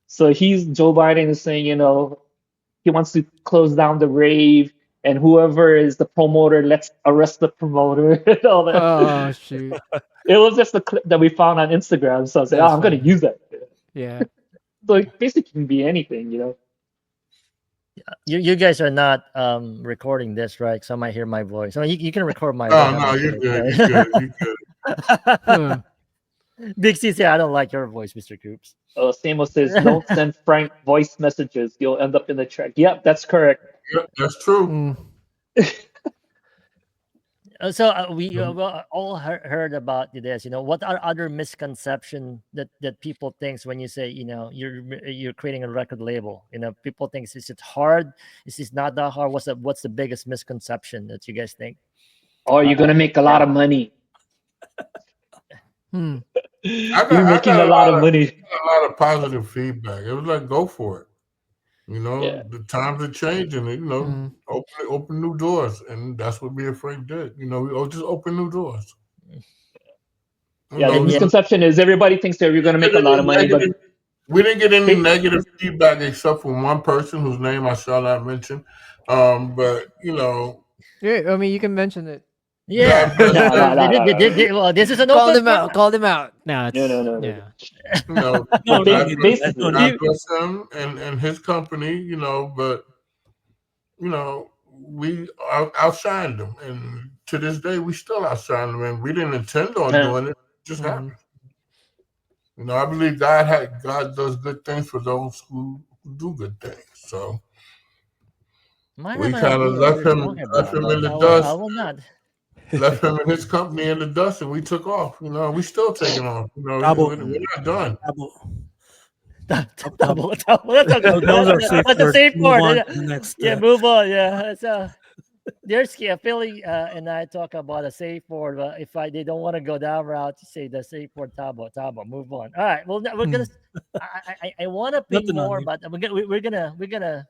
So Joe Biden is saying, he wants to close down the rave, and whoever is the promoter, let's arrest the promoter and all that. Oh shoot. It was just a clip that we found on Instagram, so I was like, That's I'm gonna funny. use that. Yeah. So it basically can be anything. You guys are not recording this, right? So I might hear my voice. So you can record my Oh, voice. no, you're good. You're good. You're good. Huh. Big C said, I don't like your voice, Mr. Coops. Samo says, don't send Frank voice messages. You'll end up in the track. Yep, that's correct. Yep, that's true. Mm. So we all heard about this. What are other misconceptions that people thinks when you say, you're creating a record label? People think, is it hard? Is it not that hard? What's the biggest misconception that you guys think? Oh, you're gonna make a lot of money. Hmm. You're making a lot of money. A lot of positive feedback. It was like, go for it. Yeah. The times are changing. Mm. Open new doors, and that's what me and Frank did. We just open new doors. Yeah, the misconception is everybody thinks that you're gonna make a lot of money, but we didn't get any negative feedback except from one person whose name I shall not mention. But Yeah, I mean you can mention it. Yeah. Well, this is an Call open them out. Call them out. No, it's, No. Yeah. No, basically, God bless him and his company. But we outshined them, and to this day we still outshine them, and we didn't intend on doing it. It just happened. I believe God does good things for those who do good things. So we kind of left him in the dust. I will not. left him and his company in the dust, and we took off. You know, we still taking off. You know, Double. we're not done. Double. That's a good. Those are safe That's a words. safe Move word. on Yeah, to the next. yeah, move on. Yeah, it's there's Philly and I talk about a safe word. If they don't want to go that route, say the safe word. Tabo. Move on. All right. Well, we're gonna. I want to pay Nothing on more, you. but we're gonna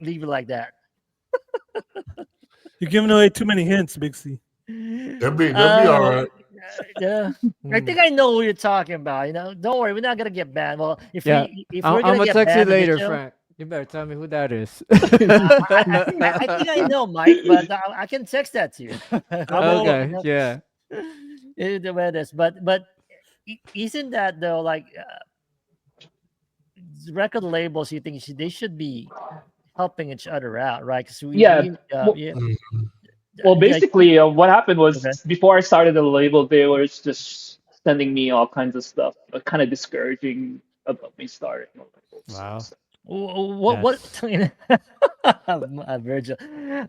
leave it like that. You're giving away too many hints, Big C. They'll be all right. Yeah, I think I know who you're talking about. You know, don't worry, we're not gonna get banned. Well, if Yeah, we're I'm gonna gonna get text you banned on this later, show, Frank. You better tell me who that is. I think I know, Mike, but I can text that to you. Okay, yeah. The way it is, but isn't that though like record labels? You think they should be helping each other out, right? Because Yeah. Well, yeah. Well, Yeah, basically, what happened was Okay. before I started the label, they were just sending me all kinds of stuff, kind of discouraging about me starting a label. Wow. What? Virgil.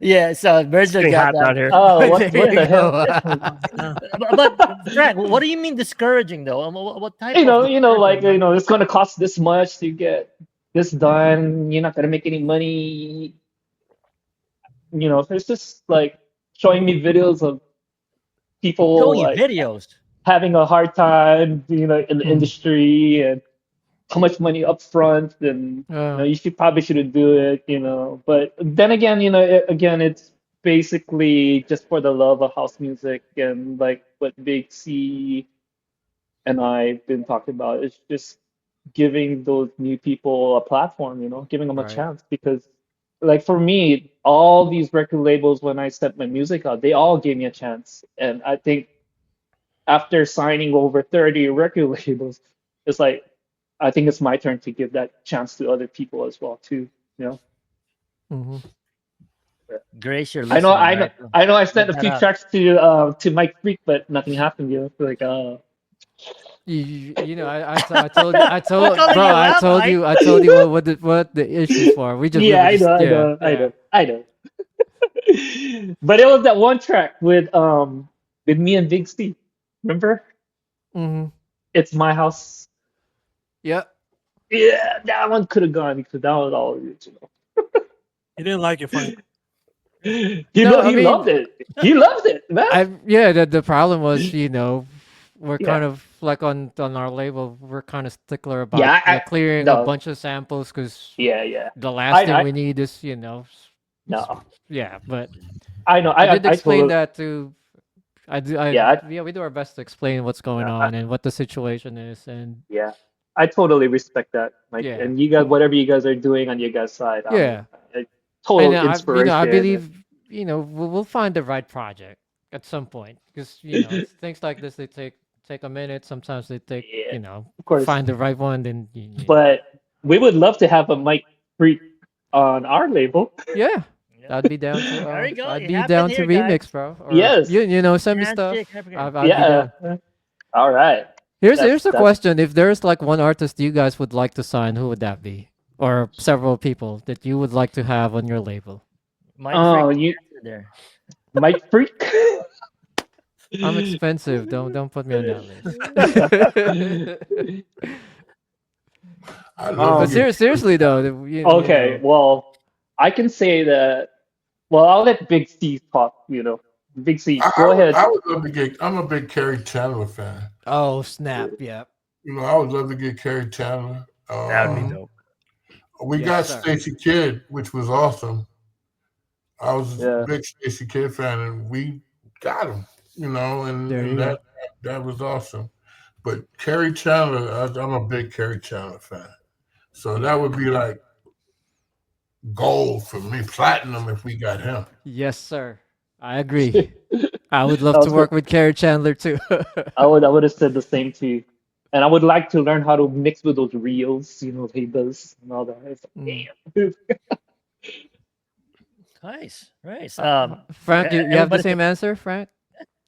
Yeah, so Virgil Getting got hot down that. here. Oh, what There the you hell? go. But Frank, what do you mean discouraging though? What type You of know, like discouraging? it's gonna cost this much to get this done. You're not gonna make any money. You know, it's just like showing me videos of people Showing you like videos. having a hard time, you know, in the Hmm. industry and how much money up front and Oh, you probably shouldn't do it, you know. But then again, again it's basically just for the love of house music and like what Big C and I've been talking about. It's just giving those new people a platform, giving them a right. chance because like for me, all these record labels when I sent my music out, they all gave me a chance. And I think after signing over 30 record labels, it's like I think it's my turn to give that chance to other people as well too. You know, Hmm. Grace, you're I know, listening, I know, right? I know. I Get sent a that few up. tracks to Mike Freak, but nothing happened. Like You know, I told you, Calling bro, you out, Mike. I told you what the issues were. We yeah, were I just know, I yeah, know, I yeah. know, I know. But it was that one track with me and Big Steve. Remember? Hmm. It's my house. Yep. Yeah, that one could have gone because that was all original. You didn't like it, Frank. No, I He mean, loved it. He loved it, man. yeah. The problem was, we're Yeah. kind of like on our label, we're kind of stickler about Yeah, clearing a no, bunch of samples because yeah. the last thing I we need is no. yeah. But I know. I did I explain totally. that to Yeah, yeah, we do our best to explain what's going on and what the situation is, and yeah. I totally respect that. Like, yeah, and you guys, whatever you guys are doing on your guys' side, yeah. And total I inspiration. believe we'll find the right project at some point because things like this they take a minute. Sometimes they take Yeah, of course. find the right one. Then But we would love to have a Mike Freak on our label. yeah, Yeah. I'd be down to There you go. I'd It be happened down to here, guys. remix, bro. Or Yes. send me stuff. Handshake. I'd be Yeah. down. All right. Here's a That's question: if there's like one artist you guys would like to sign, who would that be? Or several people that you would like to have on your label? Mike Frick you answer there. Mike Freak. I'm expensive. Don't put me on that list. I love But to get seriously though, Okay, well, I can say that. Well, I'll let Big C talk. Big C, go ahead. I would love to get. I'm a big Kerry Chandler fan. oh snap, yeah, I would love to get Kerry Chandler. That would be Mhm. dope. We Yes, got sir. Stacey Kidd, which was awesome. I was a Yeah. big Stacey Kidd fan, and we got him. There you And go. that was awesome. But Kerry Chandler, I'm a big Kerry Chandler fan. So that would be like gold for me, platinum if we got him. Yes, sir. I agree. I would love I to was work go- with Carrie Chandler too. I would have said the same too. And I would like to learn how to mix with those reels, he does and all that. It's Mm. like, damn. Nice. Frank, you have the Everybody same answer, Frank?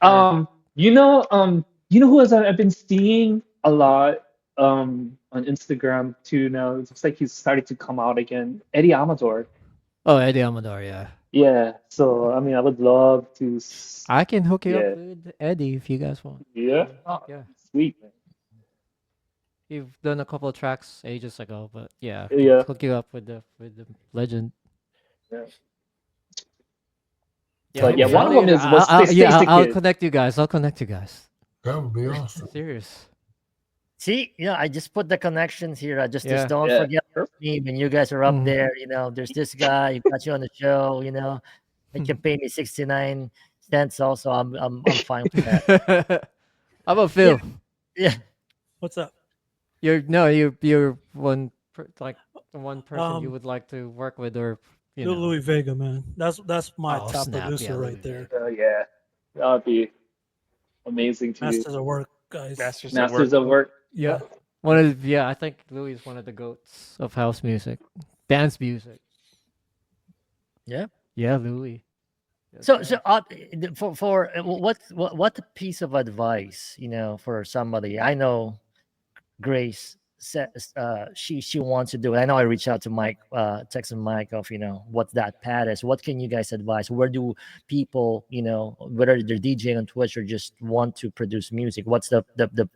Or Um, who I've been seeing a lot on Instagram too now. It looks like he's starting to come out again. Eddie Amador. oh, Eddie Amador, yeah. Yeah. So I mean, I would love to. I can hook you Yeah. up with Eddie if you guys want. Yeah. Oh, Yeah. sweet, man. You've done a couple of tracks ages ago, but yeah, I can Yeah. hook you up with the legend. Yeah. Yeah, But yeah, one of hopefully, them is was Stacy I'll Kid. connect you guys. I'll connect you guys. That would be awesome. Serious. See, yeah, I just put the connections here. I just Yeah. don't Yeah. forget me when you guys are up Mhm. there. There's this guy who got you on the show. He can pay me 69 cents. Also, I'm fine with that. How about Phil? Yeah, What's up? You're like the one person you Um, would like to work with, or you Lil know. Louis Vega, man. That's my Oh top snap! producer Yeah, right Louis there. Vega. Yeah. That would be amazing to do. Masters of Work, guys. Masters at Work. Masters of Work. Yeah. I think Louis is one of the goats of house music, dance music. yeah. Yeah, Louis. Yes, So, yes. so for what piece of advice for somebody? I know Grace says she wants to do it. I know I reached out to Mike, texting Mike of what that pad is. What can you guys advise? Where do people whether they're DJing on Twitch or just want to produce music? What's the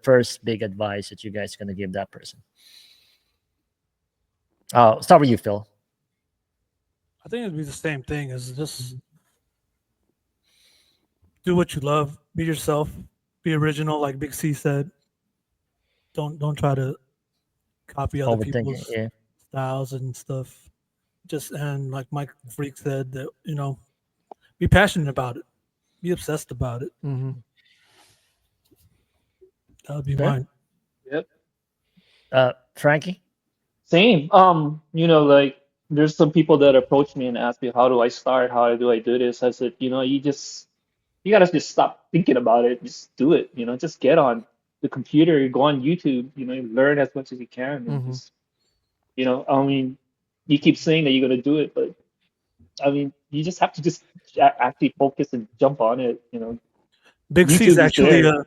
first big advice that you guys gonna give that person? Start with you, Phil. I think it'd be the same thing as just do what you love, be yourself, be original, like Big C said. Don't try to copy other Overthinking, people's yeah. styles and stuff. And like Mike Freak said, that be passionate about it, be obsessed about it. Mm-hmm. That would be Okay. mine. Yep. Frankie. Same. Like there's some people that approach me and ask me, how do I start? How do I do this? I said, you gotta just stop thinking about it. Just do it. Just get on the computer, go on YouTube, learn as much as you can, and Mhm. just, I mean, you keep saying that you're gonna do it, but I mean, you just have to just actually focus and jump on it. Big C YouTube is is actually there.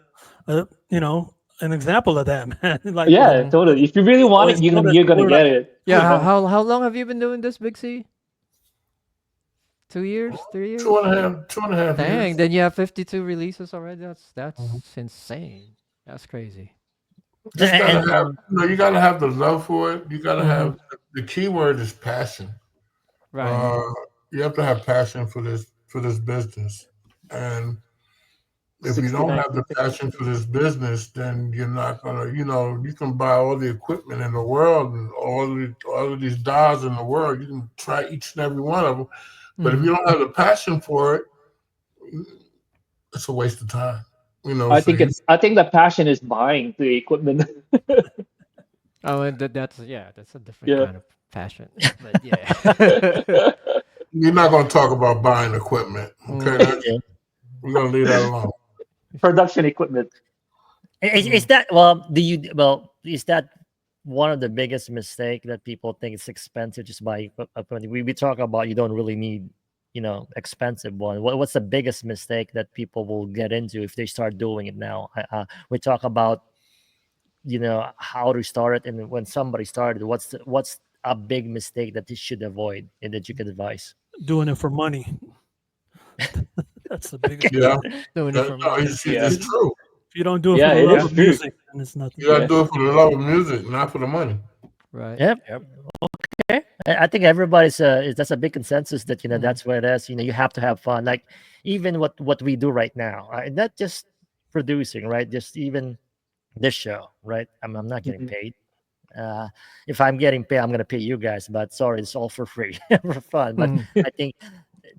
an example of that, man. Like Yeah, totally. If you really want always it, you're told gonna us you're gonna we're get like, it. Yeah, you know? how long have you been doing this, Big C? 2 years, 3 years? 2.5 Dang, years. then you have 52 releases already. That's Mhm. insane. That's crazy. Just gotta And have, you gotta have the love for it. You gotta Mhm. have the key word is passion. Right. You have to have passion for this business, and if you don't 69 have the passion for this business, then you're not gonna. You can buy all the equipment in the world and all of these dials in the world. You can try each and every one of them, but if Mhm. you don't have the passion for it, it's a waste of time. I So think I think the passion is buying the equipment. Oh, and that's a different Yeah. kind of passion. But yeah. you're not gonna talk about buying equipment, okay? Mm. We're gonna leave that alone. Production equipment. is that is that one of the biggest mistake that people think it's expensive just buy equipment? We talk about you don't really need expensive one. What's the biggest mistake that people will get into if they start doing it now? We talk about how to start it, and when somebody started, what's a big mistake that they should avoid and that you could advise? doing it for money. That's the biggest. Yeah, Doing it for money. Yeah. it's true. If you don't do it Yeah, for the it love is of true. music, then it's nothing. You gotta Yeah. do it for the love of music, not for the money. Right. Yep. Okay. I think everybody's that's a big consensus that Mhm. that's what it is. You have to have fun. Like even what we do right now, not just producing, right? Just even this show, right? I'm not getting Mhm. paid. If I'm getting paid, I'm gonna pay you guys. But sorry, it's all for free for fun. But Mhm. I think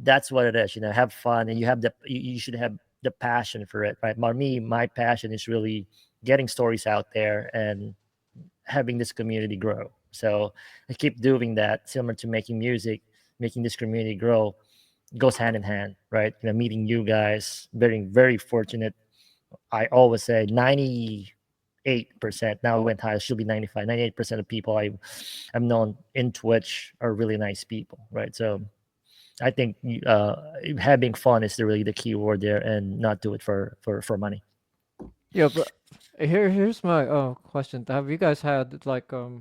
that's what it is. Have fun, and you should have the passion for it, right? For me, my passion is really getting stories out there and having this community grow. So I keep doing that, similar to making music, making this community grow goes hand in hand, right? Meeting you guys, very, very fortunate. I always say 98%. Now it went high. It should be 95. 98% of people I've known in Twitch are really nice people, right? So I think having fun is really the key word there, and not do it for money. Yeah, but here's my question. Have you guys had like a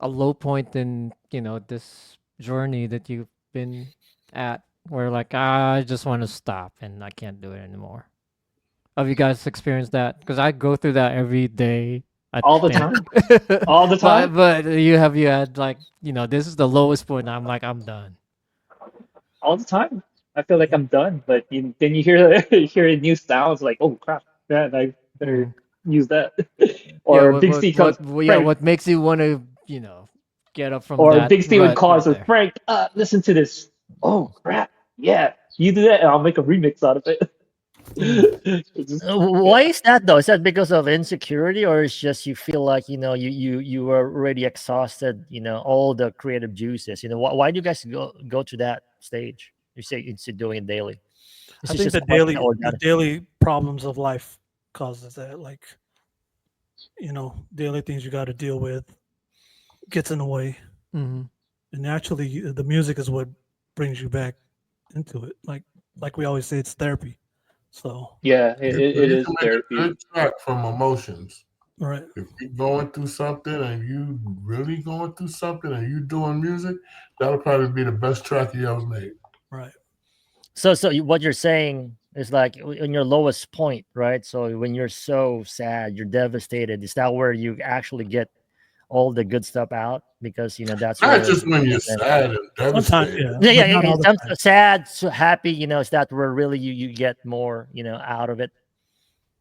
low point in, this journey that you've been at? where like I just want to stop and I can't do it anymore? Have you guys experienced that? Because I go through that every day. I All the think. time, all the time, But you had like this is the lowest point. I'm like I'm done. all the time. I feel like I'm done, but then you hear you hear new sounds like, oh crap, man, I better Mm. use that. Yeah. Or Big C comes, Yeah. Frank, What makes you want to get up from or that Big C would rut call right us with there? Frank, listen to this. Oh crap, yeah, you do that, and I'll make a remix out of it. It's just, Why yeah. is that though? Is that because of insecurity, or it's just you feel like you were already exhausted, all the creative juices? Why do you guys go to that stage? You say it's doing it daily. This I is think just a question or the that. daily problems of life causes that. Like, daily things you got to deal with gets in the way, Mm-hmm. and naturally, the music is what brings you back into it. Like we always say, it's therapy. So, Yeah, You it you is can make a therapy. good track from emotions. right, If you're going through something and you really going through something and you doing music, that'll probably be the best track you ever made. right. What you're saying is like in your lowest point, right? So when you're so sad, you're devastated. Is that where you actually get all the good stuff out? Because that's Not where. just when you're sad and Sometimes, devastated. yeah, Yeah, but yeah, not all the I'm time. sad, so happy. Is that where really you get more, out of it?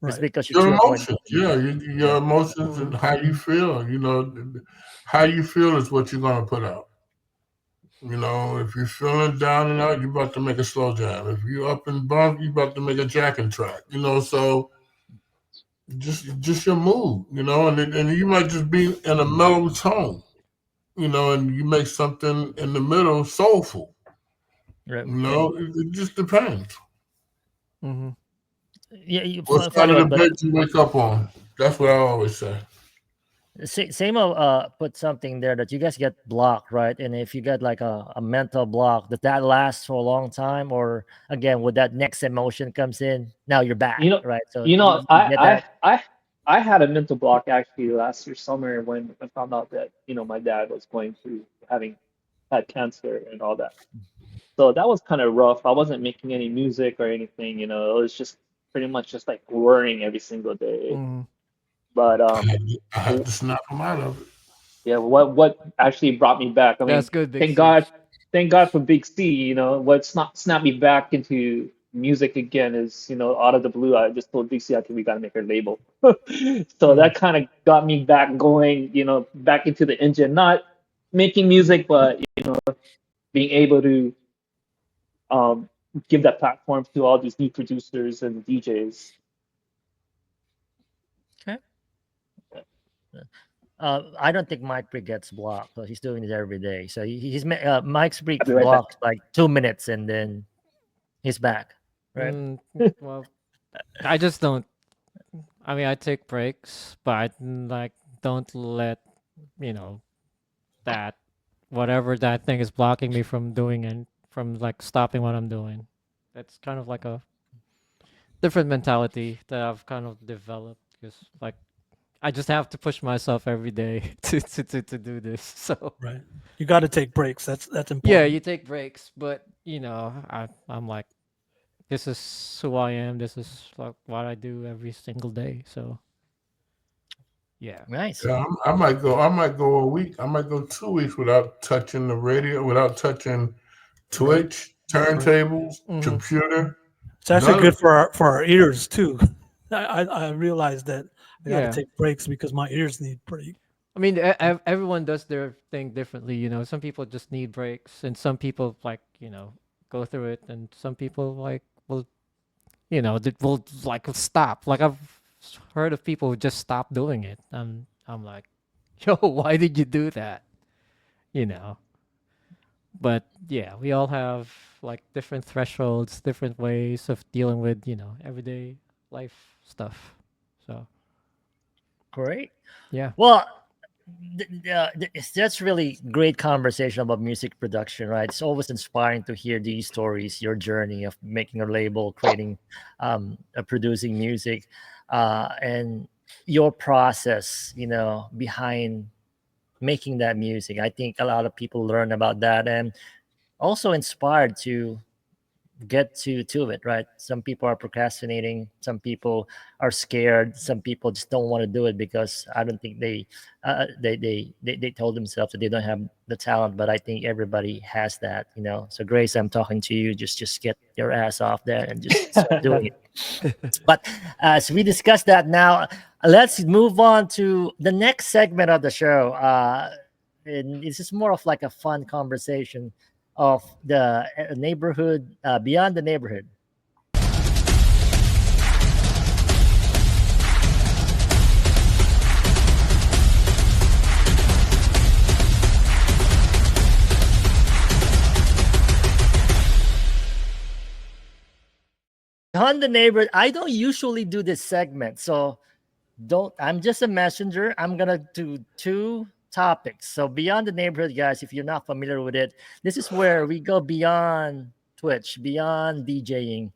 It's Right. because you're Your to a point. emotions, yeah, Yeah. your emotions Mm-hmm. and how you feel. How you feel is what you're gonna put out. If you're feeling down and out, you're about to make a slow jam. If you're up and bump, you're about to make a jackin track. So just your mood. And you might just be in a mellow tone. And you make something in the middle soulful. Right. It just depends. Mm-hmm. Yeah. What side Funny of the one, but bed you wake up on? That's what I always say. same of put something there that you guys get blocked, right? And if you get like a mental block, does that last for a long time, or again, when that next emotion comes in, now you're back, You know, right? So you know, you get that. I had a mental block actually last year summer when I found out that my dad was going through having had cancer and all that. So that was kind of rough. I wasn't making any music or anything. It was just pretty much just like worrying every single day. Mm-hmm. But I had to snap them out of it. yeah, what actually brought me back? I mean, That's good, Big thank C. God, thank God for Big C. What's not snapped me back into music again is out of the blue. I just told Big C I think we gotta make our label. So Mm-hmm. that kind of got me back going. Back into the engine. Not making music, but being able to um give that platform to all these new producers and DJs. Okay. I don't think Mike Brick gets blocked. So he's doing this every day. So Mike's Brick I'll be right back. blocked like 2 minutes, and then he's back, right? Well, I just don't. I mean, I take breaks, but I like don't let you know that whatever that thing is blocking me from doing and from like stopping what I'm doing. That's kind of like a different mentality that I've kind of developed because like I just have to push myself every day to do this. So Right. You got to take breaks. That's yeah, important. you take breaks, but I'm like this is who I am. This is like what I do every single day. So yeah. Nice. Yeah, I might go. I might go a week. I might go 2 weeks without touching the radio, without touching Right. Twitch, Right. turntables, Hmm. computer. It's actually None of good for our ears too. I realized that I got to Yeah. take breaks because my ears need break. I mean, everyone does their thing differently. Some people just need breaks, and some people like go through it, and some people like will will like stop. Like I've heard of people who just stop doing it. I'm like, yo, why did you do that? You know. But yeah, we all have like different thresholds, different ways of dealing with everyday life stuff. So Great. yeah. Well, that's really great conversation about music production, right? It's always inspiring to hear these stories, your journey of making a label, creating, producing music, and your process, behind making that music. I think a lot of people learn about that and also inspired to get to it, right? Some people are procrastinating, some people are scared, some people just don't want to do it because I don't think they told themselves that they don't have the talent. But I think everybody has that, you know. So Grace, I'm talking to you. Just get your ass off there and just start doing it. But as we discussed that, now let's move on to the next segment of the show. And this is more of like a fun conversation of the neighborhood, beyond the neighborhood. Beyond the neighborhood, I don't usually do this segment, so I'm just a messenger. I'm gonna do two topics. So beyond the neighborhood, guys, if you're not familiar with it, this is where we go beyond Twitch, beyond DJing.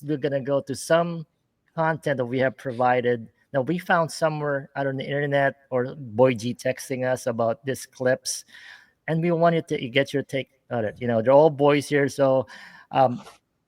We're gonna go to some content that we have provided. Now we found somewhere out on the internet, or Boy G texting us about these clips, and we wanted to get your take on it. You know, they're all boys here, so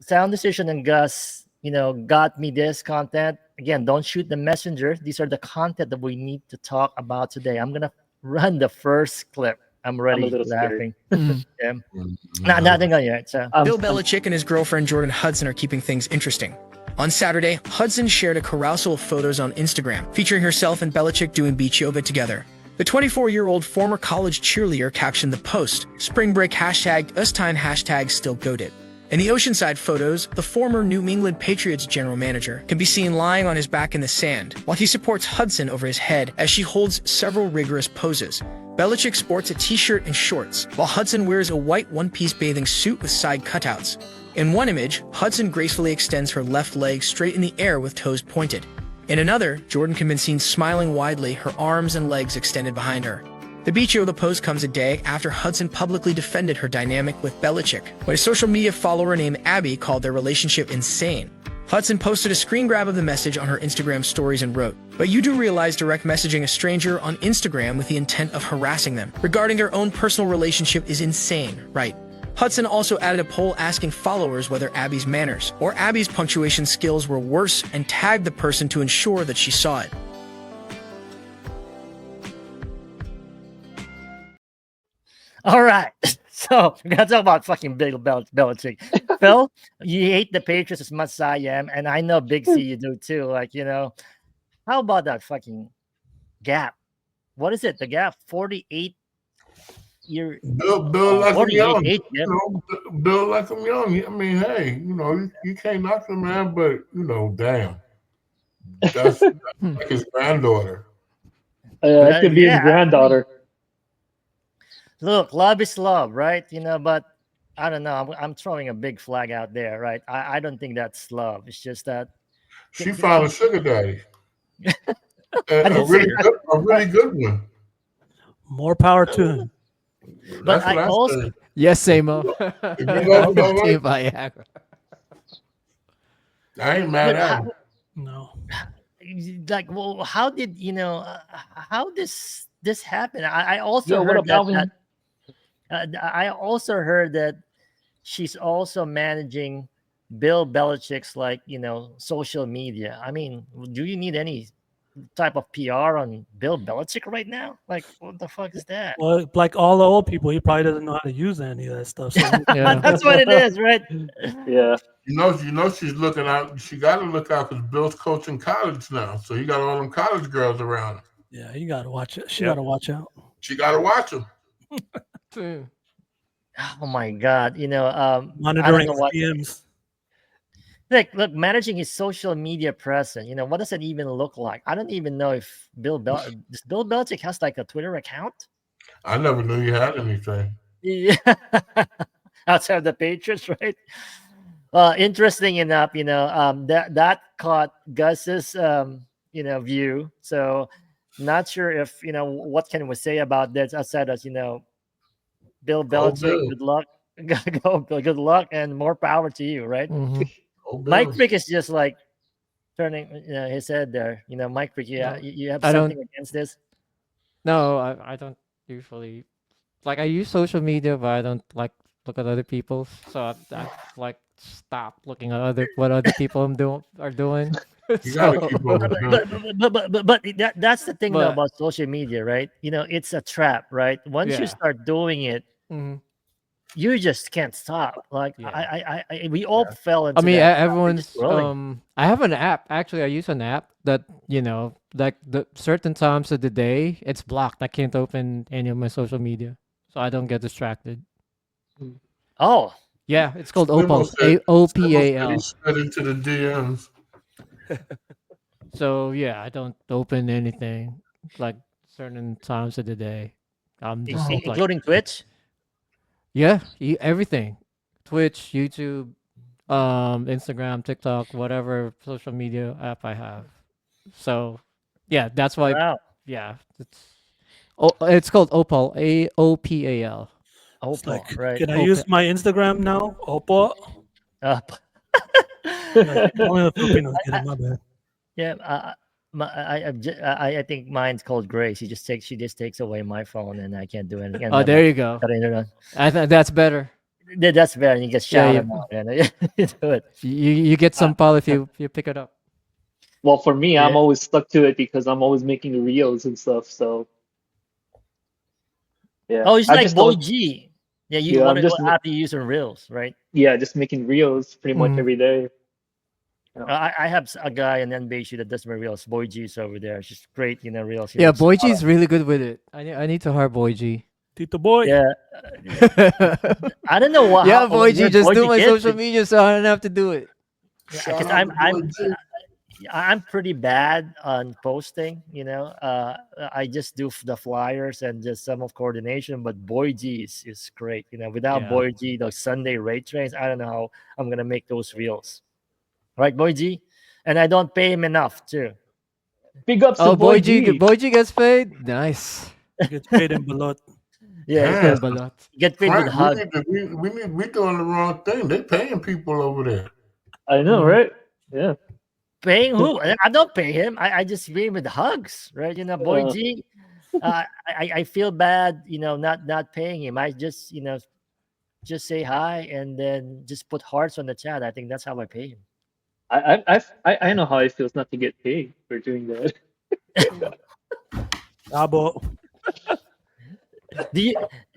Sound Decision and Gus, you know, got me this content. Again, don't shoot the messenger. These are the content that we need to talk about today. I'm gonna run the first clip. I'm I'm a already little laughing. Mm. Yeah. Nothing on yet. So Bill Belichick and his girlfriend Jordan Hudson are keeping things interesting. On Saturday, Hudson shared a carousal of photos on Instagram, featuring herself and Belichick doing beach yoga together. The 24-year-old former college cheerleader captioned the post, "Spring break hashtag, #UsTime hashtag still goated." In the Oceanside photos, the former New England Patriots general manager can be seen lying on his back in the sand, while he supports Hudson over his head as she holds several rigorous poses. Belichick sports a t-shirt and shorts, while Hudson wears a white one-piece bathing suit with side cutouts. In one image, Hudson gracefully extends her left leg straight in the air with toes pointed. In another, Jordan can be seen smiling widely, her arms and legs extended behind her. The beach yoga post comes a day after Hudson publicly defended her dynamic with Belichick, when a social media follower named Abby called their relationship insane. Hudson posted a screen grab of the message on her Instagram stories and wrote, "But you do realize direct messaging a stranger on Instagram with the intent of harassing them regarding their own personal relationship is insane, right?" Hudson also added a poll asking followers whether Abby's manners or Abby's punctuation skills were worse and tagged the person to ensure that she saw it. all right. So we're gonna talk about fucking Bill Belichick. Phil, you hate the Patriots as much as I am, and I know Big C you do too. Like, you know, how about that fucking gap? What is it? The gap 48 year Bill like him 48 young. age You gap. know, Bill like him young. I mean, hey, you know, you can't knock the man, but you know, damn, that's like his granddaughter. It could be his Yeah, granddaughter. look, love is love, right? You know, but I don't know. I'm throwing a big flag out there, right? I don't think that's love. It's just that She found a sugar daddy, I a didn't say that. a really good one. More power to him. But That's I what I also said. Yes, Samo. If you know, you know what? Team Viagra. I ain't mad but at him. No. like, well, how did you know? How this happen? I also Yo, what heard up, Alvin? I also heard that she's also managing Bill Belichick's, like, you know, social media. I mean, do you need any type of PR on Bill Belichick right now? Like, what the fuck is that? Well, like all the old people, he probably doesn't know how to use any of that stuff. So Yeah. That's what it is, right? Yeah. You know, she's looking out. She got to look out because Bill's coaching college now, so he got all them college girls around him. yeah, you gotta watch it. She Yep. gotta watch out. She got to watch him. Oh my god, you know, I don't Monitoring know his what. DMs. Like, look, managing his social media presence. You know, what does it even look like? I don't even know if does Bill Belichick has like a Twitter account. I never knew you had anything. Yeah, outside of the Patriots, right? Interesting enough, you know, that caught Gus's you know, view. So not sure if, you know, what can we say about this outside of, you know, Bill Go Belichick. Bill. Good luck, go Bill. Good luck and more power to you, right? Mhm. Go Bill. Mike Frick is just like turning, you know, his head there. You know, Mike Frick, No, you have I don't. something against this? No, I don't usually like. I use social media, but I don't like look at other people's. So I like stop looking at what other people are doing. You gotta So, keep But overdoing. that's the thing though but about social media, right? It's a trap, right? Once you yeah, start doing it, mhm, you just can't stop. Like yeah. we all fell I into mean, that trap. We're just everyone's. scrolling. I have an app. Actually, I use an app that like the certain times of the day, it's blocked. I can't open any of my social media, so I don't get distracted. Oh, Yeah, it's called Slimmo Opal. said, Slimmo said he AOPAL. slid into the DMs. So yeah, I don't open anything like certain times of the day. I'm just Oh, like, including Twitch. yeah, everything. Twitch, YouTube, Instagram, TikTok, whatever social media app I have. So yeah, that's why. Wow. Yeah, it's called Opal. AOPAL. It's Opal, like, right? can I Opal. use my Instagram now? Oppo? Uh, Like, only the Filipinos get it. My bad. yeah, I think mine's called Grace. She just takes away my phone, and I can't do anything. And Oh, there you go. I think that's better. That's better. You get Yeah, shouted out, and you do it. you get some pal if you pick it up. Well, for me, Yeah. I'm always stuck to it because I'm always making reels and stuff. So yeah, Oh, it's I like just Boy don't. G. Yeah, Yeah, I'm just what app do you use in Reels, right? yeah, just making reels pretty much Mhm. every day. I have a guy in NBA that does my Reels. Boy G's over there. She's great, Reels. Yeah, Boy G is really good with it. I need to hire Boy G. Tito boy. Yeah, I don't know what. Yeah, Boy G, where just Boy do G my gets social it. media so I don't have to do it. Because shout out to Boy G. I'm pretty bad on posting. I just do the flyers and just some of coordination. But Boy G is great. Without Yeah. Boy G, those Sunday rate trains, I don't know how I'm gonna make those reels. Right, Boy G, and I don't pay him enough too. Big ups to Oh, Boy G. Boy G gets paid. Nice. He gets paid in balot. Yeah, Yeah, Balot. get paid with Frank, hug. we doing the wrong thing. They paying people over there. I know, Mhm. right? Yeah. Paying who? I don't pay him. I just pay him with hugs, right? Boy Uh, G. I feel bad, not paying him. I just say hi and then just put hearts on the chat. I think that's how I pay him. I know how it feels not to get paid for doing that. Abo.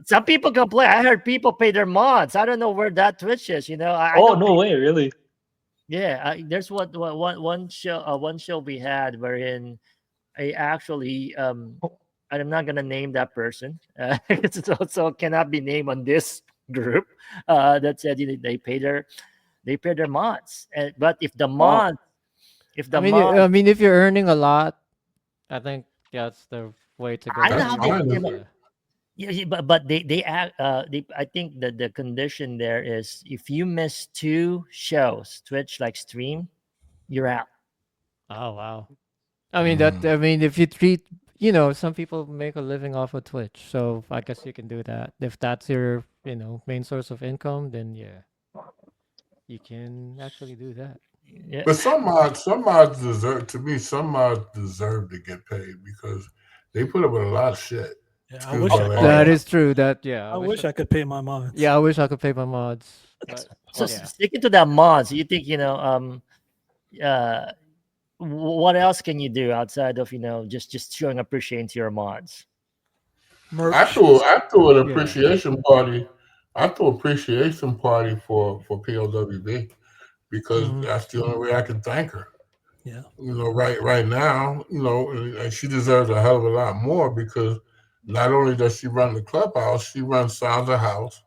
Some people complain. I heard people pay their mods. I don't know where that Twitch is. I Oh don't no pay- way, really? Yeah, there's one show we had wherein I actually I'm not gonna name that person. It's also cannot be named on this group. That said they pay their mods. But if the Wow. mod, if I the mean, mod, if you're earning a lot, I think that's the way to go. I don't know That's how they fine. pay. Yeah. Yeah, but they act. I think that the condition there is if you miss 2 shows, Twitch like stream, you're out. Oh wow. I mean Mm. if you treat some people make a living off of Twitch, so I guess you can do that. If that's your main source of income, then yeah, you can actually do that. Yeah. But some mods deserve to get paid because they put up with a lot of shit. Yeah, I Excuse wish my I could. language. That is true. That I wish I could pay my mods. Yeah, I wish I could pay my mods. But, So yeah. sticking to that mods, you think what else can you do outside of just showing appreciation to your mods? Merch. I threw an Yeah. appreciation party. I threw an appreciation party for PLWB because Mhm. that's the only way I can thank her. Yeah. Right now, and she deserves a hell of a lot more because not only does she run the clubhouse, she runs Sounds of House.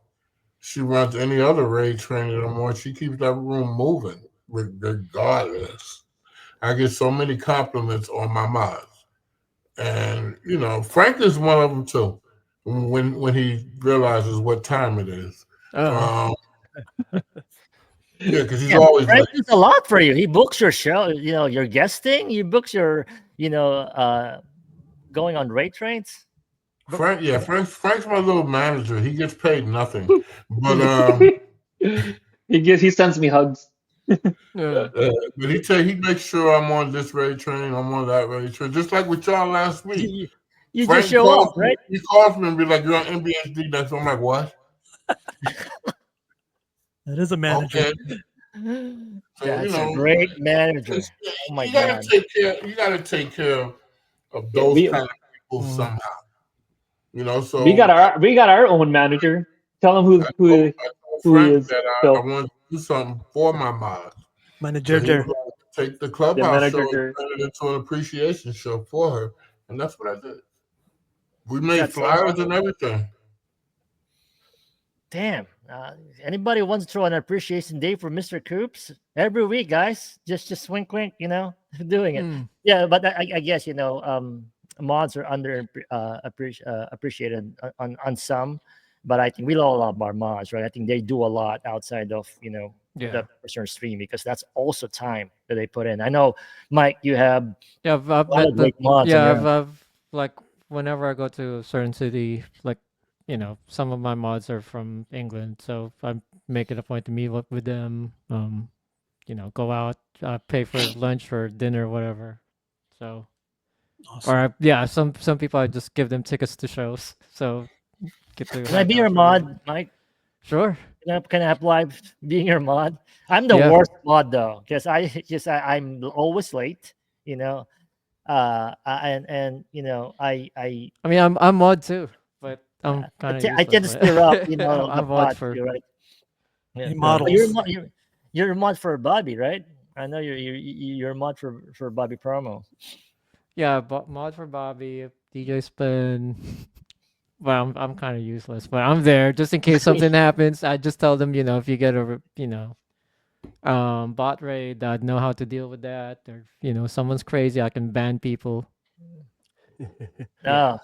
She runs any other raid training or more. She keeps that room moving regardless. I get so many compliments on my mods. And, Frank is one of them too. When he realizes what time it is. Oh. Yeah, because he's Yeah, always Frank like, does a lot for you. He books your show, your guesting. He books your, going on raid trains. Frank. Yeah, Frank's my little manager. He gets paid nothing, but he sends me hugs. Yeah. but he makes sure I'm on this raid train, I'm on that raid train, just like with y'all last week. You Frank just show calls up, me, right? he calls me and be like, "You're on NBSD." That's I'm like, what? That is a manager. Okay. So, That's a great manager. it's- Oh my you gotta god. take care. You gotta take care of Yeah, those kind of people Mhm. somehow. So we got our own manager. Tell him I told, I told who he Frank is. that I So wanted to do something for my mods. So he Manager. was going to take the the clubhouse show and manager. turn it into an appreciation show for her, and that's what I did. We made That's so flyers awesome. and everything. Damn. Anybody wants to throw an appreciation day for Mr. Coops every week, guys? Just wink, wink. Doing it. Mm. Yeah, but I guess mods are appreciated on some, but I think we love our mods, right? I think they do a lot outside of Yeah. the person stream, because that's also time that they put in. I know, Mike, you have Yeah, I've a lot met of great mods. yeah, On your I've like whenever I go to a certain city, like some of my mods are from England, so I make it a point to meet up with them. Go out, pay for lunch or dinner, whatever. So, Awesome. yeah, some people I just give them tickets to shows, so get to Can I hang be out your for a mod, bit. Mike? Sure. Can I apply being your mod? I'm the Yeah. worst mod though, because I'm always late. And I mean, I'm mod too, but I'm kind of I useless. tend to But stir up, the I'm mod pot for too, right? Yeah. He the But you're a models. mod, you're a mod for Bobby, right? I know you're a mod for Bobby promo. yeah, mod for Bobby, DJ Spin. Well, I'm kind of useless, but I'm there just in case something happens. I just tell them, if you get a, bot raid, I know how to deal with that. Or, someone's crazy, I can ban people. Yeah.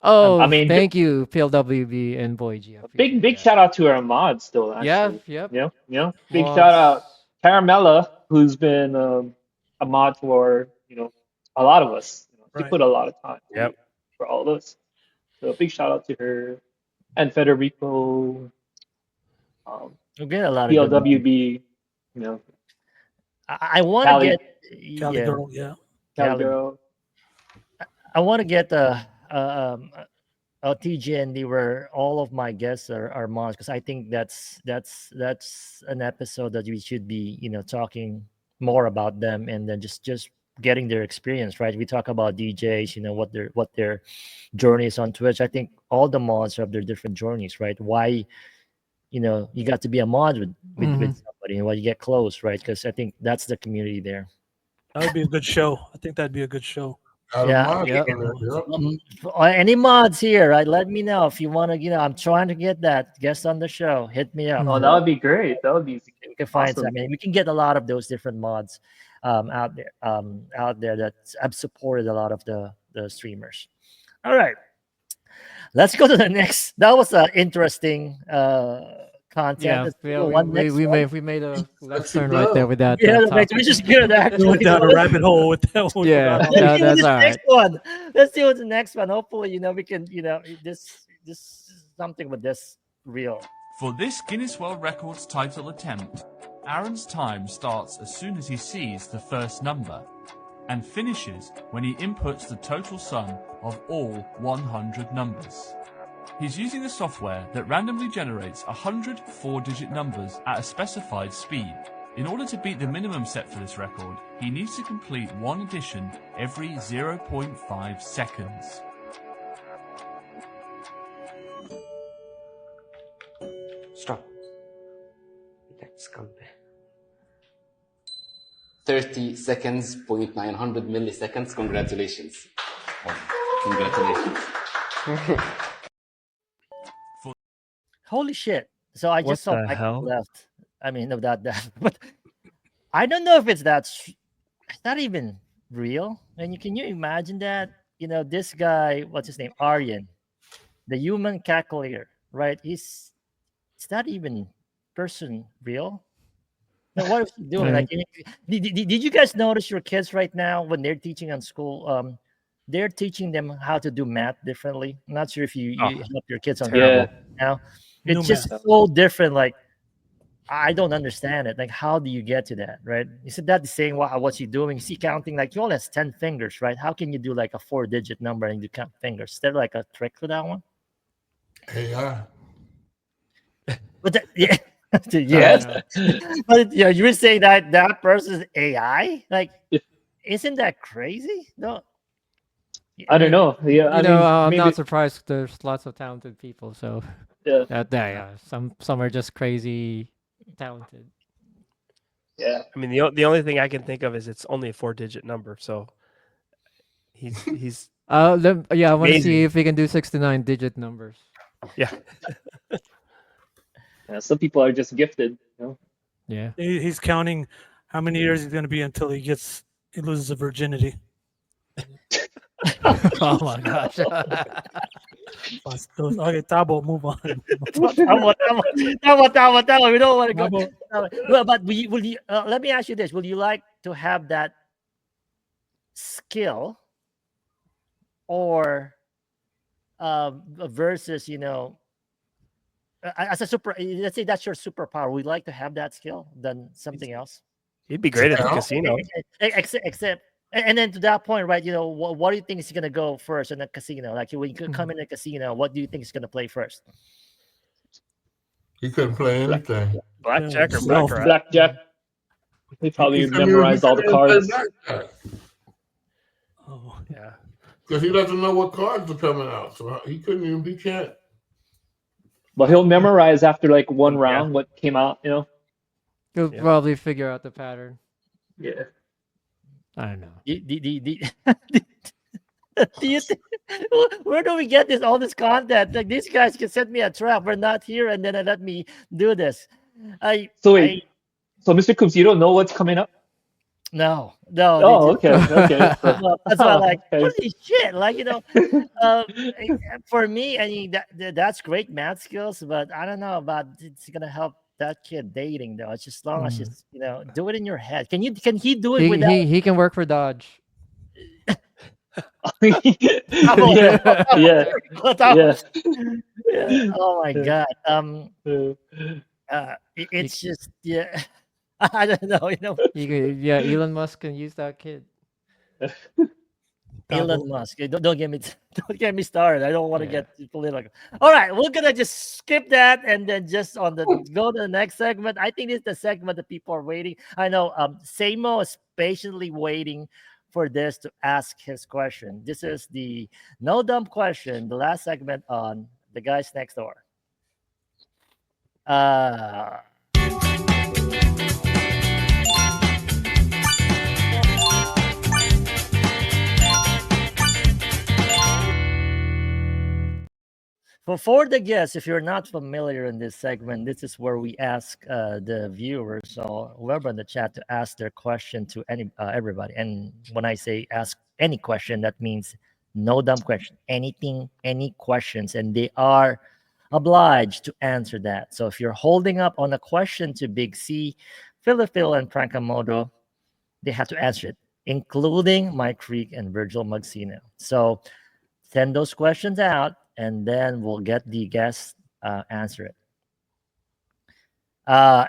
Oh, I Oh, mean, thank you, PLWB and Boyg. I appreciate big that. shout out to our mods, though. Yeah, Actually, yep. big shout out Mods. Caramella, who's been a mod for a lot of us. She Right. put a lot of time Yep. for all of us. So big shout out to her and Federico, we get a lot of good mods. PLWB, you know, I want to Cali, get Cali yeah, girl. Yeah. Cali Cali. girl. I want to get a TGND where all of my guests are mods, because I think that's an episode that we should be talking more about them, and then just getting their experience, right? We talk about DJs, what their journey is on Twitch. I think all the mods have their different journeys, right? Why you got to be a mod with somebody, and why you get close, right? Because I think that's the community there. That would be a good show. I think that'd be a good show. Got a Yeah. mod Yep. in there, yep. Any mods here, right? Let me know if you want to. I'm trying to get that guest on the show. Hit me up. Oh, that would be great. That would be We can find awesome. some. I mean, we can get a lot of those different mods out there that have supported a lot of the streamers. All right, let's go to the next. That was an interesting content. Yeah, Let's yeah, do one next we one. made a left Sexy turn right there girl. with that Yeah, topic. which is good We actually. went down a rabbit hole with that one. Yeah, Let's see that's what's all the next right. one. Let's see what's the next one. Hopefully, we can, this something with this real. For this Guinness World Records title attempt, Aaron's time starts as soon as he sees the first number and finishes when he inputs the total sum of all 100 numbers. He's using a software that randomly generates 100 4-digit numbers at a specified speed. In order to beat the minimum set for this record, he needs to complete one addition every 0.5 seconds. Stop. Let's compare. 30 seconds, 0.900 milliseconds. Congratulations. Congratulations. Holy shit! So I What just saw the Mike hell? left. I mean, no, that, but I don't know if it's it's not even real. And can you imagine that? This guy, what's his name? Aryan, the human calculator, right? Is that even person real? Now, what is he doing? Right. Like, did you guys notice your kids right now when they're teaching on school? They're teaching them how to do math differently. I'm not sure if you Oh, help your kids on Yeah. that now. New It's just math. so different. Like, I don't understand it. Like, how do you get to that, right? Isn't that the saying? What's he doing? Is he counting? Like, he only has 10 fingers, right? How can you do like a 4-digit number and you count fingers? Is there like a trick to that one? AI. But yeah, Yes, Yeah. but yeah, you were saying that that person's AI. Like, isn't that crazy? No, I don't know. Yeah, I You know, mean, I'm maybe. not surprised. There's lots of talented people, so Yeah, yeah. Some are just crazy talented. yeah. I mean, the only thing I can think of is it's only a 4-digit number, so he's Yeah, I want to see amazing. if we can do 69-digit numbers. Yeah. Yeah, some people are just gifted. You know? Yeah. He's counting how many years he's going to be until he loses the virginity. Oh my gosh. Okay, Tabo, move on. We don't want to go. Tabo, Well, but will you? Let me ask you this: will you like to have that skill, or versus as a super? Let's say that's your superpower. Would you like to have that skill than something else? He'd be great at the Yeah. casino. Except, and then to that point, right? What do you think is going to go first in the casino? Like when you could come in the casino, what do you think is going to play first? He couldn't play anything. Blackjack or himself. baccarat? Blackjack. They probably memorized all the cards. Oh, Yeah. Because he doesn't know what cards are coming out, so he can't. But he'll memorize after like one Yeah. round what came out. You know. You'll Yeah. probably figure out the pattern. Yeah. I don't know. Do you think, where do we get all this content? Like these guys can set me a trap. We're not here, and then let me do this. So wait. So Mr. Coops, you don't know what's coming up? No. Oh, okay, okay. So, Well, that's why, like, okay. holy shit! Like for me, I mean that's great math skills, but I don't know about it's gonna help that kid dating though. It's just as long as just do it in your head. Can he do it without? He can work for Dodge. Yeah, yeah, yeah. Oh my god. Uh, It's just I don't know. Elon Musk can use that kid. Elon Musk. Don't get me started. I don't want to get political. All right, we're gonna just skip that and then just go to the next segment. I think this is the segment that people are waiting. I know Samo is patiently waiting for this to ask his question. This is the no dumb question, the last segment on the guys next door. For the guests, if you're not familiar in this segment, this is where we ask the viewers or whoever in the chat to ask their question to everybody. And when I say ask any question, that means no dumb question, anything, any questions, and they are obliged to answer that. So if you're holding up on a question to Big C, Phil and Frankamodo, they have to answer it, including Mike Creek and Virgil Magsino. So send those questions out, and then we'll get the guests answer it.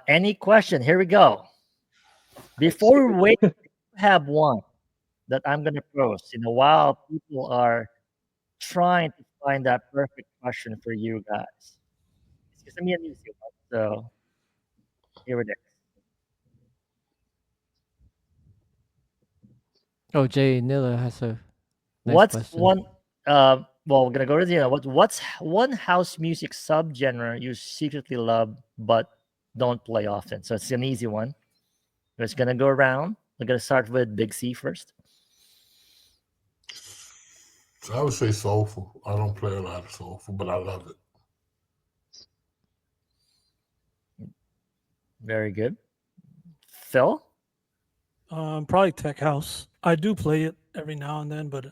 Any question? Here we go. Before we wait, I have one that I'm going to post. While people are trying to find that perfect question for you guys. It's going to be an easy one. So here it is. Oh, Jay Nilla has a nice What's question. one? Well, we're gonna go to the what's one house music subgenre you secretly love but don't play often? So it's an easy one. We're just gonna go around. We're gonna start with Big C first. So I would say soulful. I don't play a lot of soulful, but I love it. Very good. Phil? Probably tech house. I do play it every now and then, but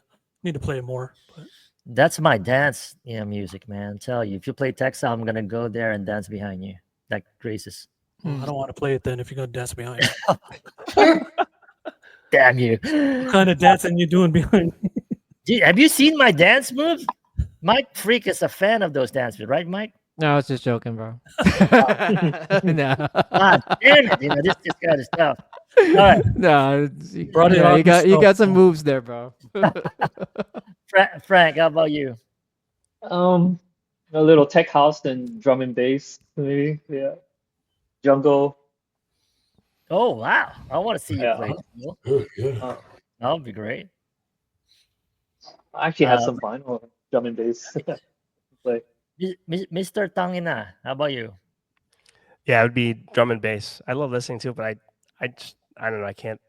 need to play it more. But That's my dance music, man. I tell you, if you play tech house, I'm gonna go there and dance behind you like graces. I don't want to play it then if you're gonna dance behind me. Damn you. What kind of dancing you doing behind me? Gee, have you seen my dance moves? Mike Freak is a fan of those dance moves, right, Mike? No, I was just joking, bro. No. God damn it, this kind of stuff. All right. No, Brought it on you got some himself. moves there, bro. Frank, how about you? a little tech house and drum and bass, maybe. Yeah. jungle. Oh wow! I want to see you Yeah. play. Jungle. Good, yeah. Uh, That would be great. I actually have Uh, some vinyl drum and bass. Play. Mr. Tangina, how about you? Yeah, it would be drum and bass. I love listening to it, but I don't know. I can't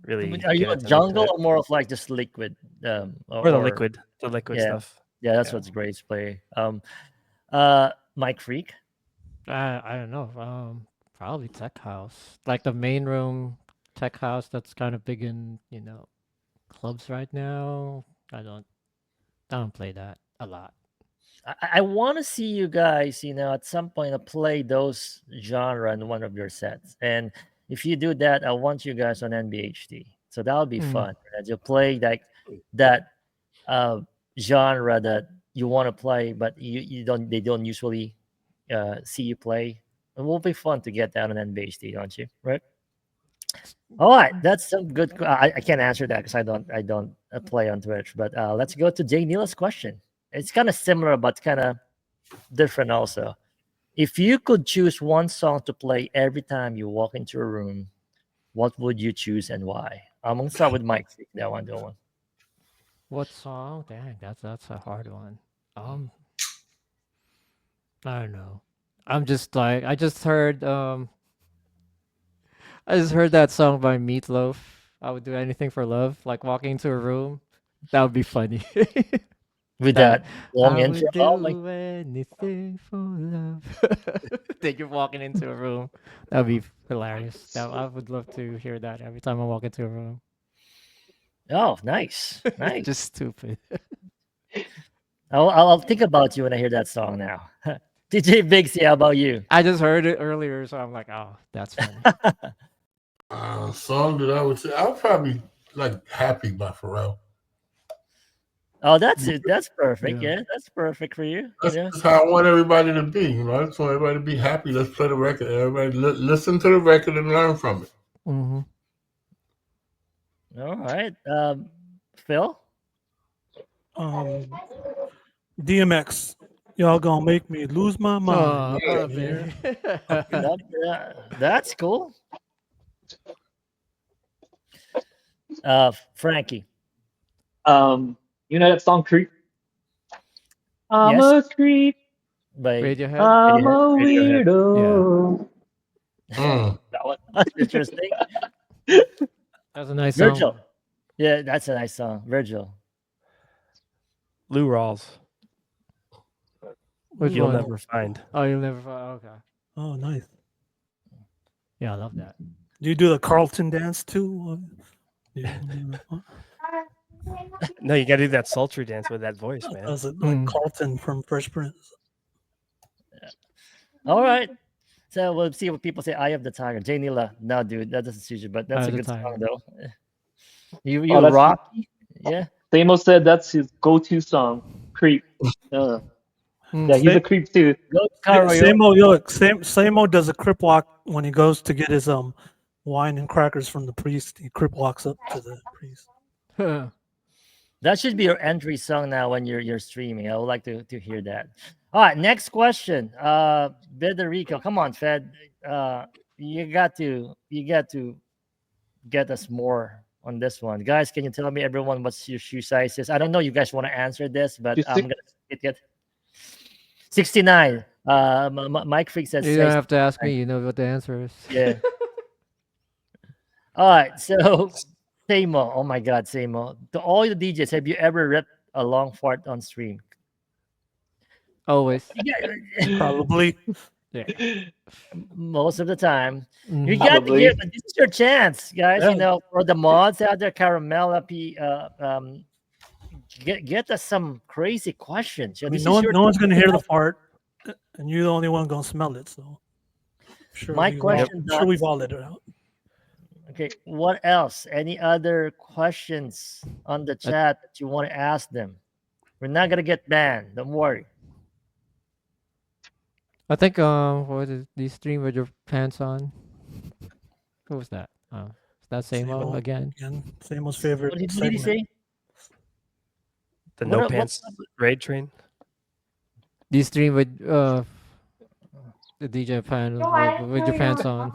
really Are you get a into jungle it. or more of like just liquid? Or the liquid yeah, stuff. yeah, that's Yeah. what's great to play. Mike Freak. I don't know. Probably tech house, like the main room tech house that's kind of big in clubs right now. I don't play that a lot. I want to see you guys, at some point play those genre in one of your sets. And if you do that, I want you guys on NBHD. So that'll be Mm. fun. Right? You play like that genre that you want to play, but they don't usually see you play. It will be fun to get that on NBHD, don't you? Right? All right, that's some good. I can't answer that because I don't play on Twitch. But let's go to Jay Neela's question. It's kind of similar, but kind of different also. If you could choose one song to play every time you walk into a room, what would you choose and why? I'm gonna start with Mike. That one. What song? Dang, that's a hard one. I don't know. I'm just like I just heard that song by Meatloaf. I would do anything for love. Like walking into a room, that would be funny. With That that long I intro. would Oh my! do anything for love. Then you're walking into a room. That would be hilarious. I would love to hear that every time I walk into a room. Oh, nice, nice. Just stupid. I'll think about you when I hear that song now. DJ Bixie, how about you? I just heard it earlier, so I'm like, oh, that's funny. Song that I would say, I'll probably like "Happy" by Pharrell. Oh, that's it. That's perfect. Yeah. Yeah, that's perfect for you. That's Yeah. just how I want everybody to be. I just want everybody to be happy. Let's play the record. Everybody listen to the record and learn from it. Mm-hmm. All right. Phil. DMX. Y'all gonna make me lose my mind. Oh, Yeah. baby. That's cool. Frankie. You know that song "Creep"? I'm Yes. a creep. By Radiohead. I'm a Radiohead. weirdo. Mm. That one. That's interesting. That's a nice song. Virgil. Yeah, that's a nice song. Virgil. Lou Rawls. Which You'll one? never find. Oh, you'll never find. Okay. Oh, nice. Yeah, I love that. Do you do the Carlton dance too? No, you got to do that sultry dance with that voice, man. Does it like Carlton from Fresh Prince? All right. So we'll see what people say. Eye of the Tiger. Jay Neela. No, dude, that doesn't suit you, but that's Eye a of the good song Tiger. though. You that's- Rocky? Yeah. Samo said that's his go-to song, "Creep." Yeah, he's a creep too. Go karaoke. Samo does a crip walk when he goes to get his wine and crackers from the priest. He crip walks up to the priest. That should be your entry song now when you're streaming. I would like to hear that. All right, next question. Federico, come on, Fed. You got to get us more on this one. Guys, can you tell me everyone what's your shoe sizes? I don't know you guys want to answer this, but I'm gonna get 69. Mike Freak says You don't have to ask me. You know what the answer is. Yeah. All right, so Samo, oh my God, Samo. To all the DJs, have you ever ripped a long fart on stream? Always. Probably. Yeah. Most of the time. Mhm. You got to Probably. give it. This is your chance, guys. Yeah. For the mods out there, Caramella, get us some crazy questions. I mean, This no is your one's gonna hear the fart, and you're the only one gonna smell it. So, sure, My we've question, all, sure we've all let it out. Okay, what else? Any other questions on the chat that you want to ask them? We're not gonna get banned. Don't worry. I think what was it? The stream with your pants on. Who was that? Is that Samo Samo. again? Again, Samo's favorite What did he segment. say? The What- no what- pants raid train. The stream with the DJ panel with your pants on.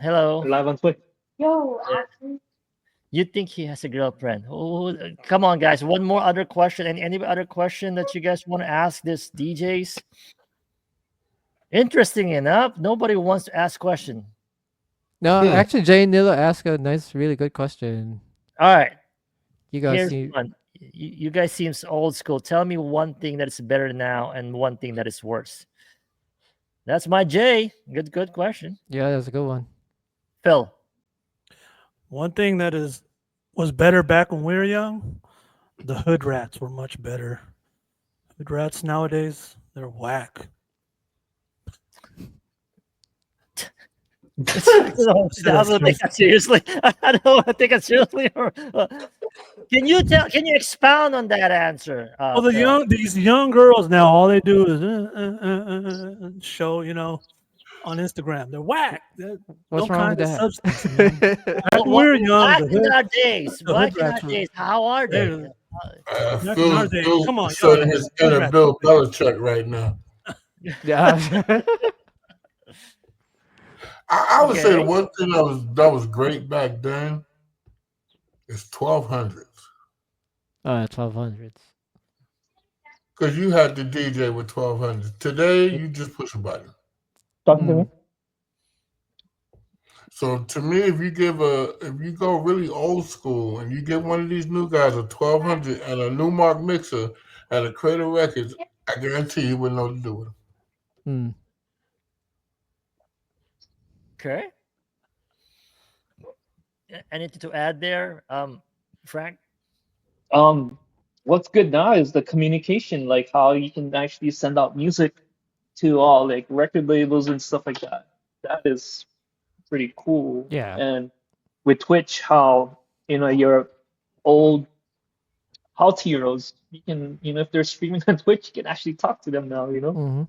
Hello. Live on Twitch. You think he has a girlfriend? Oh, come on, guys. One more other question. And any other question that you guys want to ask this DJs? Interesting enough, nobody wants to ask question. No, actually, Jay Nilla asked a nice, really good question. All right. You guys Here's see, one. You guys seems old school. Tell me one thing that is better now and one thing that is worse. That's my Jay. Good question. yeah, that's a good one. Phil. One thing that was better back when we were young, the hood rats were much better. Hood rats nowadays, they're whack. I don't take that seriously. I don't want to take it seriously. Can you expound on that answer? Well, Phil? these young girls now, all they do is show, on Instagram. They're whack. They're What's no wrong kind with of that? substance. Man. Back when we were young, Back the in hood, our days. the Back hood in our rats were. days. How are they? Back in our day, Phil's come on, showing y'all. his Hood inner rats Bill were big. Belichick right now. Yeah. I would say the Okay. one thing that was great back then is 1200s. 1200s. Because you had the DJ with 1200s. Today, you just push a button. Talking to me? So to me, if you go really old school and you give one of these new guys a 1200 and a Newmark mixer and a Cradle Records, I guarantee you wouldn't know what to do with them. Okay. Anything to add there, Frank? What's good now is the communication, like how you can actually send out music to all like record labels and stuff like that. That is pretty cool. Yeah. And with Twitch, how your old house heroes, you can if they're streaming on Twitch, you can actually talk to them now. Mm-hmm.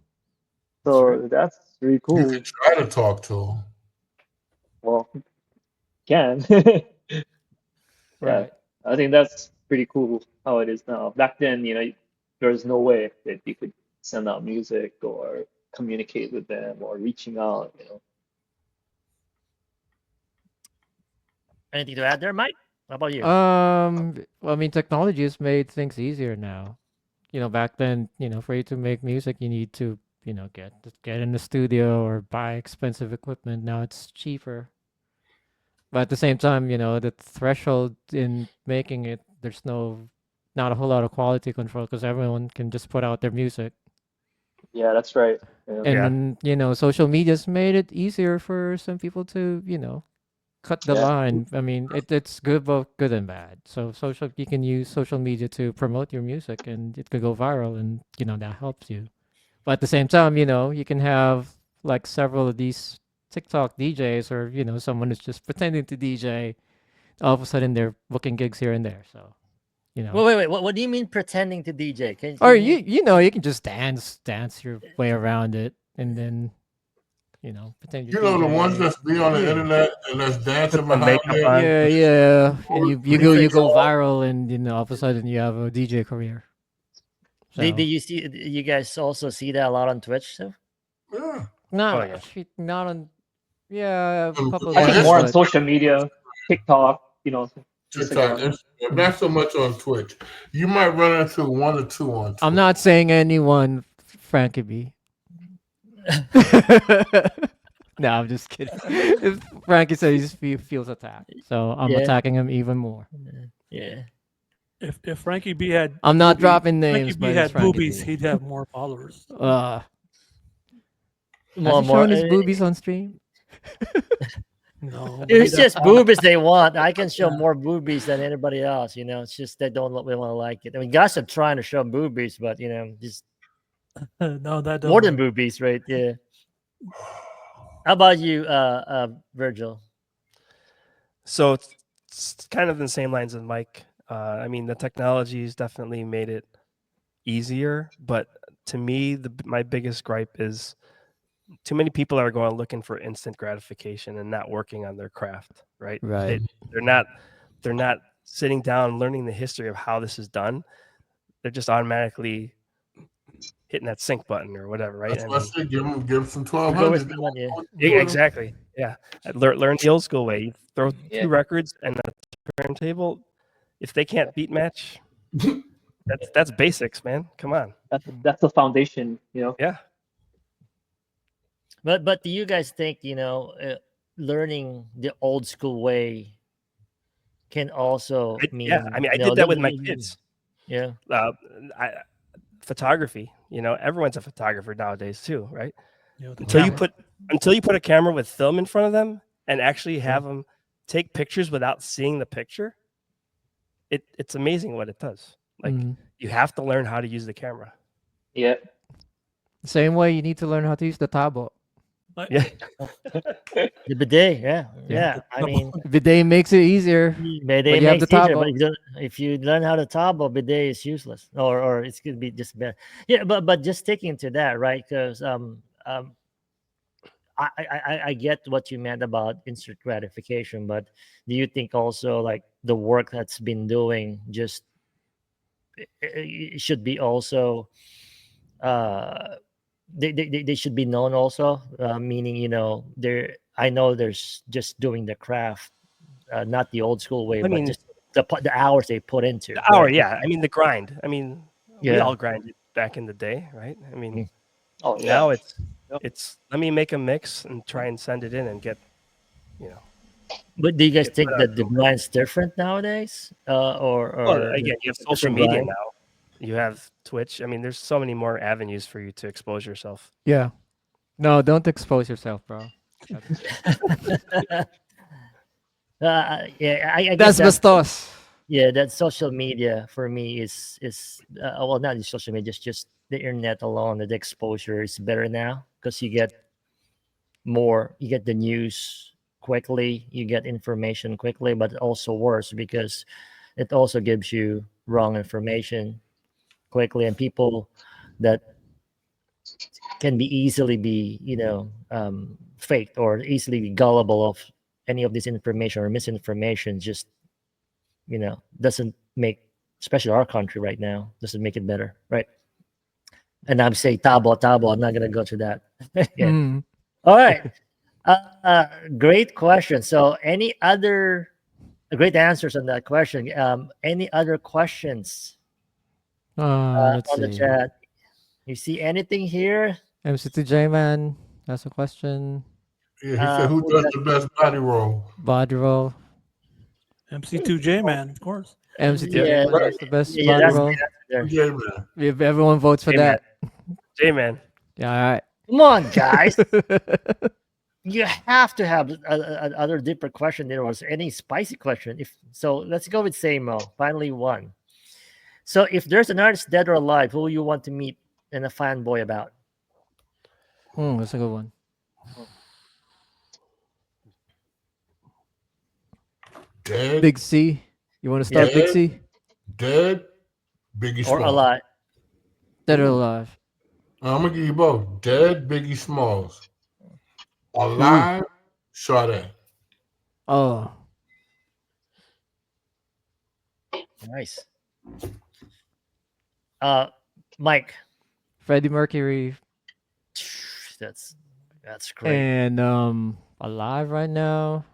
So that's really You cool. can try to talk to them. Well, can. Right. I think that's pretty cool how it is now. Back then, there was no way that you could send out music or communicate with them or reaching out. Anything to add there, Mike? How about you? Well, I mean, technology has made things easier now. Back then, for you to make music, you need to, get in the studio or buy expensive equipment. Now it's cheaper. But at the same time, the threshold in making it, there's not a whole lot of quality control because everyone can just put out their music. Yeah, that's right. Yeah. And then, social media's made it easier for some people to, cut the line. I mean, it's good, both good and bad. So you can use social media to promote your music and it could go viral and, that helps you. But at the same time, you can have like several of these TikTok DJs or, someone who's just pretending to DJ. All of a sudden they're booking gigs here and there. So, Wait. What do you mean pretending to DJ? Can or you you can just dance your way around it and then, pretend you're The ones DJing. that be on the internet and that's dancing Put some behind makeup there. on. Yeah. And you go all- viral and all of a sudden you have a DJ career. So, did you see? You guys also see that a lot on Twitch too? Yeah. not yeah. not on a couple of I think times, more on but social media, TikTok, TikTok, Instagram. Instagram, not so much on Twitch. You might run into one or two on Twitch. I'm not saying anyone, Frankie B. No, I'm just kidding. If Frankie says he feels attacked, so I'm Yeah. attacking him even more. Yeah. If Frankie B had, I'm not boobies- dropping Frankie names, B but had it's Frankie boobies, B. he'd have more followers. Has More, he shown his boobies on stream? No, but It's he'd have just boobies they want. I can show more boobies than anybody else. It's just they don't really want to like it. I mean, guys are trying to show boobies, but just no, that more than don't. boobies, right? Yeah. How about you, Virgil? So it's kind of in the same lines as Mike. I mean, the technology's definitely made it easier, but to me, my biggest gripe is too many people are going looking for instant gratification and not working on their craft. Right? Right. They're not sitting down and learning the history of how this is done. They're just automatically hitting that sync button or whatever, right? That's what I said. Give them some Go with 1200. someone, yeah. Yeah, exactly. Yeah, learn the old school way. You throw Yeah. 2 records and a turntable. If they can't beat match, that's basics, man. Come on. That's the foundation, you know. Yeah. But do you guys think, learning the old school way can also mean, Yeah, I mean, I you know, did that with the- my kids. Yeah. Photography. Everyone's a photographer nowadays too, right? Yeah, the Until camera. you put a camera with film in front of them and actually have them take pictures without seeing the picture, it's amazing what it does. Like you have to learn how to use the camera. Yeah. Same way you need to learn how to use the tabo. Yeah. The bidet, yeah. I mean, Bidet makes it easier. bidet But you have makes the it easier, tabo. but if you learn how to tabo, bidet is useless, or it's gonna be just better. Yeah, but just sticking to that, right? Because I get what you meant about instant gratification, but do you think also like the work that's been doing just it should be also they should be known also, meaning I know there's just doing the craft, not the old school way, I but mean, just the hours they put into the hour, right? yeah. I mean, the grind. I mean, we Yeah. all grinded back in the day, right? I mean, Oh yeah. now it's Yep. let me make a mix and try and send it in and get, But do you guys Get think put that out the somewhere. grind's different nowadies, or Well, again, you have social different media grind? now. You have Twitch. I mean, there's so many more avenues for you to expose yourself. Yeah. No, don't expose yourself, bro. Yeah, I That's guess bastos. yeah, that social media for me is well, not just social media, just the internet alone. The exposure is better now because you get the news quickly, you get information quickly, but also worse because it also gives you wrong information quickly, and people that can be easily be faked or easily be gullible of any of this information or misinformation just doesn't make, especially our country right now, doesn't make it better, right? And I'm saying tabo, I'm not gonna go to that. Yeah. Mm. All right. Great question. So any other great answers on that question? Any other questions Let's on the see. chat? You see anything here? MC2J man, that's a question. Yeah, he said, who does the best body roll? Body roll. MC2J man, of course. MC2J man, that's the best yeah, body that's roll. the answer. Yeah, man. If everyone votes for J-Man. that. J-Man. Yeah, all right. Come on, guys. You have to have another deeper question. There was any spicy question. If so, let's go with Samo. Finally, one. So, if there's an artist dead or alive, who you want to meet and a fanboy about? That's a good one. Dead. Big C. You want to start Big C? Dead. Biggie Or Smalls. alive? Dead or alive? I'm gonna give you both. Dead. Biggie Smalls. Alive. Sade. Oh. Nice. Mike. Freddie Mercury. That's great. And alive right now.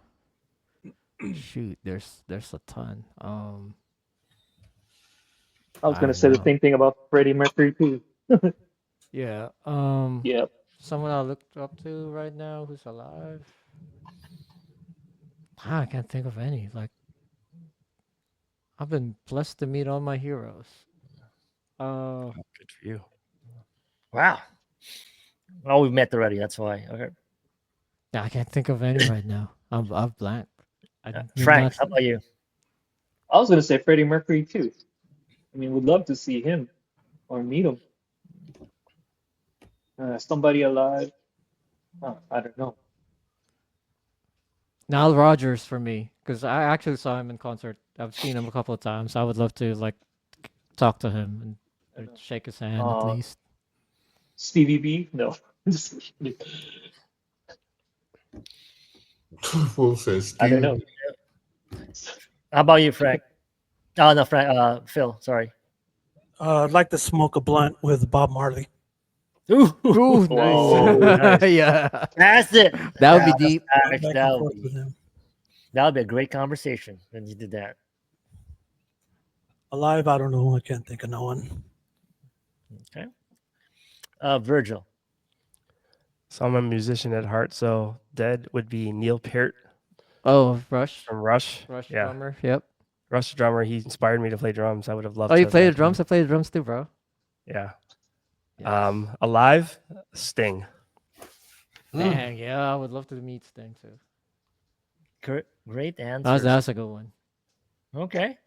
Shoot, there's a ton. I was gonna say the same thing about Freddie Mercury too. Yeah. Yeah. Someone I looked up to right now who's alive. I can't think of any. Like, I've been blessed to meet all my heroes. Good for you. Wow. Oh, we've met already. That's why. Okay. Yeah, I can't think of any right now. I'm blank. Frank, how about you? I was gonna say Freddie Mercury too. I mean, would love to see him or meet him. Somebody alive. I don't know. Nile Rodgers for me, because I actually saw him in concert. I've seen him a couple of times. I would love to like talk to him and shake his hand at least. Stevie B? No. Fool says Steve. I don't know. How about you, Frank? Oh no, Frank. Phil. Sorry. I'd like to smoke a blunt with Bob Marley. Ooh, Ooh, Whoa, nice. nice. Yeah. That's it. That would be Yeah, that's deep. nice. Back and forth with him. That would be a great conversation when you did that. Alive, I don't know. I can't think of no one. Okay. Virgil. So I'm a musician at heart. So dead would be Neil Peart Oh, Rush. from Rush. Rush Yeah, drummer. Yep. Rush drummer. He inspired me to play drums. I would have loved. Oh, to you have play the met him. drums? I play the drums too, bro. Yeah. Yes. Alive, Sting. Dang, yeah, I would love to meet Sting too. Great answer. That's a good one. Okay.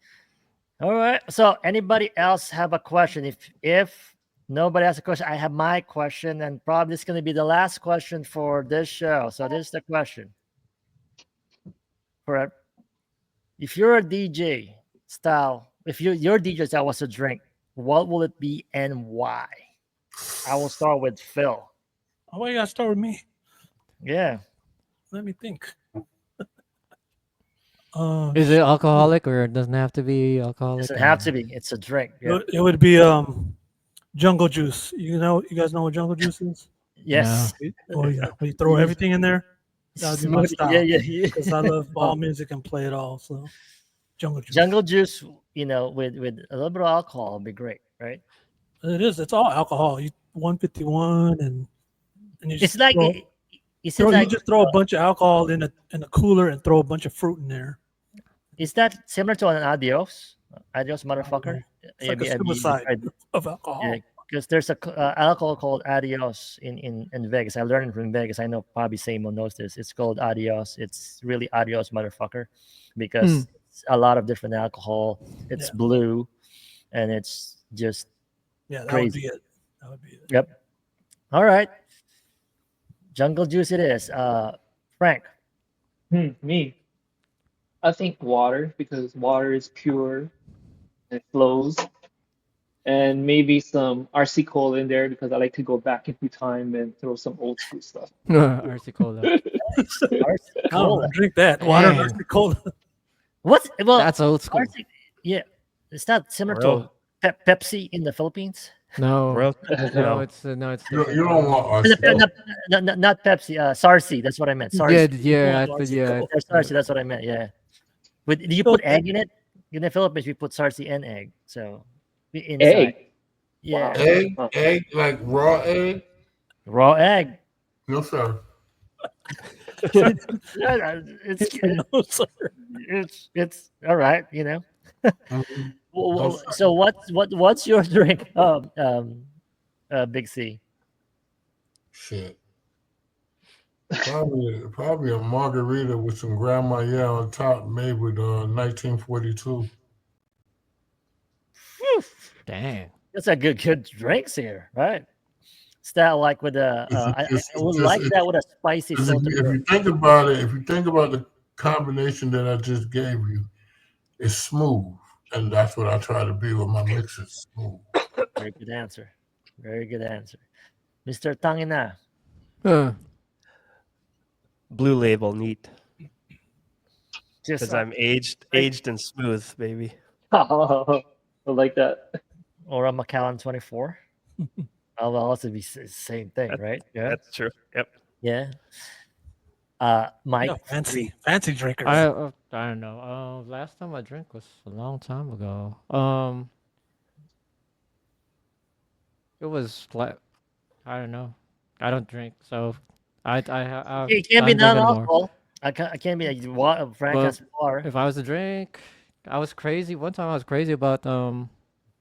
All right. So anybody else have a question? If nobody has a question, I have my question, and probably it's going to be the last question for this show. So this is the question. For if you're a DJ style, if your DJ style was a drink, what will it be and why? I will start with Phil. Oh, why you gotta start with me? Yeah. Let me think. Is it alcoholic or it doesn't have to be alcoholic? Doesn't have to be. It's a drink. Yeah. It would be jungle juice. You guys know what jungle juice is? Yes. Oh yeah, we throw everything in there. That would be my style. Yeah. Because I love all music and play it all. So jungle juice. Jungle juice, with a little bit of alcohol would be great, right? It is. It's all alcohol. 151 and you It's like you just throw a bunch of alcohol in a cooler and throw a bunch of fruit in there. Is that similar to an adios? Adios, motherfucker. It's like a suicide of alcohol. Yeah, because there's a alcohol called adios in Vegas. I learned it from Vegas. I know probably Samo knows this. It's called adios. It's really adios, motherfucker, because it's a lot of different alcohol. It's blue, and it's just that crazy. would be it. That would be it. Yep. All right. Jungle juice it is. Frank. Me. I think water, because water is pure and flows. And maybe some RC Cola in there because I like to go back into time and throw some old school stuff. RC Cola. RC Cola. Drink that. Water and RC Cola. What's that's old school. RC, yeah. It's not similar to Pepsi in the Philippines. No, no, it's different. You don't want Not Pepsi. Sarsi. That's what I meant. Sarsi. Yeah. Sarsi. That's what I meant. Yeah. Do you put egg in it? In the Philippines, we put Sarsi and egg. So inside. Egg. Yeah. Egg, like raw egg. Raw egg. No sir. It's all right. So what's your drink? Big C. Shit. Probably a margarita with some Grand Marnier on top, made with 1942. Dang. That's a good drinks here, right? Style like with a. I would like that with a spicy filter. If you think about it, if you think about the combination that I just gave you, it's smooth, and that's what I try to be with my mixes. Smooth. Very good answer. Very good answer, Mr. Tangina. Blue Label, neat. Just Because I'm aged and smooth, baby. I like that. Or a Macallan 24. I'll also be the same thing, right? Yeah, That's true. Yep. Yeah. Mike. Fancy drinkers. I don't know. Last time I drank was a long time ago. It was like, I don't know. I don't drink, so It can't be non-alcohol. I can't be Frank has water. If I was to drink, I was crazy. One time I was crazy about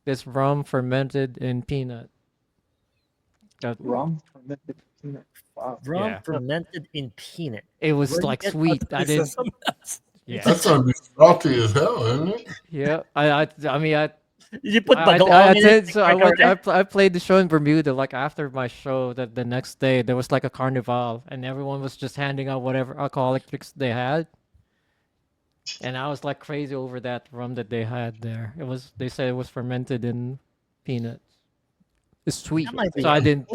this rum fermented in peanut. Rum fermented peanut. Wow. Rum fermented in peanut. It was like sweet. I didn't. Yeah. That's gonna be salty as hell, isn't it? Yeah. I mean, you put I played the show in Bermuda. Like after my show, the next day there was like a carnival, and everyone was just handing out whatever alcoholic drinks they had. And I was like crazy over that rum that they had there. They said it was fermented in peanuts. It's sweet, so I didn't.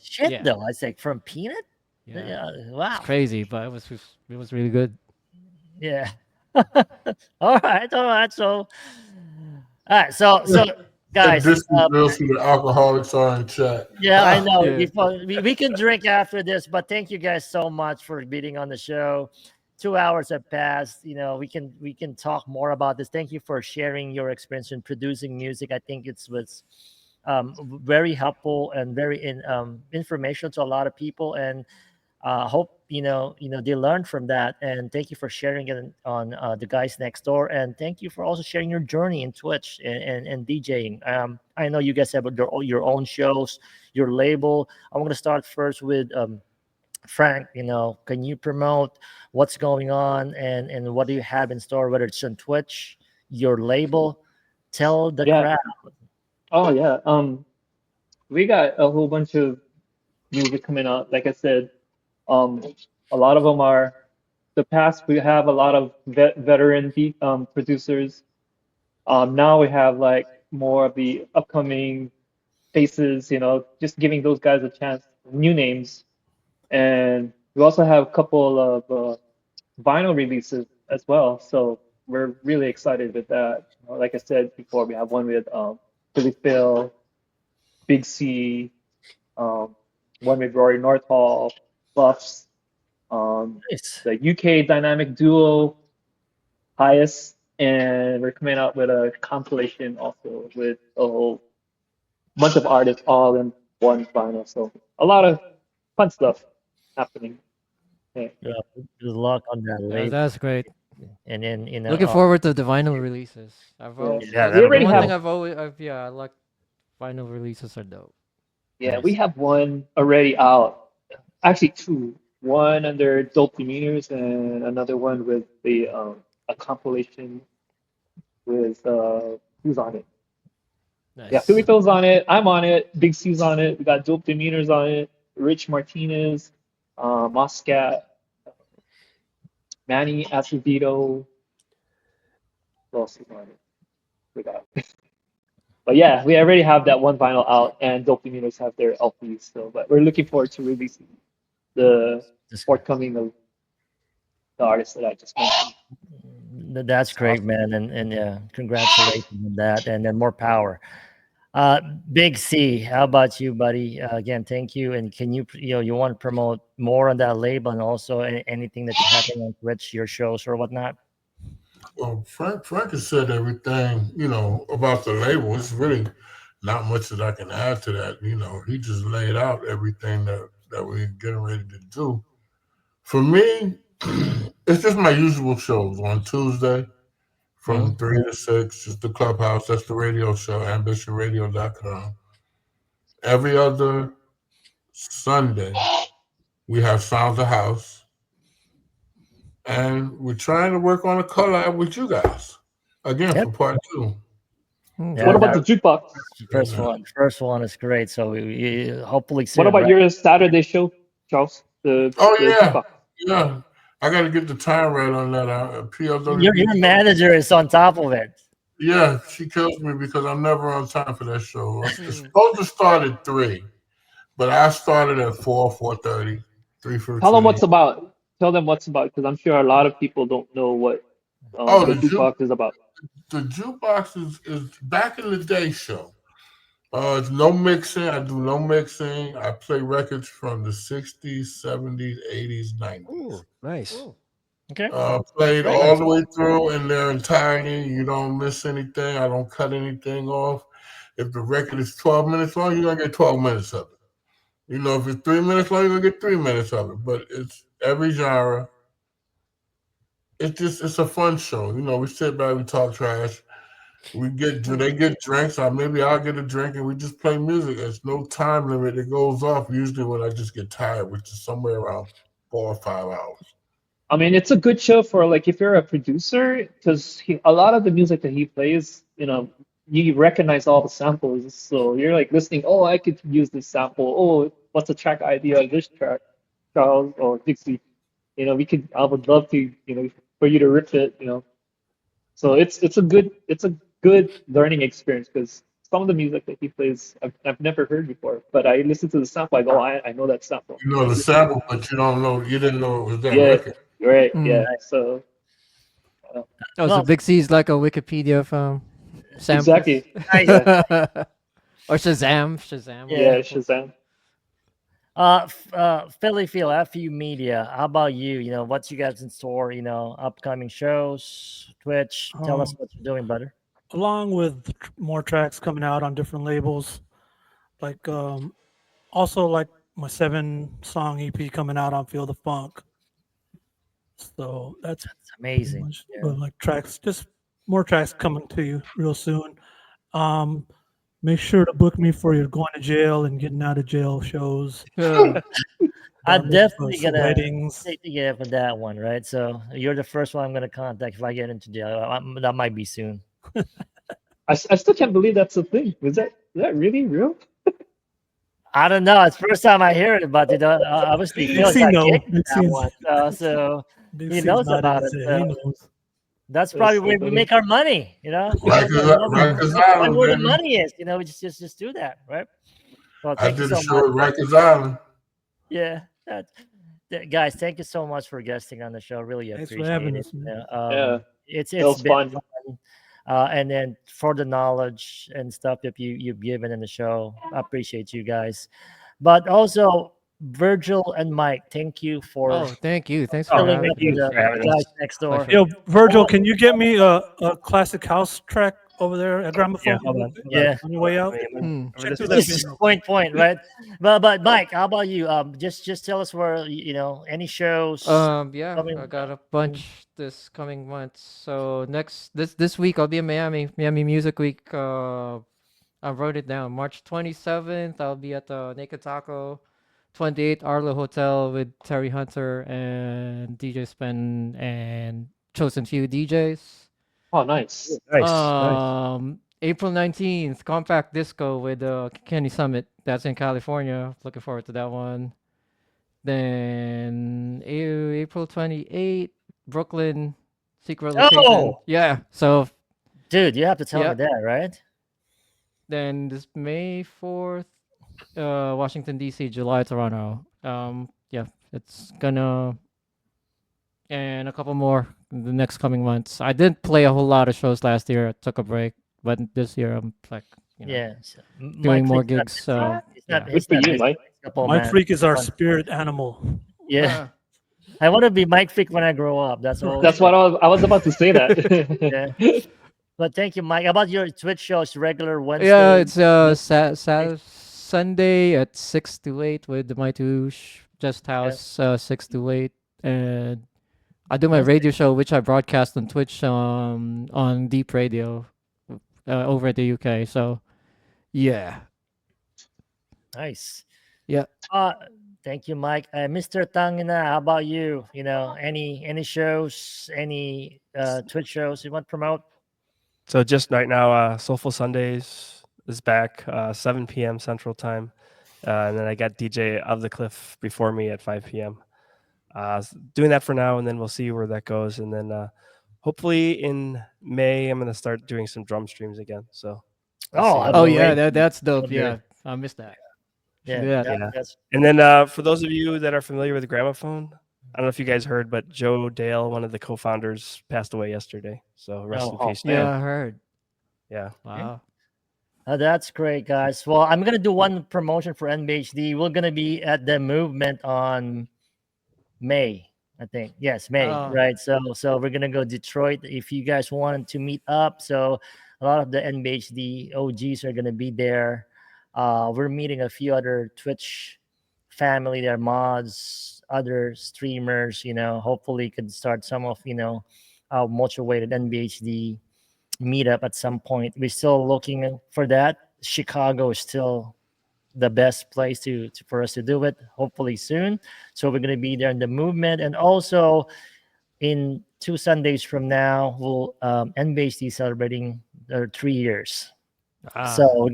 Shit, yeah. though. I say from peanut. Yeah. Wow. It's crazy, but it was really good. Yeah. All right. So. All right. So guys. This reveals who the alcoholics are in chat. Yeah, I know. Yeah. We can drink after this, but thank you guys so much for being on the show. 2 hours have passed. We can talk more about this. Thank you for sharing your experience in producing music. I think it was very helpful and very informational to a lot of people, and hope they learned from that. And thank you for sharing it on the guys next door, and thank you for also sharing your journey in Twitch and DJing. I know you guys have your own shows, your label. I want to start first with Frank. Can you promote what's going on, and what do you have in store, whether it's on Twitch, your label? Tell the Yeah. crowd. Oh yeah. We got a whole bunch of music coming out. Like I said, a lot of them are the past. We have a lot of veteran beat producers. Now we have like more of the upcoming faces. Just giving those guys a chance, new names, and we also have a couple of vinyl releases as well. So we're really excited with that. Like I said before, we have one with Billy Phil, Big C, one with Rory Northall, Buffs, Nice. the UK dynamic duo, Highest, and we're coming out with a compilation also with a whole bunch of artists all in one vinyl. So a lot of fun stuff happening. Yeah. Yeah, good luck on that Yeah, label. that's great. And then Looking forward to the vinyl releases. Yeah. Yeah, We that'll already be one have thing I like vinyl releases are dope. Yeah, Nice. we have one already out. Actually, two. One under Dope Demeanors and another one with the a compilation with who's on it? Yeah, Nice. Philly Phil's on it. I'm on it. Big C's on it. We got Dope Demeanors on it. Rich Martinez, Moscat, Manny Acevedo. Who else is on it? We got. But yeah, we already have that one vinyl out, and Dope Demeanors have their LPs. So, but we're looking forward to releasing the forthcoming of the artists that I just mentioned. That's great, man, and yeah, congratulations on that, and then more power. Big C, how about you, buddy? Again, thank you. And can you want to promote more on that label, and also anything that's happening on Twitch, your shows or whatnot? Well, Frank has said everything, about the label. It's really not much that I can add to that. He just laid out everything that we're getting ready to do. For me, it's just my usual shows on Tuesday from 3 to 6. It's the Clubhouse. That's the radio show, ambitionradio.com. Every other Sunday, we have Sounds of House. And we're trying to work on a collab with you guys again for part 2. Yeah, What about the jukebox? First one is great. So we hopefully soon. What about right? your Saturday show, Charles? The yeah, jukebox. yeah. I got to get the time right on that. PLW. Your manager is on top of it. Yeah, she kills me because I'm never on time for that show. It's supposed to start at 3, but I started at 4, 4:30, 3:15. Tell them what's about. Tell them what's about, because I'm sure a lot of people don't know what the jukebox is about. The jukebox is back in the day show. It's no mixing. I do no mixing. I play records from the 60s, 70s, 80s, 90s. Ooh, nice. Okay. Played all the way through in their entirety. You don't miss anything. I don't cut anything off. If the record is 12 minutes long, you're going to get 12 minutes of it. If it's 3 minutes long, you're going to get 3 minutes of it. But it's every genre. It's a fun show. We sit back, we talk trash. They get drinks, or maybe I'll get a drink, and we just play music. There's no time limit. It goes off usually when I just get tired, which is somewhere around 4 or 5 hours. I mean, it's a good show for like if you're a producer, because a lot of the music that he plays, you recognize all the samples. So you're like listening, oh, I could use this sample. Oh, what's the track idea of this track, Charles or Dixie? I would love to, for you to rip it, So it's a good learning experience, because some of the music that he plays I've never heard before, but I listen to the sample, I go, I know that sample. You know the sample, but you didn't know it was that Yeah, record. right. Yeah. So So Big C is like a Wikipedia from. samples. Exactly. Nice. Yeah. Or Shazam. Yeah. Yeah, Shazam. Philly Phil, FU Media. How about you? You know, what's you guys in store? You know, upcoming shows, Twitch. Tell us what you're doing, brother. Along with more tracks coming out on different labels, like also like my 7-song EP coming out on Feel the Funk. So that's It's pretty amazing. much, Yeah. but like tracks, just more tracks coming to you real soon. Make sure to book me for your going to jail and getting out of jail shows. I'm definitely some gonna weddings. take you for that one, right? So you're the first one I'm gonna contact if I get into jail. That might be soon. I still can't believe that's a thing. Is that really real? I don't know. It's the first time I hear it, but you know, obviously Big Phil C got knows. kicked Big that C's, one, so Big he C's knows nodding about his it. head. He So knows. that's That's probably so where we funny. make our money. You know, Rikers that's Island, where the baby. money is. You know, we just do that, right? Well, I thank you did a so show much. at Rikers Island. Yeah, guys, thank you so much for guesting on the show. Really Thanks for appreciate having it. us, man. Yeah, It's that was been fun. fun. And then for the knowledge and stuff that you've given in the show, I appreciate you guys. But also Virgil and Mike, thank you for Oh, thank you. Thanks for filling having up me. the for having guys us. next door. Pleasure. Yo, Virgil, can you get me a classic house track over there at gramophone? Hold on. Yeah. On your way out. Hmm. Check through This that is bin. point, right? But Mike, how about you? Just tell us where you know any shows. Yeah, coming- I got a bunch this coming month. So this week I'll be in Miami Music Week. I wrote it down. March 27th, I'll be at the Naked Taco. 28th, Arlo Hotel with Terry Hunter and DJ Spen and chosen few DJs. Oh, nice. Nice. April 19th, Compact Disco with Kenny Summit. That's in California. Looking forward to that one. Then April 28th, Brooklyn, secret location. Oh! Yeah. So Dude, you have to tell me Yep. that, right? then this May 4th, Washington DC, July, Toronto. Yeah, it's gonna and a couple more in the next coming months. I didn't play a whole lot of shows last year. I took a break, but this year I'm like, Yeah. doing more Freak's not gigs. busy. So He's not, yeah. he's Good for not you, busy. Mike. Couple Mike man. Freak is our Fun. spirit animal. Yeah. I want to be Mike Freak when I grow up. That's all. That's what I was about to say that. Yeah. But thank you, Mike. How about your Twitch shows? Regular Wednesday. Yeah, it's Sunday at 6 to 8 with my two Just House 6 to 8, and I do my radio show which I broadcast on Twitch on Deep Radio over at the UK. So yeah. Nice. Yeah. Thank you, Mike. Mr. Tangina, how about you? You know, any shows, any Twitch shows you want to promote? So just right now, Soulful Sundays is back, 7 p.m. Central Time, and then I got DJ of the Cliff before me at 5 p.m. Doing that for now, and then we'll see where that goes, and then hopefully in May I'm gonna start doing some drum streams again. So we'll see how Oh that yeah, goes. that's dope. Okay. Yeah, I missed that. Yeah, Yeah. that's And then for those of you that are familiar with Gramophone, I don't know if you guys heard, but Joe Dale, one of the co-founders, passed away yesterday. So rest in peace. Yeah, Joe. I heard. Yeah. Wow. that's great, guys. Well, I'm gonna do one promotion for NBHD. We're gonna be at the movement on May, I think. Yes, May, Oh. right? So we're gonna go Detroit. If you guys wanted to meet up, so a lot of the NBHD OGs are gonna be there. We're meeting a few other Twitch family, their mods, other streamers. You know, hopefully could start some of our motivated NBHD meetup at some point. We're still looking for that. Chicago is still the best place to for us to do it. Hopefully soon. So we're gonna be there in the movement, and also in 2 Sundays from now, we'll NBHD celebrating their 3 years. So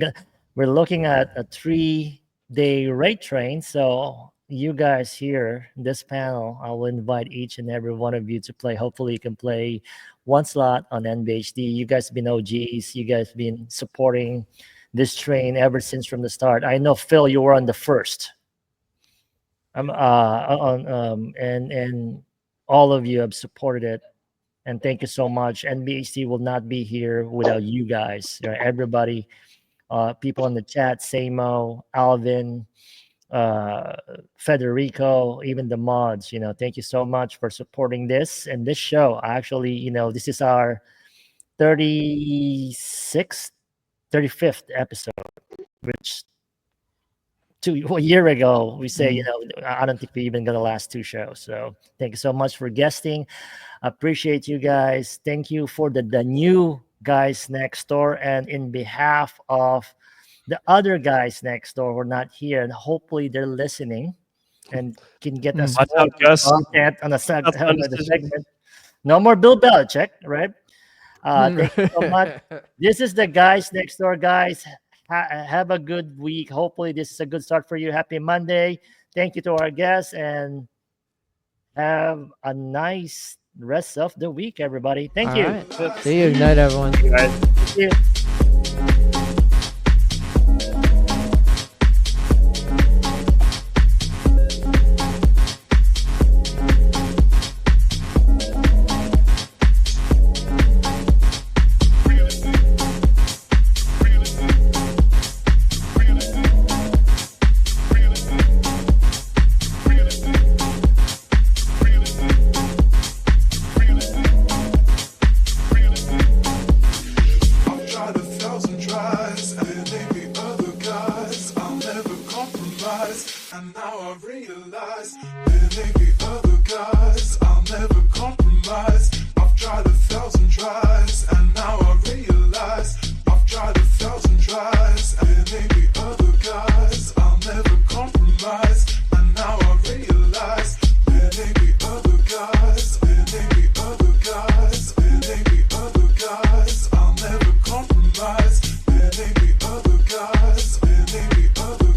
we're looking at a 3-day rate train. So you guys here, this panel, I will invite each and every one of you to play. Hopefully you can play one slot on NBHD. You guys have been OGs. You guys have been supporting this train ever since from the start. I know, Phil, you were on the first. And all of you have supported it And thank you so much. NBHC will not be here without you guys. Everybody, people in the chat, Samo, Alvin, Federico, even the mods, thank you so much for supporting this and this show. Actually, this is our 36th, 35th episode, which a year ago we say, I don't think we even got the last 2 shows. So thank you so much for guesting. Appreciate you guys. Thank you for the new guys next door, and in behalf of the other guys next door who are not here, and hopefully they're listening and can get us Watch out, Gus. content on the That's fun decisions. segment. No more Bill Belichick, right? Thank you so much. This is the guys next door, guys. Have a good week. Hopefully this is a good start for you. Happy Monday. Thank you to our guests, and have a nice rest of the week, everybody. Thank you. Right. See you. Good night, everyone. Thank you. I've tried 1,000 tries, and there may be other guys. I'll never compromise, and now I realize there may be other guys. I'll never compromise. I've tried 1,000 tries, and